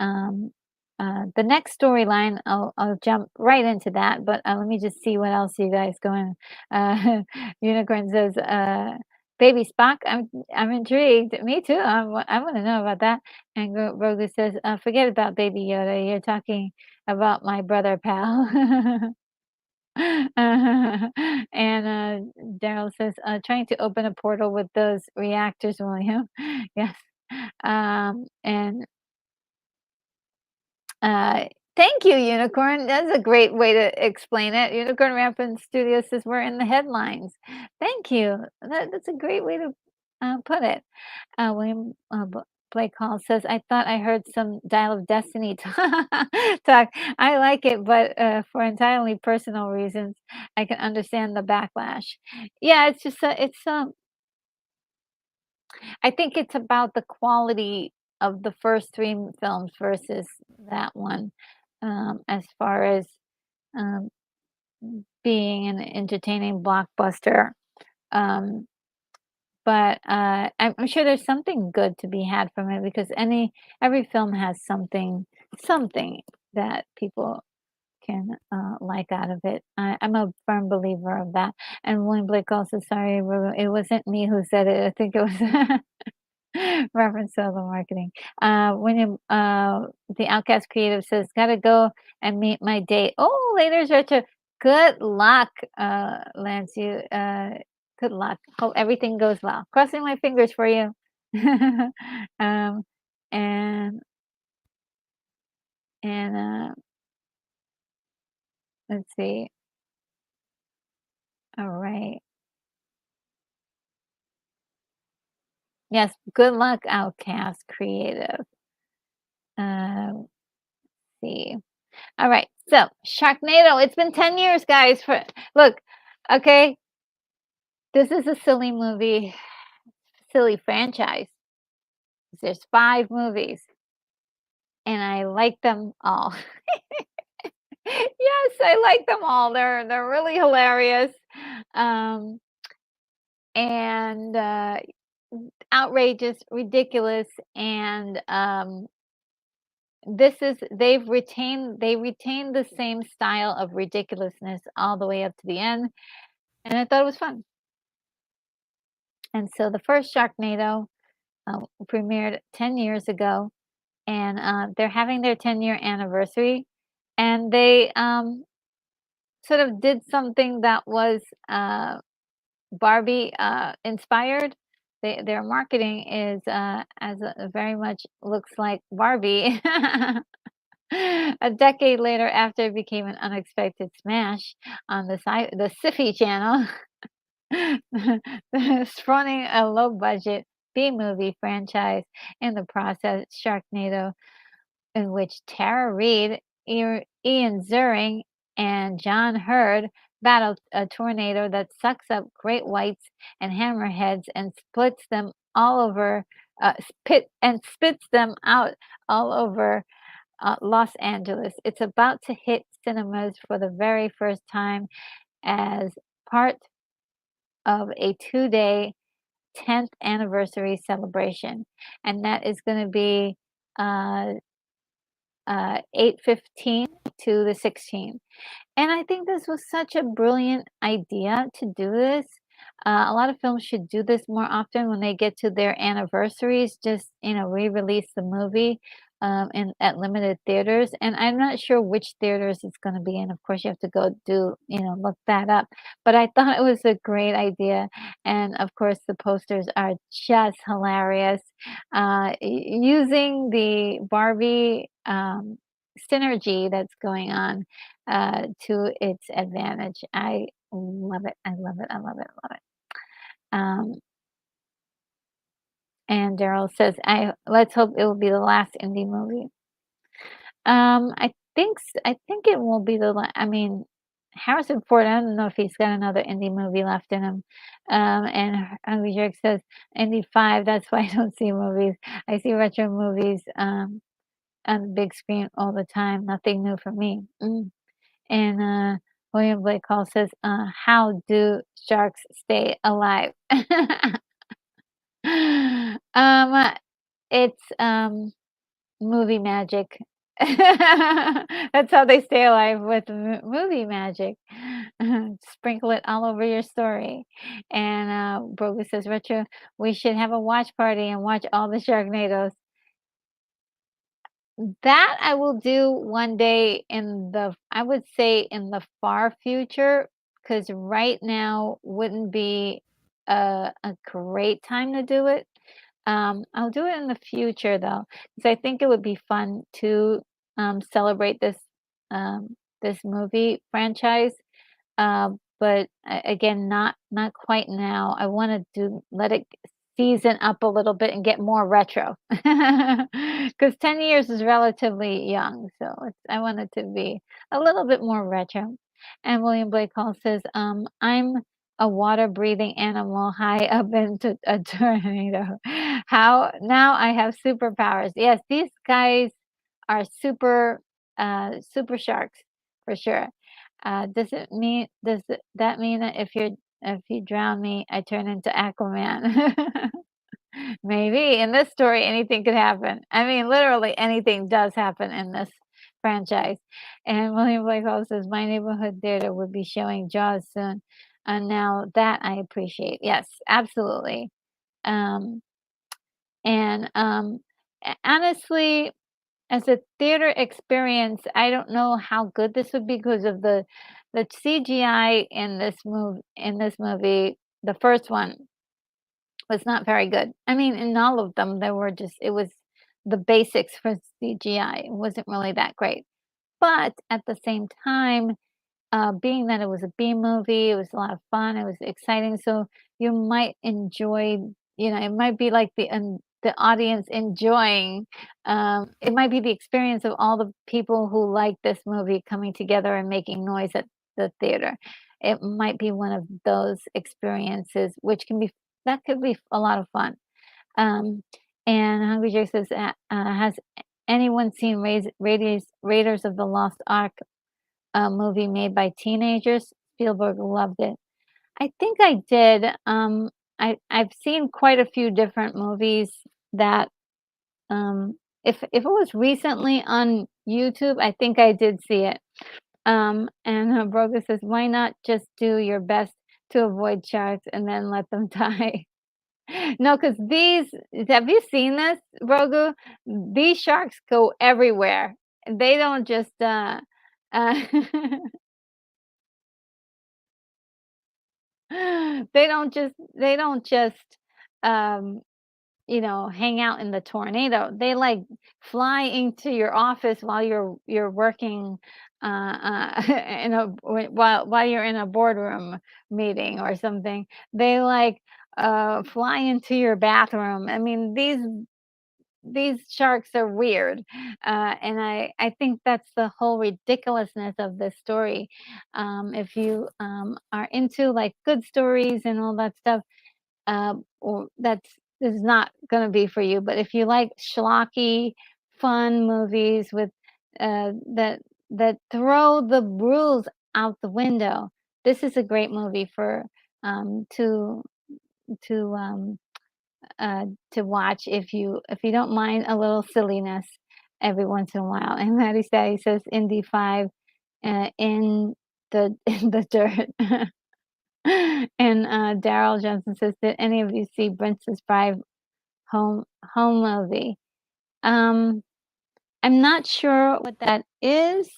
the next storyline, I'll jump right into that, but let me just see what else you guys going. Uh, Unicorn says, "Baby Spock, I'm intrigued. Me too. I want to know about that." And Rogu says, "Forget about Baby Yoda. You're talking about my brother, pal." And Daryl says, "Trying to open a portal with those reactors, William." Yes. And Uh, thank you, Unicorn. That's a great way to explain it. Unicorn Rampant Studio says we're in the headlines. Thank you. That's a great way to put it. William Blake Hall says, "I thought I heard some Dial of Destiny talk. I like it, but, for entirely personal reasons. I can understand the backlash." Yeah, it's just, I think it's about the quality of the first 3 films versus that one, as far as, um, being an entertaining blockbuster. Um, but, I'm sure there's something good to be had from it because every film has something that people can, like out of it. I'm a firm believer of that. And William Blake also, sorry, it wasn't me who said it. I think it was reference to the marketing. William, the Outcast Creative says, "Gotta go and meet my date." Oh, later's Richard. Good luck, Lance. Good luck. Hope everything goes well. Crossing my fingers for you. um, and and let's see. All right. Yes. Good luck, Outcast Creative. Um, see. All right. So, Sharknado, it's been 10 years, guys, for look, okay, this is a silly movie, silly franchise. There's 5 movies, and I like them all. Yes, I like them all. They're really hilarious, um, and, outrageous, ridiculous, and, they retain the same style of ridiculousness all the way up to the end, and I thought it was fun. And so the first Sharknado, premiered 10 years ago, and, they're having their 10-year anniversary, and they, sort of did something that was, Barbie, inspired. Their marketing is, as very much looks like Barbie. A decade later, after it became an unexpected smash on the Sci Channel, spawning a low-budget B-movie franchise in the process, Sharknado, in which Tara Reid, Ian Ziering, and John Hurd battle a tornado that sucks up great whites and hammerheads and splits them all over, spits them out all over Los Angeles. It's about to hit cinemas for the very first time as part of a 2-day 10th anniversary celebration, and that is going to be uh, 8/15 to the 16th. And I think this was such a brilliant idea to do this. A lot of films should do this more often when they get to their anniversaries, just, re-release the movie in at limited theaters. And I'm not sure which theaters it's going to be in. Of course, you have to go look that up. But I thought it was a great idea. And of course, the posters are just hilarious. Using the Barbie synergy that's going on to its advantage. I love it. I love it. I love it. I love it. Um, and Daryl says, "I let's hope it will be the last indie movie." I think it will be the last. I mean, Harrison Ford. I don't know if he's got another indie movie left in him. And Hungry Jerk says, "Indie 5. That's why I don't see movies. I see retro movies on the big screen all the time. Nothing new for me." And, William Blake Hall says, "How do sharks stay alive?" Um, it's, movie magic. That's how they stay alive with movie magic. Sprinkle it all over your story. And, Brogu says, "Retro, we should have a watch party and watch all the Sharknadoes." That I will do one day I would say in the far future, because right now wouldn't be a great time to do it. I'll do it in the future though, because I think it would be fun to celebrate this movie franchise. But again, not quite now. I want to let it season up a little bit and get more retro. Because 10 years is relatively young, so I want it to be a little bit more retro. And William Blake Hall says, "I'm a water-breathing animal high up into a tornado. How now I have superpowers." Yes, these guys are super sharks for sure. Does that mean that if you drown me, I turn into Aquaman? Maybe. In this story, anything could happen. I mean, literally anything does happen in this franchise. And William Blake Hall says, "My neighborhood theater would be showing Jaws soon." And now that I appreciate. Yes, absolutely. Um, and honestly, as a theater experience, I don't know how good this would be because of the CGI in this movie, the first one was not very good. I mean, in all of them, there were just it was the basics for CGI. It wasn't really that great. But at the same time, being that it was a B movie, it was a lot of fun, it was exciting, so you might enjoy, it might be like the audience enjoying, it might be the experience of all the people who like this movie coming together and making noise at the theater. It might be one of those experiences, which can be that could be a lot of fun. Um, and Hungry Jay says, "Has anyone seen Raiders of the Lost Ark, a movie made by teenagers?" Spielberg loved it. I think I did. I've seen quite a few different movies that, if it was recently on YouTube, I think I did see it. And Broga says, "Why not just do your best to avoid sharks and then let them die?" No, because these have you seen this, Brogu? These sharks go everywhere. They don't just, uh they don't just, um, hang out in the tornado. They, like, fly into your office while you're working, in a while you're in a boardroom meeting or something. They, like, fly into your bathroom. I mean, these sharks are weird, and I think that's the whole ridiculousness of this story. If you, are into, like, good stories and all that stuff, or that's this is not gonna be for you, but if you like schlocky, fun movies with, that throw the rules out the window, this is a great movie for, to, to watch if you don't mind a little silliness every once in a while. And Maddie Sadie says Indy 5, in the in the dirt. And Daryl Johnson says, "Did any of you see Princess Bride home home movie?" Um, I'm not sure what that is.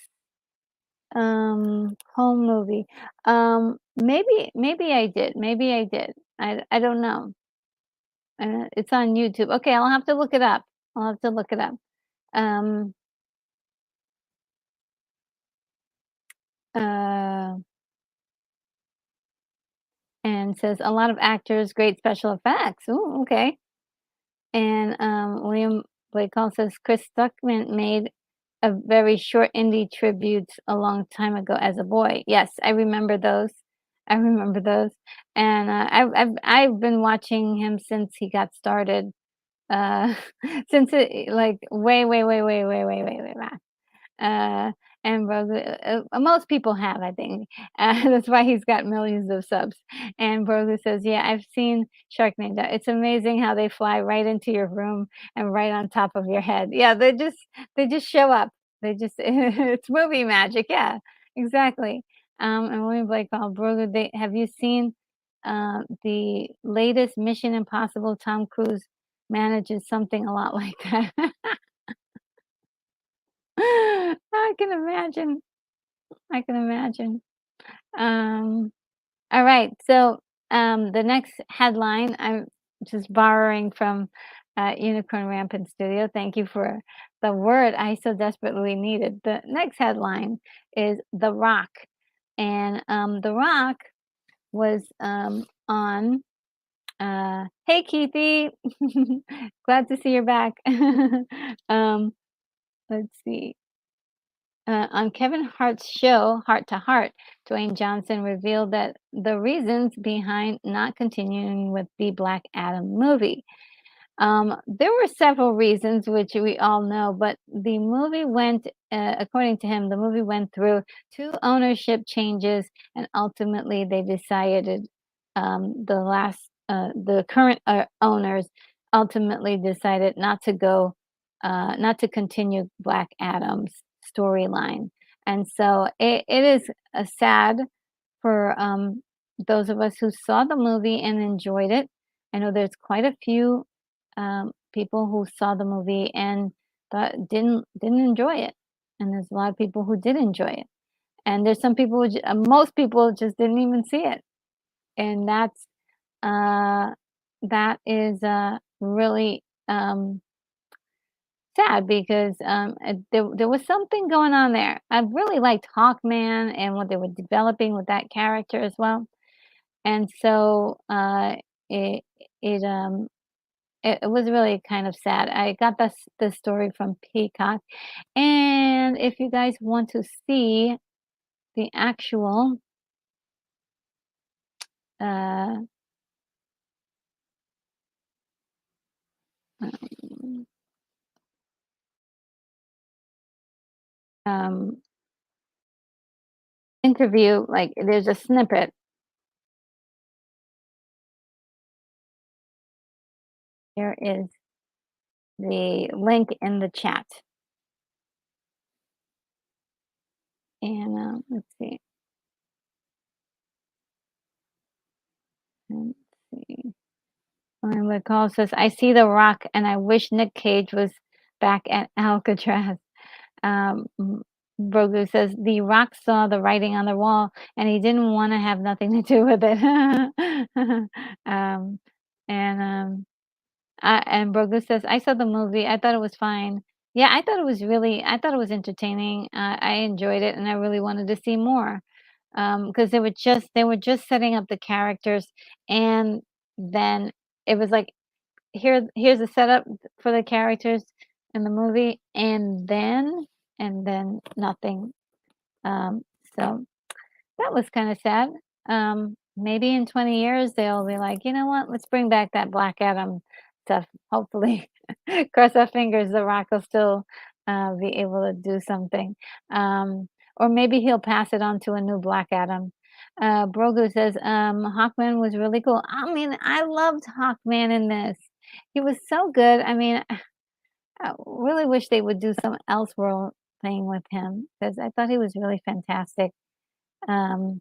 Home movie. Maybe I did. Maybe I did. I don't know. It's on YouTube. Okay, I'll have to look it up. I'll have to look it up. Um, uh, and says a lot of actors, great special effects. Ooh, okay. And William Blake Hall says Chris Stuckman made a very short indie tribute a long time ago as a boy. Yes, I remember those. I remember those. And I've been watching him since he got started. Uh, since it like way back. Uh, and most people have, I think. That's why he's got millions of subs. And Brogu says, "Yeah, I've seen Sharknado. It's amazing how they fly right into your room and right on top of your head. Yeah, they just show up. They just it's movie magic. Yeah, exactly." And William Blake called Brogu. Have you seen the latest Mission Impossible? Tom Cruise manages something a lot like that. I can imagine. I can imagine. Um, all right. So, the next headline, I'm just borrowing from Unicorn Rampant Studio. Thank you for the word I so desperately needed. The next headline is The Rock. And The Rock was on Hey, Keithy. Glad to see you're back. Um, let's see. On Kevin Hart's show, Heart to Heart, Dwayne Johnson revealed that the reasons behind not continuing with the Black Adam movie. There were several reasons, which we all know, but the movie went, according to him, the movie went through two ownership changes, and ultimately they decided, the current owners ultimately decided not to continue Black Adam's storyline. And so it is sad for those of us who saw the movie and enjoyed it. I know there's quite a few people who saw the movie and didn't enjoy it, and there's a lot of people who did enjoy it. And there's some people, most people just didn't even see it, and uh, that is really sad because there was something going on there. I really liked Hawkman and what they were developing with that character as well. And so, it it, um, it was really kind of sad. I got this story from Peacock, and if you guys want to see the actual, uh, um um, interview, like, there's a snippet. Here is the link in the chat, and, let's see, let's see. And call says, "I see The Rock, and I wish Nick Cage was back at Alcatraz." M Brogu says, "The Rock saw the writing on the wall, and he didn't wanna have nothing to do with it." Um, and Brogu says, "I saw the movie, I thought it was fine." Yeah, I thought it was entertaining, I enjoyed it, and I really wanted to see more, because they were just setting up the characters, and then it was like, here's the setup for the characters in the movie, and then nothing. Um, so that was kind of sad. Maybe in 20 years they'll be like, you know what? Let's bring back that Black Adam stuff. Hopefully, cross our fingers, The Rock will still be able to do something. Or maybe he'll pass it on to a new Black Adam. Brogu says, Hawkman was really cool. I mean, I loved Hawkman in this. He was so good. I mean, I really wish they would do some Elseworld thing with him because I thought he was really fantastic. Um,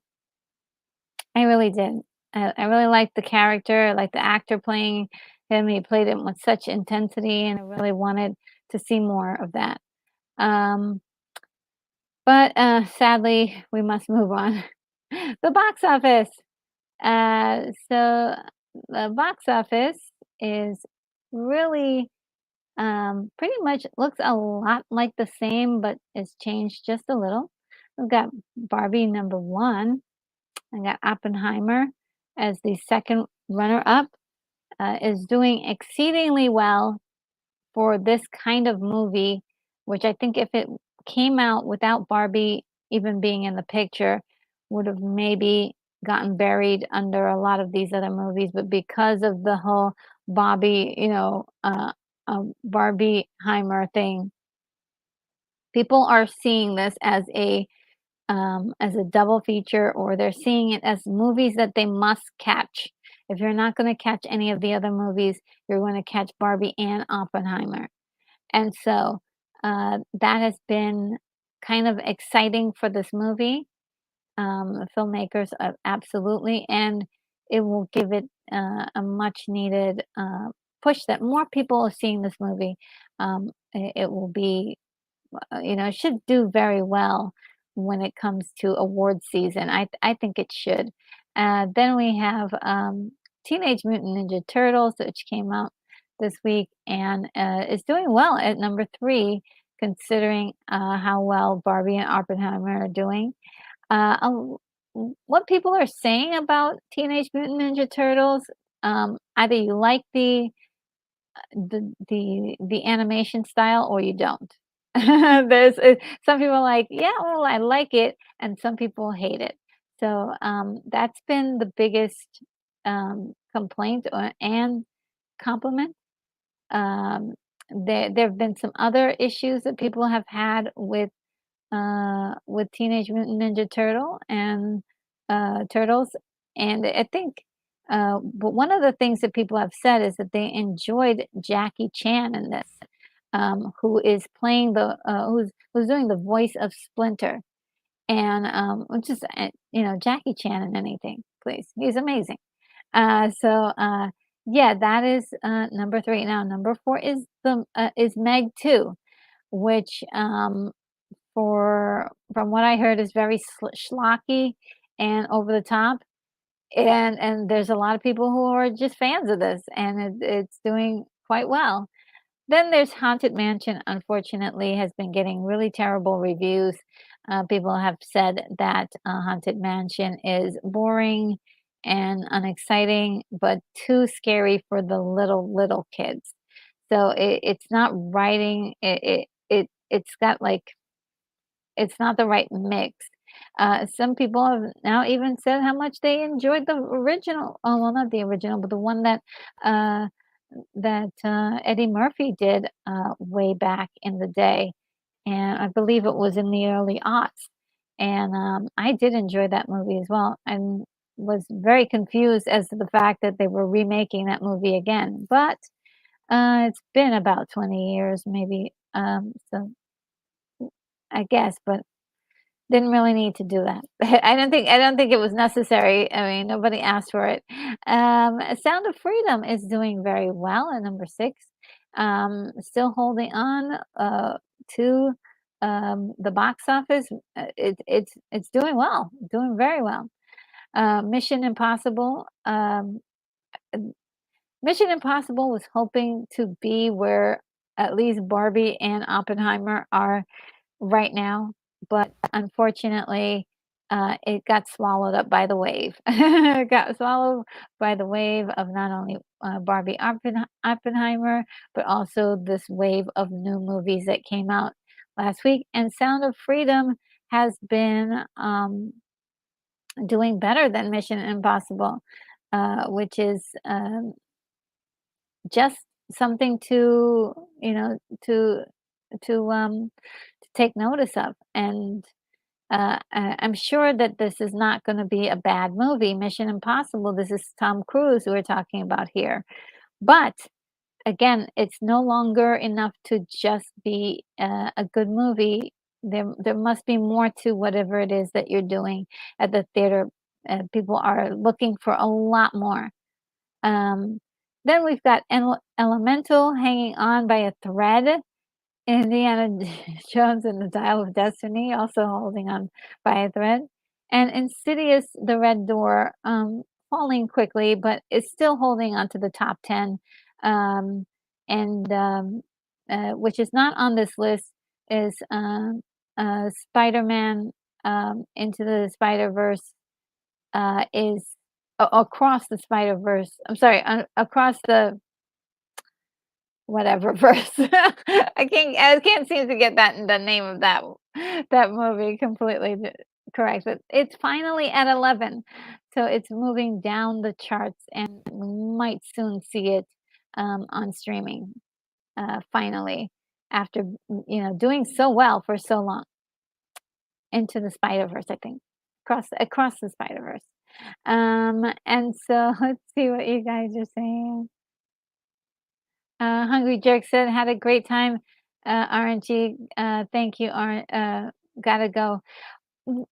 I really did. I really liked the character, I liked the actor playing him. He played him with such intensity, and I really wanted to see more of that. Um, but sadly, we must move on. The box office. So the box office is really pretty much looks a lot like the same, but it's changed just a little. We've got Barbie number one. I got Oppenheimer as the second runner up. Is doing exceedingly well for this kind of movie, which I think if it came out without Barbie even being in the picture, would have maybe gotten buried under a lot of these other movies. But because of the whole Bobby, Barbieheimer thing, people are seeing this as a double feature, or they're seeing it as movies that they must catch. If you're not going to catch any of the other movies, you're going to catch Barbie and Oppenheimer. And so that has been kind of exciting for this movie. The filmmakers absolutely, and it will give it a much needed push that more people are seeing this movie. It will be it should do very well when it comes to award season. I think it should. Then we have Teenage Mutant Ninja Turtles, which came out this week and is doing well at number three, considering how well Barbie and Oppenheimer are doing. What people are saying about Teenage Mutant Ninja Turtles, either you like the animation style or you don't. Some people are like, "Yeah, well, I like it," and some people hate it. So, that's been the biggest, complaint and compliment. Um, there've been some other issues that people have had with Teenage Mutant Ninja Turtles, and I think, but one of the things that people have said is that they enjoyed Jackie Chan in this, who is playing who's doing the voice of Splinter, and, which is, Jackie Chan in anything, please, he's amazing. So, yeah, that is, number 3. Now number 4 is Meg 2, which, for from what I heard is very schlocky and over the top, and there's a lot of people who are just fans of this, and it's doing quite well. Then there's Haunted Mansion, unfortunately, has been getting really terrible reviews. People have said that, Haunted Mansion is boring and unexciting, but too scary for the little kids. So it's not writing it's got, like, it's not the right mix. Some people have now even said how much they enjoyed the original, oh, well, not the original, but the one uh, Eddie Murphy did, way back in the day, and I believe it was in the early aughts, and, I did enjoy that movie as well, and was very confused as to the fact that they were remaking that movie again, but, it's been about 20 years maybe, so I guess, but didn't really need to do that. I don't think it was necessary. I mean, nobody asked for it. Sound of Freedom is doing very well at number 6. Still holding on, to, the box office. It's doing well, doing very well. Mission Impossible, Mission Impossible was hoping to be where at least Barbie and Oppenheimer are right now, but unfortunately, it got swallowed up by the wave. It got swallowed by the wave of not only, Barbie Oppenheimer, but also this wave of new movies that came out last week, and Sound of Freedom has been, doing better than Mission Impossible, which is, just something to, you know, to, to take notice of, and I'm sure that this is not gonna be a bad movie. Mission Impossible, this is Tom Cruise who we're talking about here. But again, it's no longer enough to just be a good movie. There must be more to whatever it is that you're doing at the theater. People are looking for a lot more. Um, then we've got Elemental hanging on by a thread. Indiana Jones and the Dial of Destiny, also holding on by a thread, and Insidious: The Red Door, falling quickly, but it's still holding on to the top 10, um, and, which is not on this list is, Spider-Man, Into the Spider-Verse, is Across the Spider-Verse, I'm sorry, Across the whatever verse. I can't seem to get the name of that movie completely correct, but it's finally at 11, so it's moving down the charts, and we might soon see it, on streaming, finally, after, doing so well for so long. Into the Spider-Verse, I think. Across the Spider-Verse. And so let's see what you guys are saying. Hungry Jerk said, "Had a great time, RNG. Thank you, gotta go."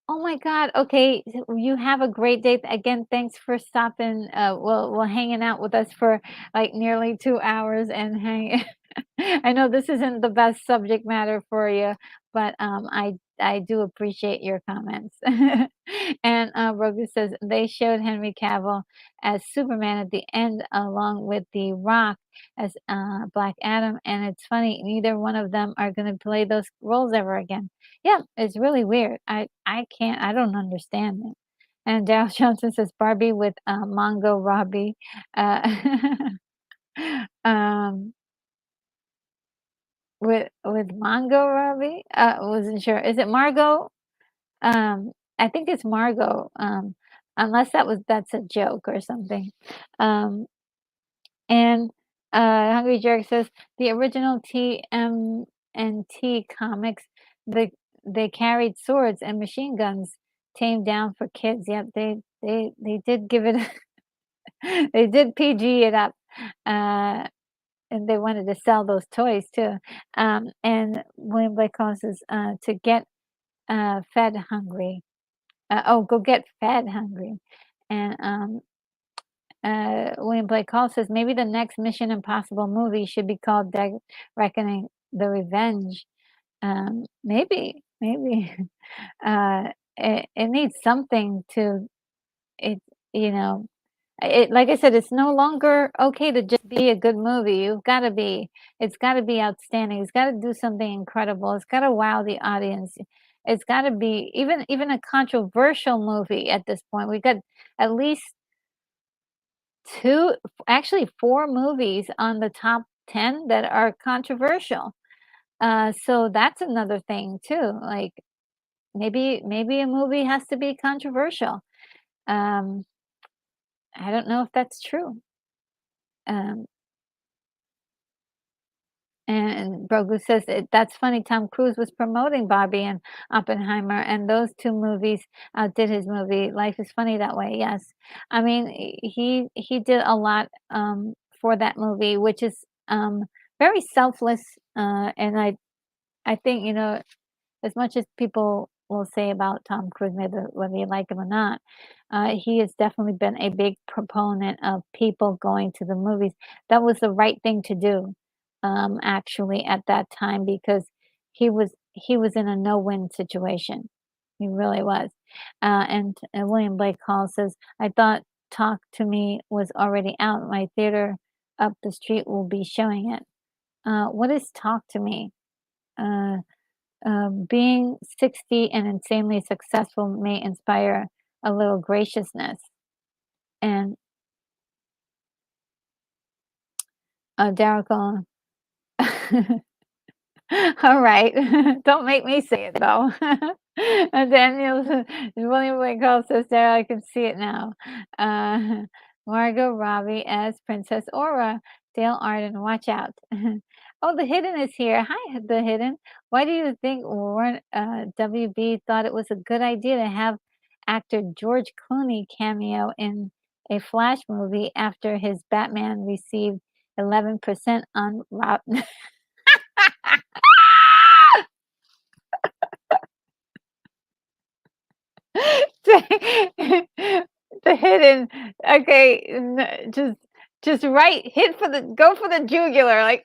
Oh my god, okay, you have a great day. Again, thanks for stopping, hanging out with us for, like, nearly 2 hours and hang I know this isn't the best subject matter for you, but, I do appreciate your comments. And, Rogu says, "They showed Henry Cavill as Superman at the end along with The Rock as, Black Adam, and it's funny, neither one of them are gonna play those roles ever again." Yeah, it's really weird. I don't understand it. And Daryl Johnson says Barbie with, Mongo Robbie. Uh, um, with Mongo Robbie? Wasn't sure. Is it Margot? I think it's Margot, unless that's a joke or something. Um, and, Hungry Jerk says, "The original TMNT comics, the they carried swords and machine guns tamed down for kids." Yep, they did give it they did PG it up, uh, and they wanted to sell those toys too. And William Blake Collins says, "To get, fed hungry." Go get fed hungry. And, William Blake Hall says, "Maybe the next Mission Impossible movie should be called Dead Reckoning: The Revenge." Maybe. It needs something to it, you know, like I said, it's no longer okay to just be a good movie. It's gotta be outstanding. It's gotta do something incredible. It's gotta wow the audience. It's gotta be even a controversial movie at this point. We got at least 2, actually 4 movies on the top 10 that are controversial. So that's another thing too. Like maybe a movie has to be controversial. Um, I don't know if that's true. Um, and Brogu says that's funny. Tom Cruise was promoting Barbie and Oppenheimer, and those 2 movies outdid his movie. Life is funny that way. Yes, I mean he did a lot for that movie, which is very selfless. And I think as much as people will say about Tom Cruise, maybe whether you like him or not, he has definitely been a big proponent of people going to the movies. That was the right thing to do, actually, at that time because he was in a no-win situation. He really was. And William Blake Hall says, "I thought Talk to Me was already out. My theater up the street will be showing it." What is Talk to Me? Uh, Being 60 and insanely successful may inspire a little graciousness. And Daryl all right. Don't make me say it though. And Daniel William Winkle says there, I can see it now. Uh, Margot Robbie as Princess Aura. Dale Arden, watch out. Oh, the Hidden is here. Hi, the Hidden. Why do you think Warren WB thought it was a good idea to have actor George Clooney cameo in a Flash movie after his Batman received 11% on Rotten? The Hidden. Okay, just right, hit for the go for the jugular, like,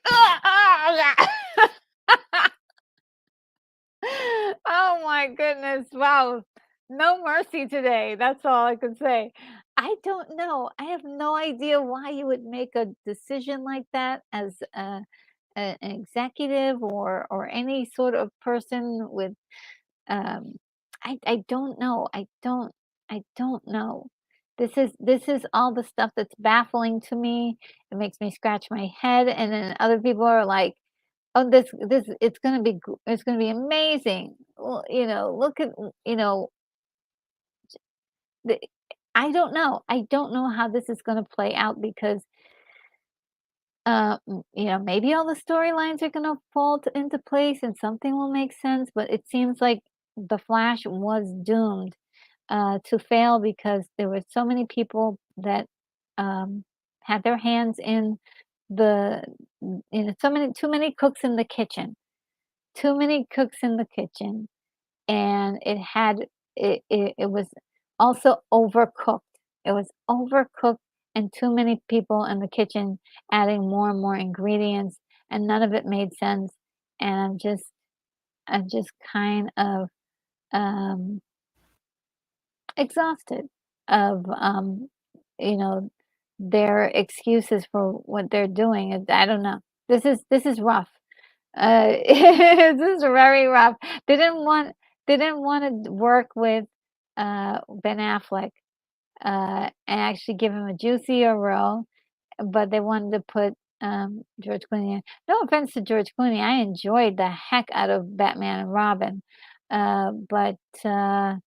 oh my goodness, wow. No mercy today, that's all I can say. I don't know, I have no idea why you would make a decision like that as an executive or any sort of person with um, I don't know. I don't know. This is all the stuff that's baffling to me. It makes me scratch my head, and then other people are like, "Oh, this it's gonna be amazing." Well, look at the, I don't know. I don't know how this is gonna play out because maybe all the storylines are gonna fall into place and something will make sense, but it seems like The Flash was doomed to fail because there were so many people that had their hands in the so many too many cooks in the kitchen, too many cooks in the kitchen, and it was also overcooked. It was overcooked and too many people in the kitchen adding more and more ingredients, and none of it made sense. And I'm just kind of um, exhausted of you know their excuses for what they're doing. I don't know. This is rough. This is very rough. They didn't want to work with Ben Affleck, and actually give him a juicier role, but they wanted to put, George Clooney in. No offense to George Clooney, I enjoyed the heck out of Batman and Robin, but, that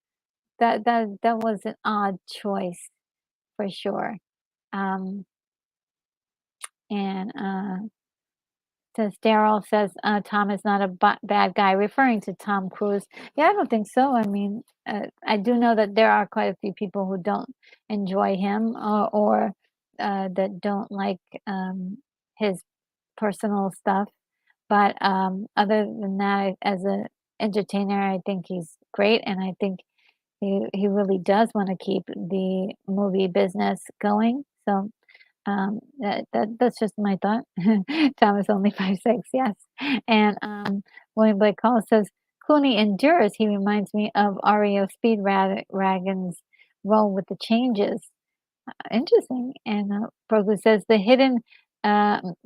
was an odd choice for sure. Um, and, Since Daryl says, Tom is not a bad guy, referring to Tom Cruise. Yeah, I don't think so. I mean, I do know that there are quite a few people who don't enjoy him, or that don't like his personal stuff. But other than that, as a entertainer, I think he's great, and I think he really does want to keep the movie business going. So that's just my thought. Thomas only 5'6", yes. And, William Blake Hall says, "Clooney endures. He reminds me of REO Speedwagon's role with the changes." Interesting. And, Brogu says, "The hidden,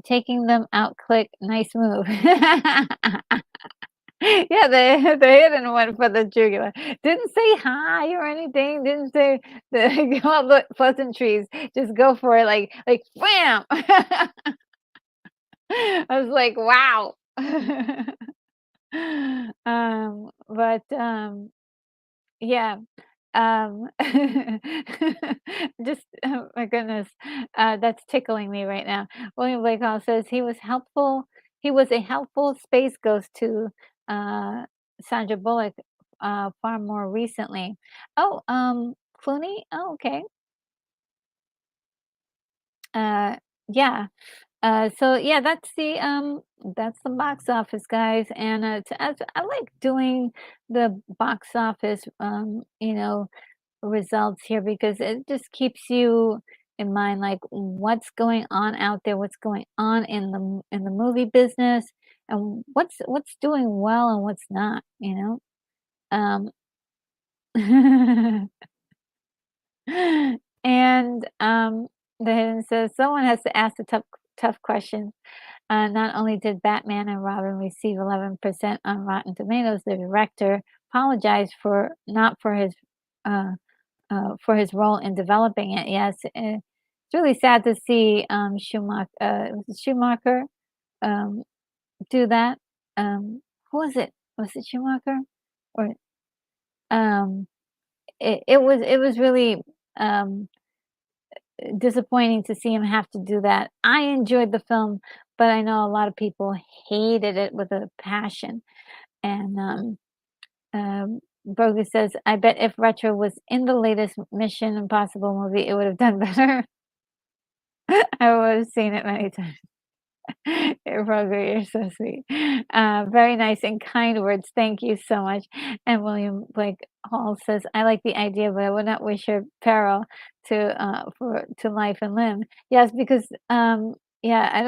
taking them out click, nice move." Yeah, the hidden one for the jugular. Didn't say hi or anything, didn't say the all the pleasantries, just go for it like wham! I was like, "Wow." But, yeah, um, just oh my goodness, that's tickling me right now. William Blake Hall says he was a helpful space ghost to, uh, Sandra Bullock, far more recently. Oh, Clooney? Oh, okay. Uh, yeah. So yeah, that's the box office, guys, and, I like doing the box office, results here because it just keeps you in mind, like, what's going on out there, what's going on in the movie business, and what's doing well and what's not, you know? Um, and, the hidden says, "Someone has to ask the tough question. Not only did Batman and Robin receive 11% on Rotten Tomatoes, the director apologized uh for his role in developing it. Yes, it's really sad to see was it Schumacher um, do that. Who was it? Was it Schumacher? Or it was really um, disappointing to see him have to do that. I enjoyed the film, but I know a lot of people hated it with a passion. And Bogus says, "I bet if Retro was in the latest Mission Impossible movie, it would have done better." I would have seen it many times. You're so sweet. Very nice and kind words. Thank you so much. And William Blake Hall says, "I like the idea, but I would not wish her peril to life and limb." Yes, because yeah, I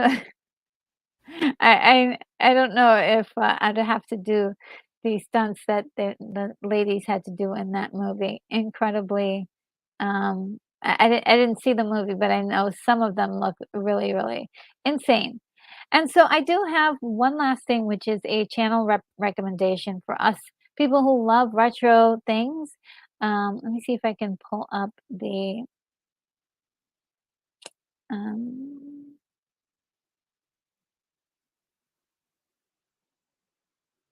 don't I don't know if I'd have to do the stunts that the ladies had to do in that movie. Incredibly, I didn't see the movie, but I know some of them look really, really insane. And so I do have one last thing, which is a channel recommendation for us people who love retro things. Let me see if I can pull up the um,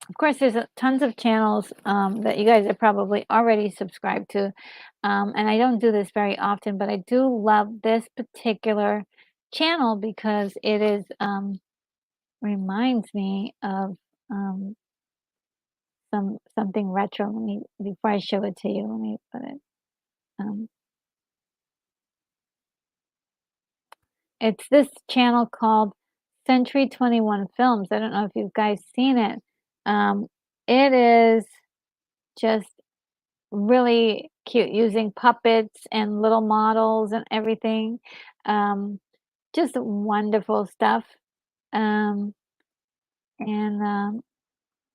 of course, there's tons of channels that you guys are probably already subscribed to. And I don't do this very often, but I do love this particular channel because it is reminds me of something retro. Let me before I show it to you, let me put it. Um, it's this channel called Century 21 Films. I don't know if you guys seen it. Um, it is just really cute using puppets and little models and everything. Um, just wonderful stuff. Um, and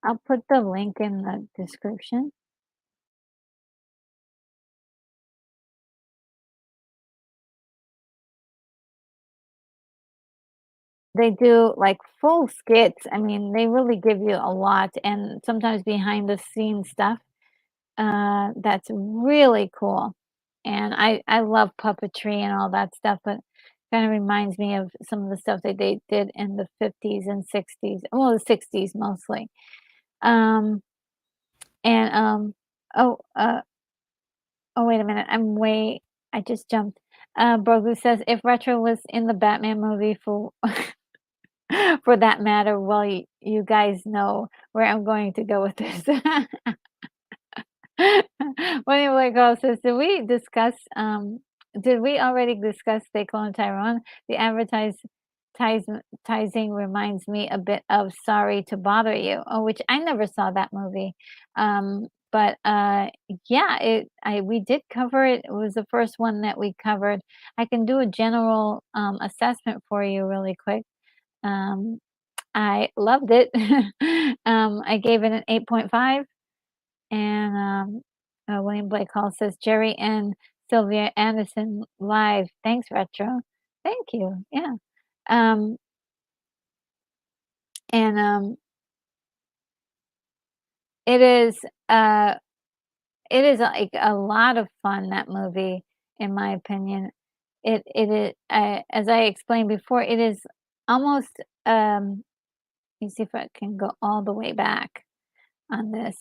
I'll put the link in the description. They do like full skits. I mean, they really give you a lot and sometimes behind the scenes stuff. that's really cool. And I love puppetry and all that stuff, but kinda reminds me of some of the stuff that they did in the '50s and '60s, well, the '60s mostly. Um, and, oh, oh, wait a minute, I just jumped. Brogu says, "If Retro was in the Batman movie for for that matter, well, you guys know where I'm going to go with this." William Blake Hall says, did we already discuss They Clone Tyrone? The advertising reminds me a bit of Sorry to Bother You, oh, which I never saw that movie. But yeah, we did cover it. It was the first one that we covered. I can do a general assessment for you really quick. Um, I loved it. I gave it an 8.5. And, William Blake Hall says, "Jerry and Sylvia Anderson live. Thanks, Retro." Thank you. Yeah. Um, and, it is, uh, it is, like, a lot of fun, that movie, in my opinion. It is, as I explained before, it is almost, let me see if I can go all the way back on this.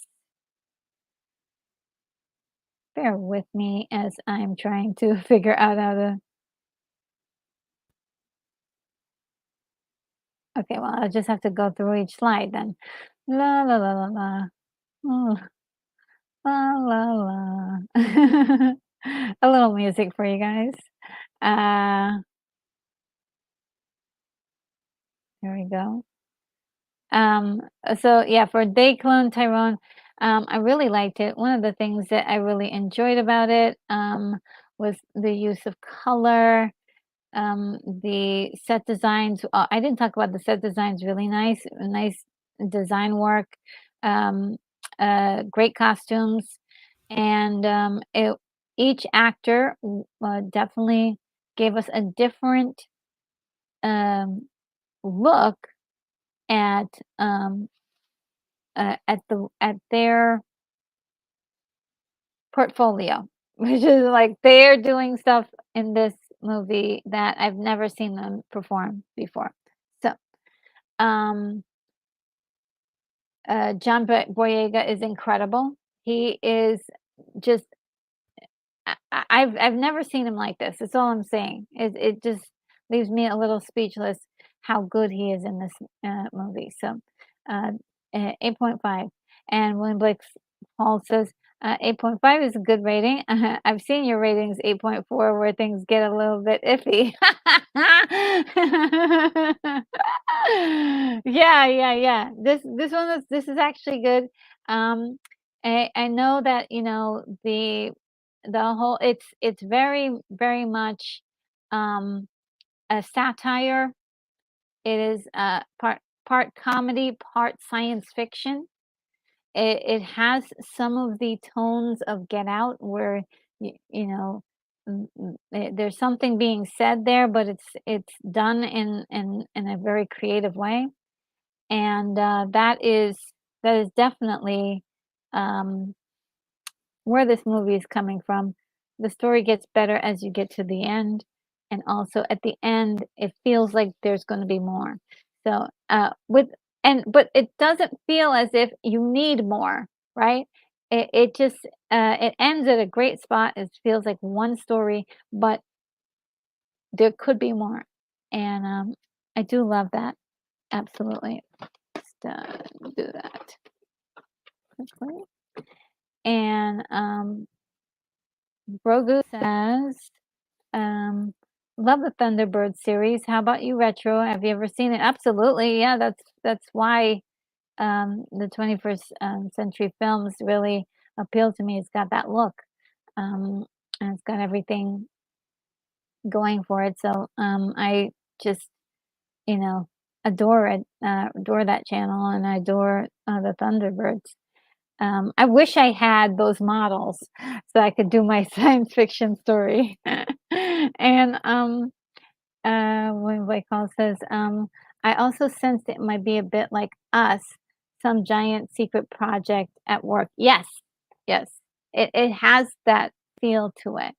Bear with me as I'm trying to figure out how to. Okay, well, I'll just have to go through each slide then. La la la la la. Oh, la la la. A little music for you guys. Uh, there we go. So yeah, for Day Clone Tyrone, I really liked it. One of the things that I really enjoyed about it was the use of color. The set designs, I didn't talk about the set designs, really nice design work, um, great costumes, and, each actor definitely gave us a different, um, look at, at their portfolio, which is like they're doing stuff in this movie that I've never seen them perform before. So, um, John Boyega is incredible. He is just I've never seen him like this. That's all I'm saying. It just leaves me a little speechless how good he is in this movie. So, uh, 8.5. And William Blake Paul says 8.5 is a good rating. I've seen your ratings 8.4 where things get a little bit iffy. Yeah, yeah, yeah. This is actually good. Um, I know that the whole it's very much a satire. It is part comedy, part science fiction. It has some of the tones of Get Out where you know there's something being said there, but it's done in a very creative way, and that is definitely um, where this movie is coming from. The story gets better as you get to the end, and also at the end, it feels like there's going to be more. So, but it doesn't feel as if you need more, right? It just it ends at a great spot. It feels like one story, but there could be more, and I do love that. Absolutely, just do that quickly. And Grogu says, um, "Love the Thunderbird series. How about you, Retro? Have you ever seen it?" Absolutely, yeah. That's why the 21st century films really appeal to me. It's got that look, um, and it's got everything going for it. So I just you know adore it, adore that channel, and I adore the Thunderbirds. I wish I had those models so I could do my science fiction story. And, when Blake Hall says, "I also sensed it might be a bit like Us, some giant secret project at work." Yes, yes. it has that feel to it,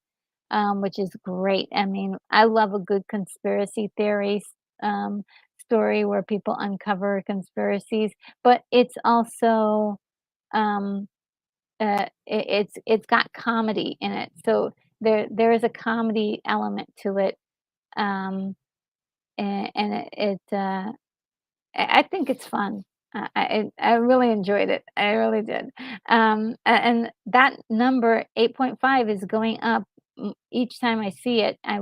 which is great. I mean, I love a good conspiracy theories story where people uncover conspiracies, but it's also um, it's got comedy in it, so there is a comedy element to it, um, and I think it's fun. I really enjoyed it. I really did. And that number 8.5 is going up each time I see it. I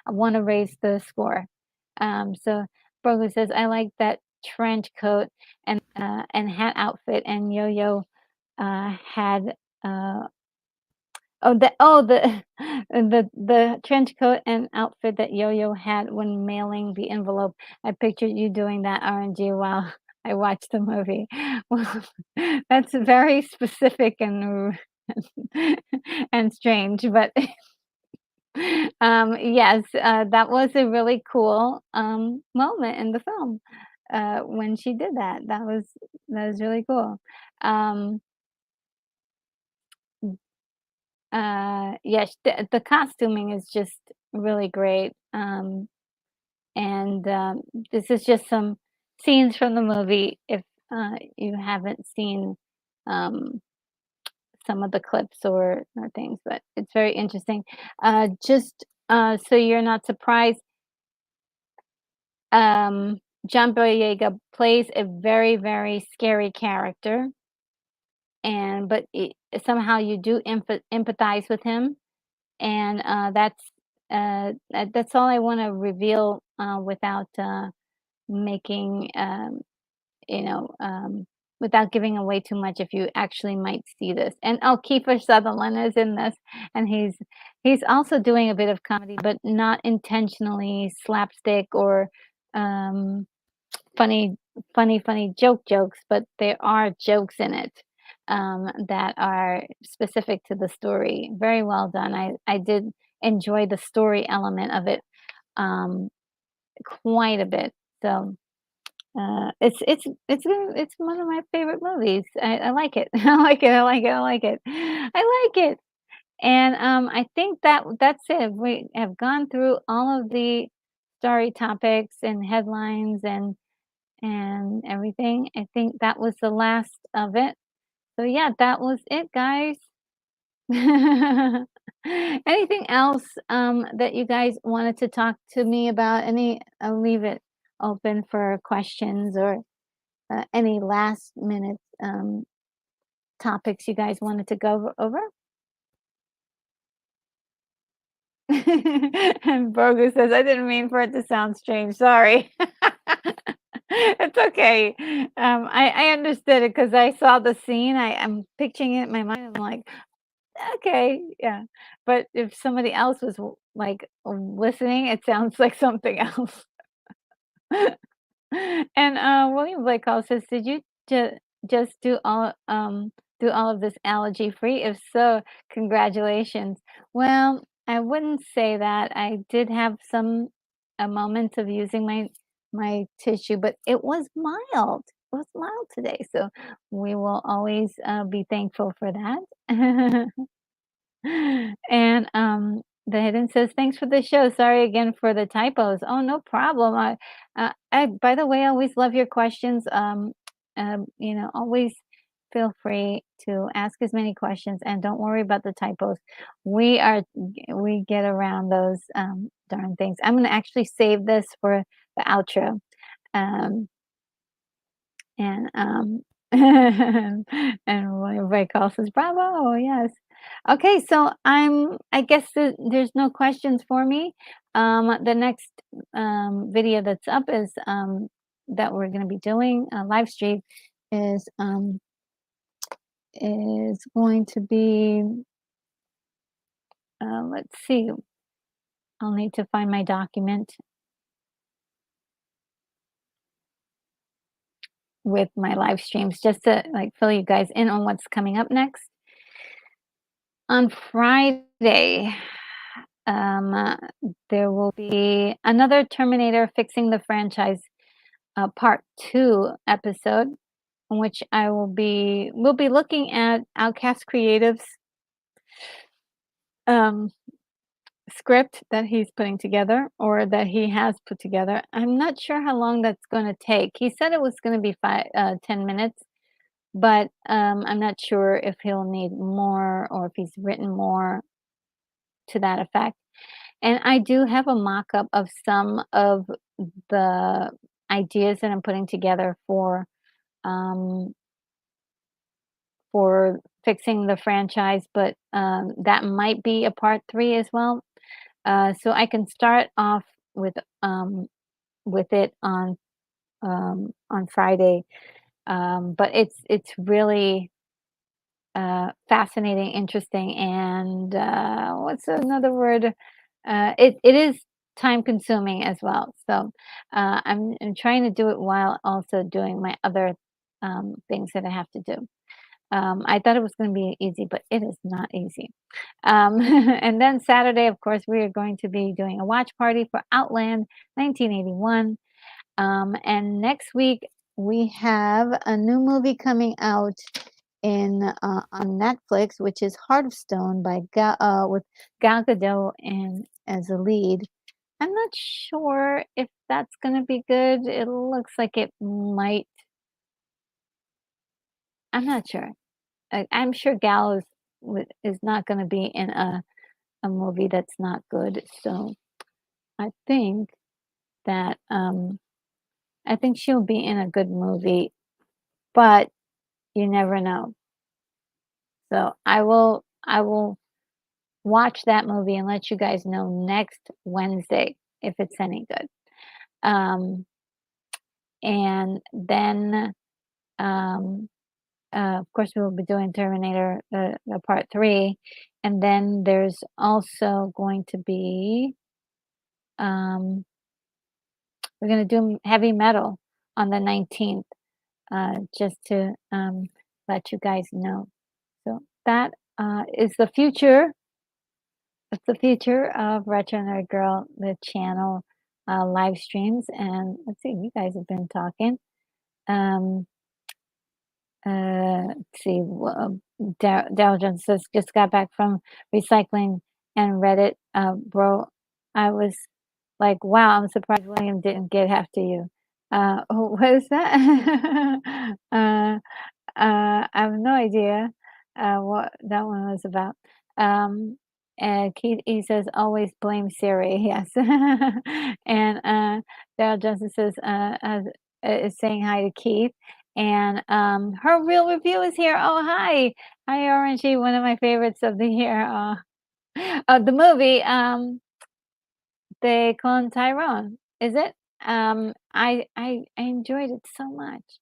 want to raise the score. So Brogu says I like that trench coat and hat outfit, and Yo-Yo had the the trench coat and outfit that Yo-Yo had when mailing the envelope. I pictured you doing that RNG while I watched the movie. Well, that's very specific and and strange, but yes, that was a really cool moment in the film when she did that. That was really cool. Um, yes, the costuming is just really great. And this is just some scenes from the movie if you haven't seen um, some of the clips or things, but it's very interesting. Just so you're not surprised, um, John Boyega plays a very, very scary character, and but somehow you do empathize with him, and that's all I want to reveal without making you know without giving away too much if you actually might see this. And oh, Kiefer Sutherland is in this, and he's also doing a bit of comedy, but not intentionally slapstick or um, funny funny jokes, but there are jokes in it that are specific to the story. Very well done. I did enjoy the story element of it um, quite a bit. So it's one of my favorite movies. I like it. I like it. I like it. I like it. I like it. And I think that's it. We have gone through all of the story topics and headlines and everything. I think that was the last of it. So yeah, that was it, guys. Anything else that you guys wanted to talk to me about? I'll leave it open for questions or any last minute topics you guys wanted to go over. And Brogu says, I didn't mean for it to sound strange. Sorry. It's okay. I understood it because I saw the scene. I'm picturing it in my mind. I'm like, okay, yeah. But if somebody else was like listening, it sounds like something else. And William Blake Hall says, "Did you just do all of this allergy free? If so, congratulations." Well, I wouldn't say that. I did have some moments of using my tissue, but it was mild. It was mild today, so we will always be thankful for that. And the hidden says, "Thanks for the show. Sorry again for the typos." Oh, no problem. By the way, I always love your questions. Always feel free to ask as many questions, and don't worry about the typos. We get around those darn things. I'm going to actually save this for the outro. Um, and and everybody calls says, "Bravo!" Yes. Okay, so I guess there's no questions for me. The next video that's up is that we're going to be doing a live stream is going to be let's see. I'll need to find my document with my live streams just to like fill you guys in on what's coming up next. On Friday, um, uh, there will be another Terminator Fixing the Franchise Part 2 episode in which we'll be looking at Outcast Creatives um, script that he's putting together or that he has put together. I'm not sure how long that's gonna take. He said it was gonna be 10 minutes, but, I'm not sure if he'll need more or if he's written more to that effect. And I do have a mock-up of some of the ideas that I'm putting together um, for fixing the franchise, but, that might be a part 3 as well. So I can start off with, with it on Friday, but it's really, fascinating, interesting, and, what's another word? It is time consuming as well. So, I'm trying to do it while also doing my other, things that I have to do. I thought it was gonna be easy, but it is not easy. And then Saturday, of course, we are going to be doing a watch party for Outland 1981. And next week, we have a new movie coming out on Netflix, which is Heart of Stone with Gal Gadot and as a lead. I'm not sure if that's gonna be good. It looks like it might. I'm not sure. I'm sure Gal is not gonna be in a movie that's not good. So I think that I think she'll be in a good movie, but you never know. So I will watch that movie and let you guys know next Wednesday if it's any good. Um, and then um, of course we will be doing Terminator the part 3, and then there's also going to be um, we're gonna do heavy metal on the 19th, just to let you guys know. So that is the future. It's the future of Retro Nerd Girl, the channel live streams. And let's see, you guys have been talking. Um, let's see, Dow Jones says, just got back from recycling and read it. Bro, I was like, wow, I'm surprised William didn't get half to you. What is that? I have no idea, what that one was about. Um, and Keith, he says, "Always blame Siri." Yes. And, Daryl Johnson says, is saying hi to Keith, and, her real review is here. Oh, hi. Hi, RNG, one of my favorites of the year, of the movie, they call him Tyrone, is it? I enjoyed it so much.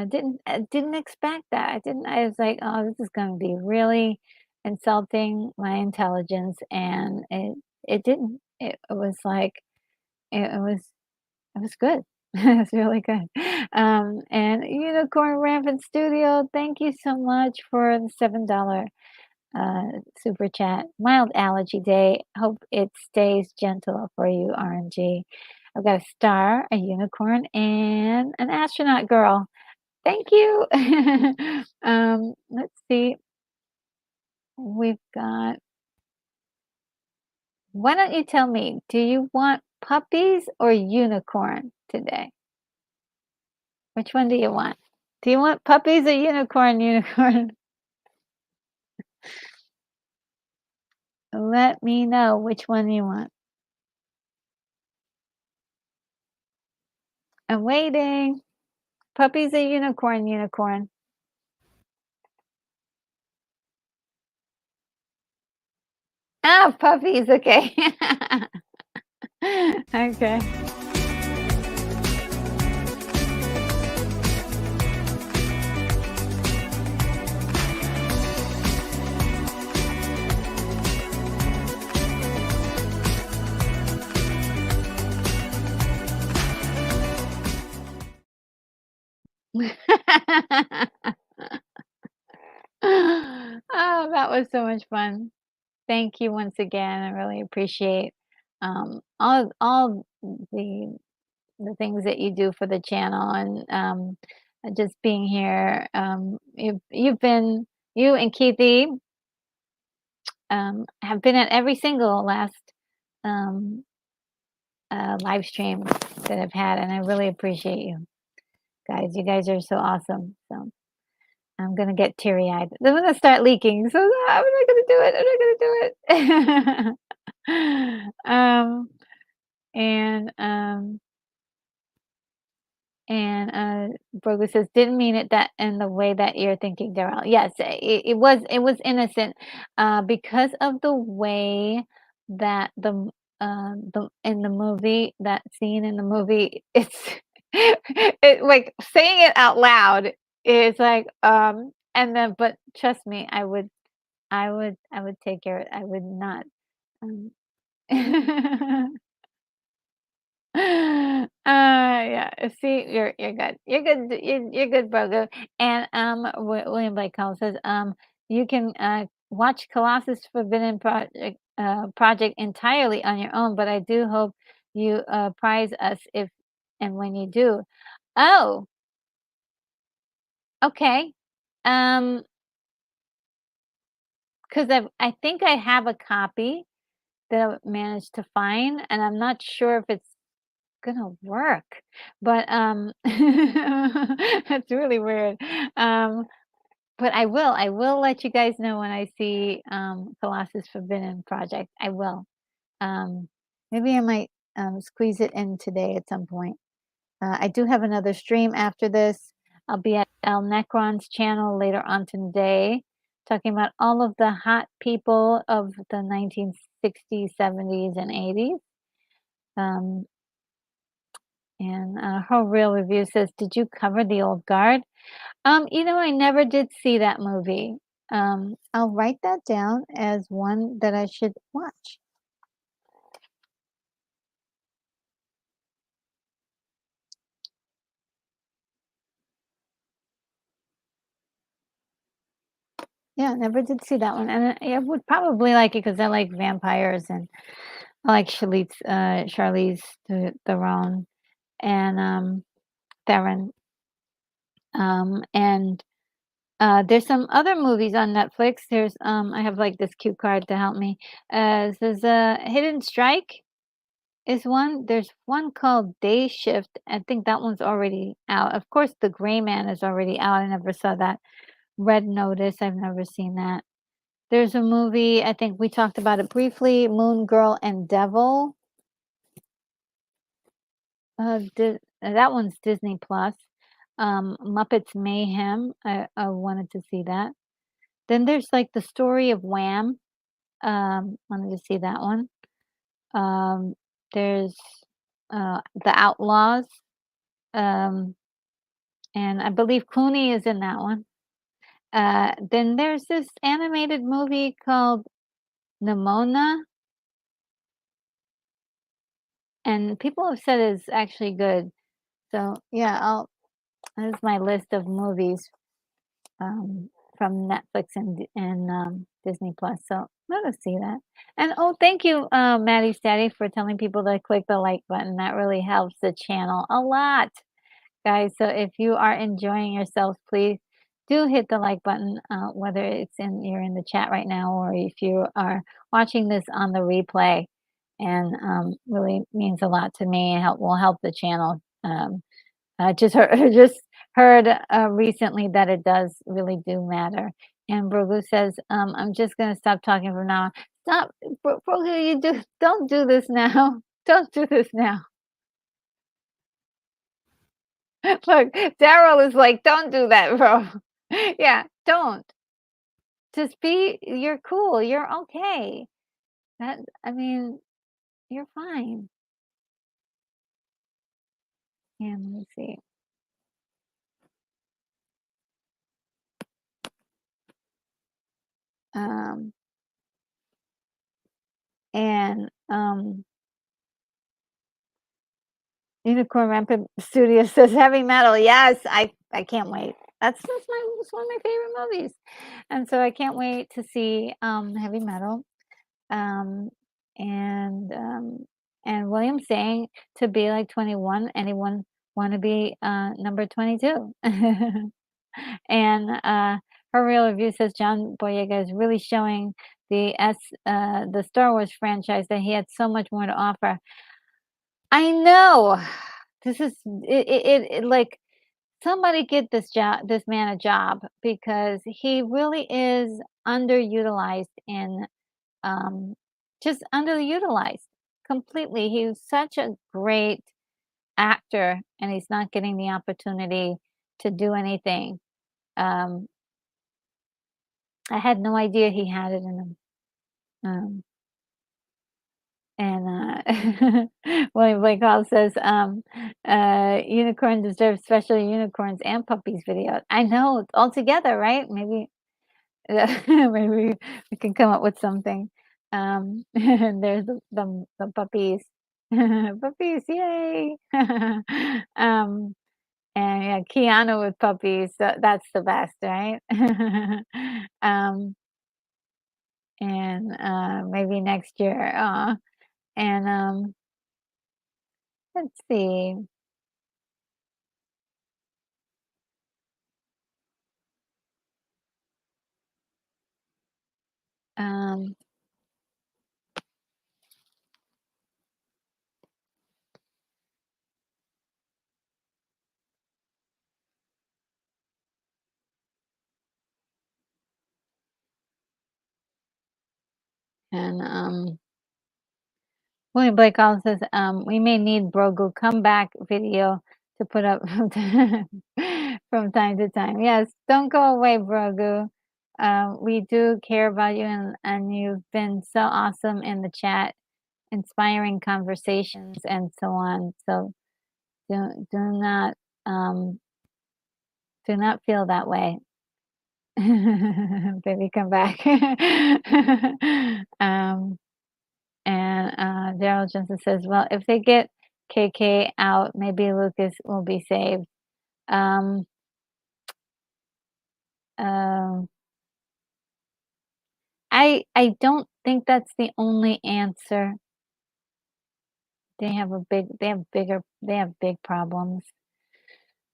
Didn't expect that. I was like, "Oh, this is gonna be really insulting my intelligence," and it didn't. It was like it was good. It was really good. And Unicorn Rampant Studio, thank you so much for the $7 super chat. Mild allergy day. Hope it stays gentle for you, RNG. I've got a star, a unicorn, and an astronaut girl. Thank you. Let's see. We've got, why don't you tell me, do you want puppies or unicorn today? Which one do you want? Do you want puppies or unicorn, unicorn? Let me know which one you want. I'm waiting. Puppies or unicorn, unicorn? Ah, puppies. Okay. Okay. Oh, that was so much fun. Thank you once again. I really appreciate all the things that you do for the channel and just being here. You've been you and Keithy have been at every single last, um, live stream that I've had, and I really appreciate you guys. You guys are so awesome, so I'm gonna get teary-eyed. I'm gonna start leaking, so I'm not gonna do it, I'm not gonna do it. And, Brogu says, "Didn't mean it that in the way that you're thinking, Darrell." Yes, it was innocent, because of the way that the in the movie, that scene in the movie, it's it like, saying it out loud is like, and then but trust me, I would take care of it. I would not, um yeah, see, you're good. You're good. You're good, Brogo. And William Blake Cole says, you can watch Colossus Forbidden Project entirely on your own, but I do hope you prize us if and when you do. Oh, okay. Um, because I think I have a copy that I managed to find, and I'm not sure if it's gonna work, but, that's really weird. But I will let you guys know when I see, Colossus Forbidden Project. I will. Um, maybe I might, squeeze it in today at some point. I do have another stream after this. I'll be at El Necron's channel later on today, talking about all of the hot people of the 1960s, 70s, and 80s. Um, and her real review says, "Did you cover The Old Guard?" I never did see that movie. I'll write that down as one that I should watch. Yeah, never did see that one, and I would probably like it because I like vampires and I like Charlize Theron and Theron. And there's some other movies on Netflix. I have like this cue card to help me. It says Hidden Strike is one. There's one called Day Shift. I think that one's already out. Of course, The Gray Man is already out. I never saw that. Red Notice, I've never seen that. There's a movie, I think we talked about it briefly, Moon Girl and Devil. That one's Disney Plus. Muppets Mayhem. I wanted to see that. Then there's like the story of Wham. Wanted to see that one. There's The Outlaws. Um, and I believe Clooney is in that one. Then there's this animated movie called Nimona, and people have said it's actually good. So yeah, that's my list of movies from Netflix and Disney Plus. So I'm gonna see that. And oh, thank you, Maddie Steady, for telling people to click the like button. That really helps the channel a lot. Guys, so if you are enjoying yourselves, please do hit the like button, whether you're in the chat right now or if you are watching this on the replay. And really means a lot to me and will help the channel. Just heard recently that it does really do matter. And Brogu says, "I'm just gonna stop talking from now on." Stop, Brogu. Don't do this now. Don't do this now. Look, Daryl is like, "Don't do that, bro." Yeah, don't. Just you're cool, you're okay. I mean, you're fine. And let me see. Um, and Unicorn Rampant Studio says heavy metal. Yes, I can't wait. It's one of my favorite movies. And so I can't wait to see heavy metal. Um and William saying to be like 21, anyone want to be number 22. And her real review says John Boyega is really showing the Star Wars franchise, that he had so much more to offer. I know. This is like, somebody get this man a job, because he really is underutilized in, um, just underutilized completely. He was such a great actor, and he's not getting the opportunity to do anything. Um, I had no idea he had it in him. Um, and William Blake Hall says, "Unicorn deserves special unicorns and puppies video." I know, all together, right? Maybe maybe we can come up with something. And there's the puppies. Puppies, yay! And yeah, Keanu with puppies, that's the best, right? Um, and maybe next year. And let's see. Um, and William Blake also says, "We may need Brogu comeback video to put up from time to time." Yes, don't go away, Brogu. We do care about you, and you've been so awesome in the chat, inspiring conversations and so on. So do not, um, do not feel that way. Baby, come back. um, And, Daryl Johnson says, "Well, if they get KK out, maybe Lucas will be saved." Um, um, I don't think that's the only answer. They have big problems.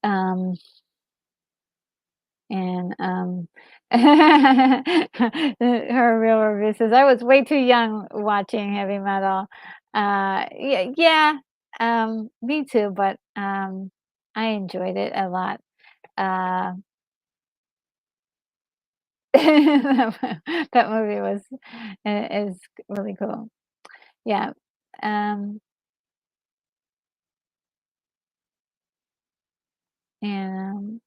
Um, and, her real review says, "I was way too young watching heavy metal." Yeah, me too, but, I enjoyed it a lot. Uh that movie was is really cool. Yeah. Um, and,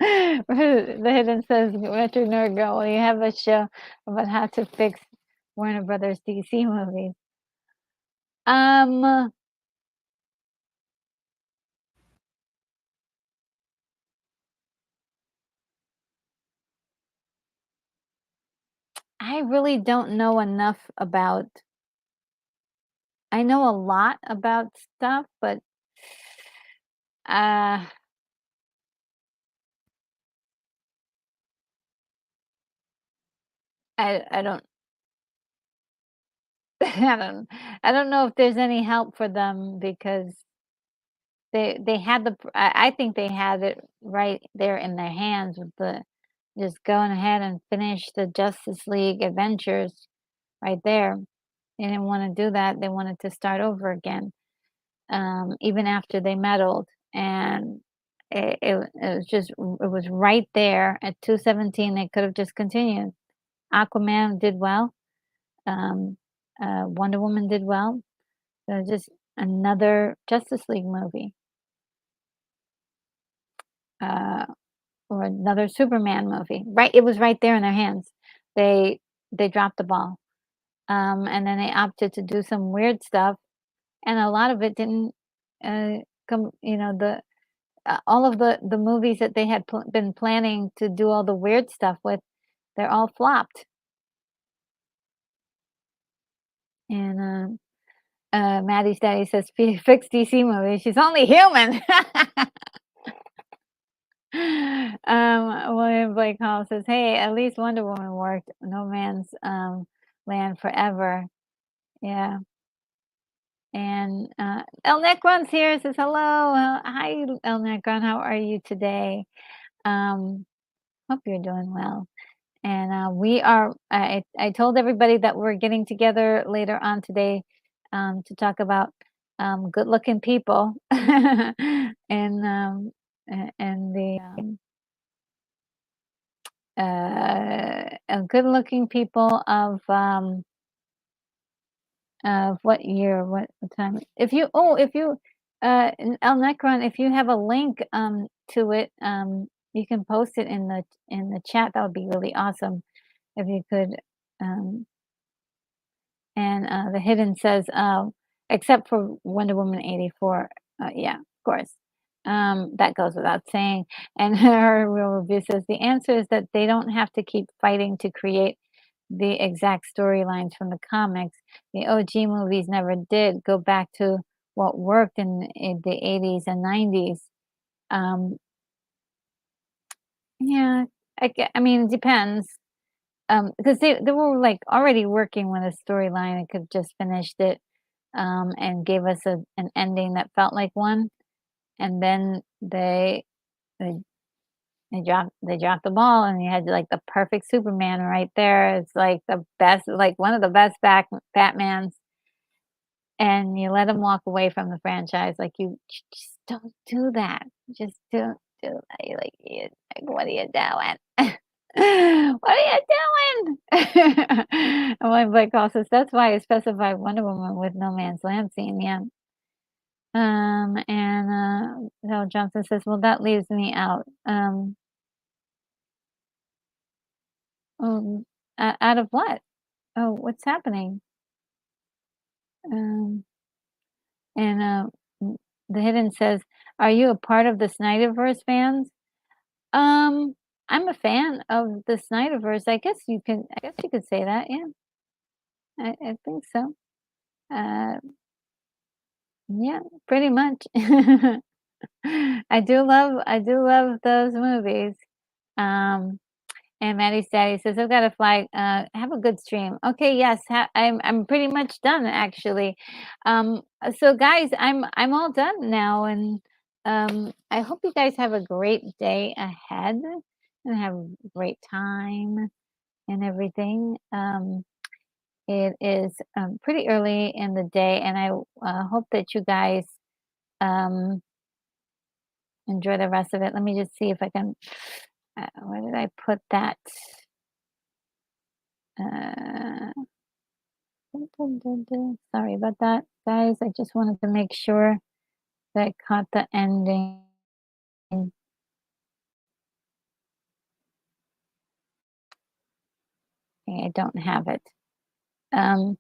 the Hidden says, "Retro Nerd Girl, will you have a show about how to fix Warner Brothers DC movies?" Um, I really don't know enough about. I know a lot about stuff, but, uh, I don't I don't I don't know if there's any help for them, because they had I think they had it right there in their hands, with the just going ahead and finish the Justice League Adventures right there. They didn't wanna do that, they wanted to start over again, even after they meddled, and it was just it was right there at 217. They could have just continued. Aquaman did well, um, Wonder Woman did well, so just another Justice League movie. Uh or another Superman movie. Right, it was right there in their hands. They they dropped the ball. And then they opted to do some weird stuff, and a lot of it didn't, uh, come, the all of the movies that they had been planning to do all the weird stuff with, they're all flopped. And, Maddie's daddy says, Fix DC movies, she's only human." William Blake Hall says, "Hey, at least Wonder Woman worked. No Man's Land forever." Yeah. And El Necron's here. Says hello. Hi, El Necron. How are you today? Hope you're doing well. And we are I told everybody that we're getting together later on today, to talk about, good-looking people and, and the, good-looking people of what year, what time. If you, El Necron, if you have a link, to it, you can post it in the chat. That would be really awesome if you could, um and, the hidden says, except for Wonder Woman 84. Yeah, of course. That goes without saying. And her real review says the answer is that they don't have to keep fighting to create the exact storylines from the comics. The OG movies never did. Go back to what worked in the 80s and 90s. Um, yeah, I mean, it depends. Because they were like already working with a storyline and could just finished it, and gave us an ending that felt like one, and then they they dropped the ball, and you had like the perfect Superman right there. It's like the best, like one of the best back Batmans, and you let him walk away from the franchise. Like you just don't do that. Just don't do that. You're like, like, what are you doing? What are you doing? And my Blake Hall says that's why I specified Wonder Woman with no man's land scene. Yeah. Val Johnson says, well, that leaves me out. Um, out of what? Oh, what's happening? Um, and m- the Hidden says, are you a part of the Snyderverse fans? Um, I'm a fan of the Snyderverse. I guess you could say that. Yeah, I think so. Uh, yeah, pretty much. I do love those movies. Um, And Maddie's daddy says, "I've got to fly. Have a good stream." Okay, yes, I'm pretty much done actually. So guys, I'm all done now, and I hope you guys have a great day ahead and have a great time and everything. It is pretty early in the day, and I hope that you guys um, enjoy the rest of it. Let me just see if I can. Where did I put that? Uh, Dun, dun, dun, dun. Sorry about that, guys. I just wanted to make sure that I caught the ending. Okay, I don't have it. Um,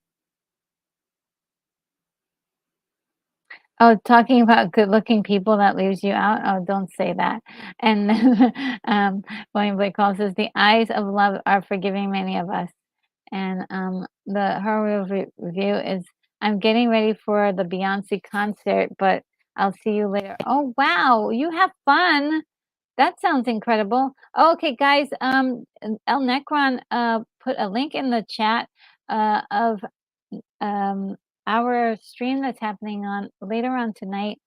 oh, talking about good-looking people that leaves you out. Oh, don't say that. And then, William Blake Hall says, "The eyes of love are forgiving many of us." And the her review is, "I'm getting ready for the Beyonce concert, but I'll see you later." Oh, wow! You have fun. That sounds incredible. Oh, okay, guys, El Necron put a link in the chat of um, our stream that's happening on later on tonight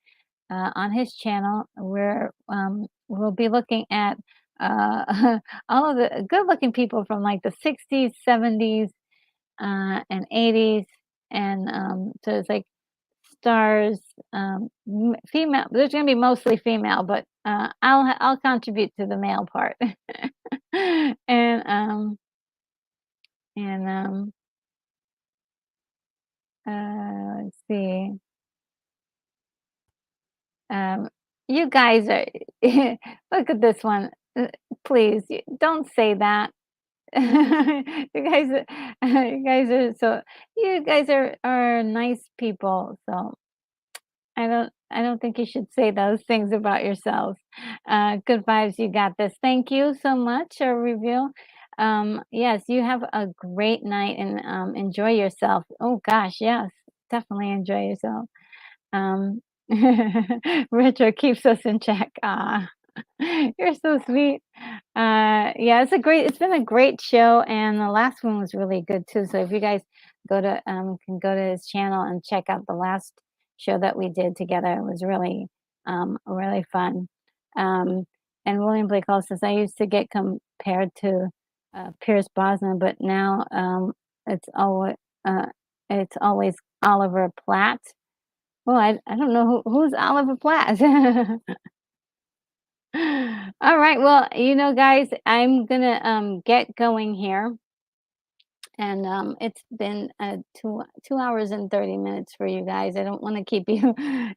on his channel, where we'll be looking at all of the good-looking people from like the 60s, 70s, and 80s, and so it's like stars, female. There's gonna be mostly female, but I'll contribute to the male part. and and let's see. Um, you guys are look at this one. Please don't say that. You guys are nice people. So I don't think you should say those things about yourselves. Good vibes, you got this. Thank you so much, Reveal. Yes, you have a great night and enjoy yourself. Oh gosh, yes, definitely enjoy yourself. Um, Retro keeps us in check. Ah, you're so sweet. Yeah, it's been a great show, and the last one was really good too. So if you guys can go to his channel and check out the last show that we did together. It was really really fun. Um, and William Blake Hall says, "I used to get compared to Pierce Brosnan, but now it's always uh, it's always Oliver Platt." Well, I don't know who's Oliver Platt. All right, well, guys, I'm gonna get going here, and it's been 2 hours and 30 minutes for you guys. I don't want to keep you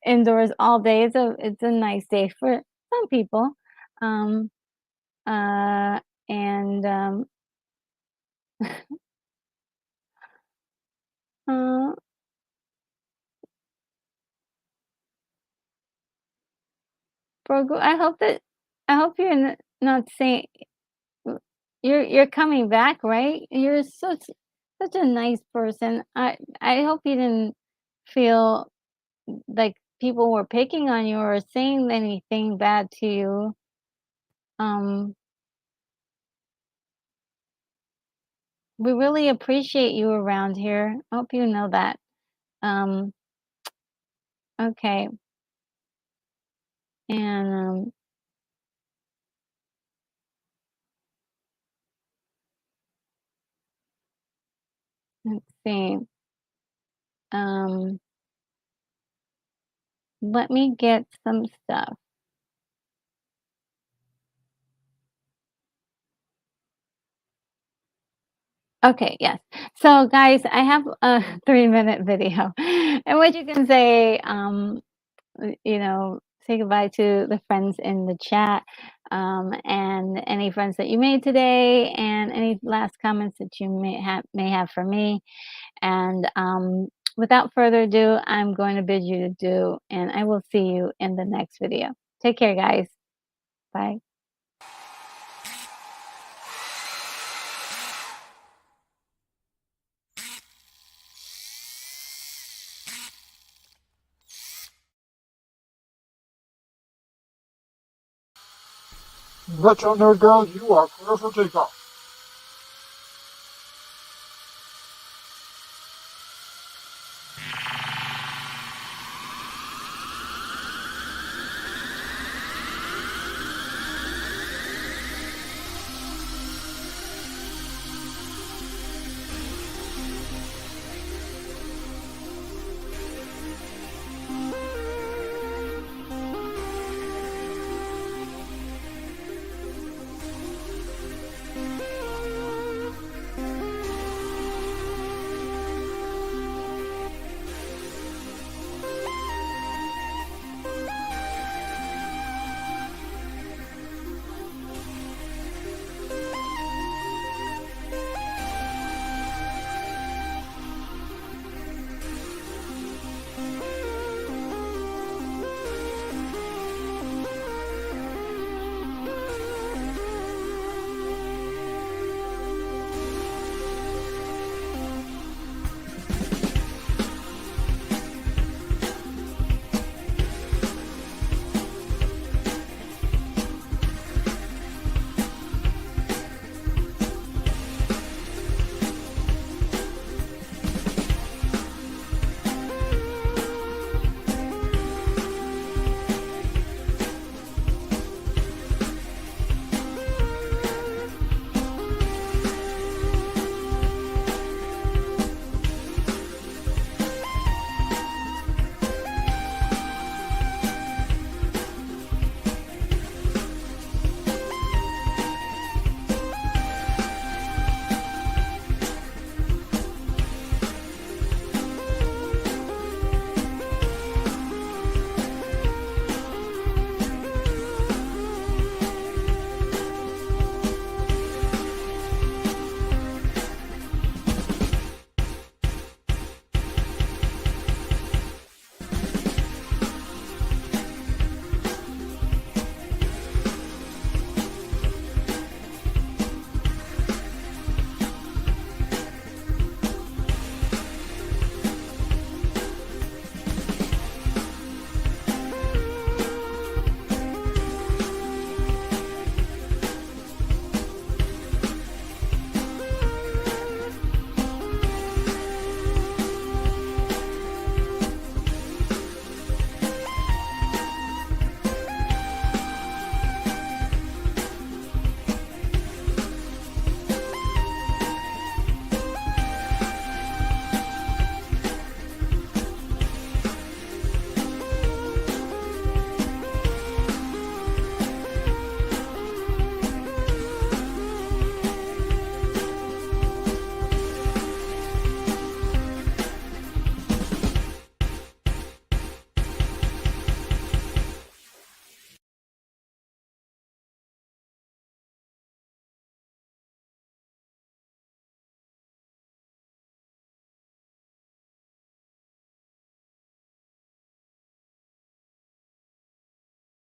indoors all day. It's a nice day for some people. Um, uh, and uh, Brogu, I hope you're not saying you're coming back, right? You're such a nice person. I hope you didn't feel like people were picking on you or saying anything bad to you. Um, we really appreciate you around here. I hope you know that. Um, okay. And let's see. Um, let me get some stuff. Okay, yes. So guys, I have a 3-minute video in which you can say, say goodbye to the friends in the chat, and any friends that you made today, and any last comments that you may have for me. And without further ado, I'm going to bid you adieu, and I will see you in the next video. Take care, guys. Bye. Retro Nerd Girl, you are clear for takeoff.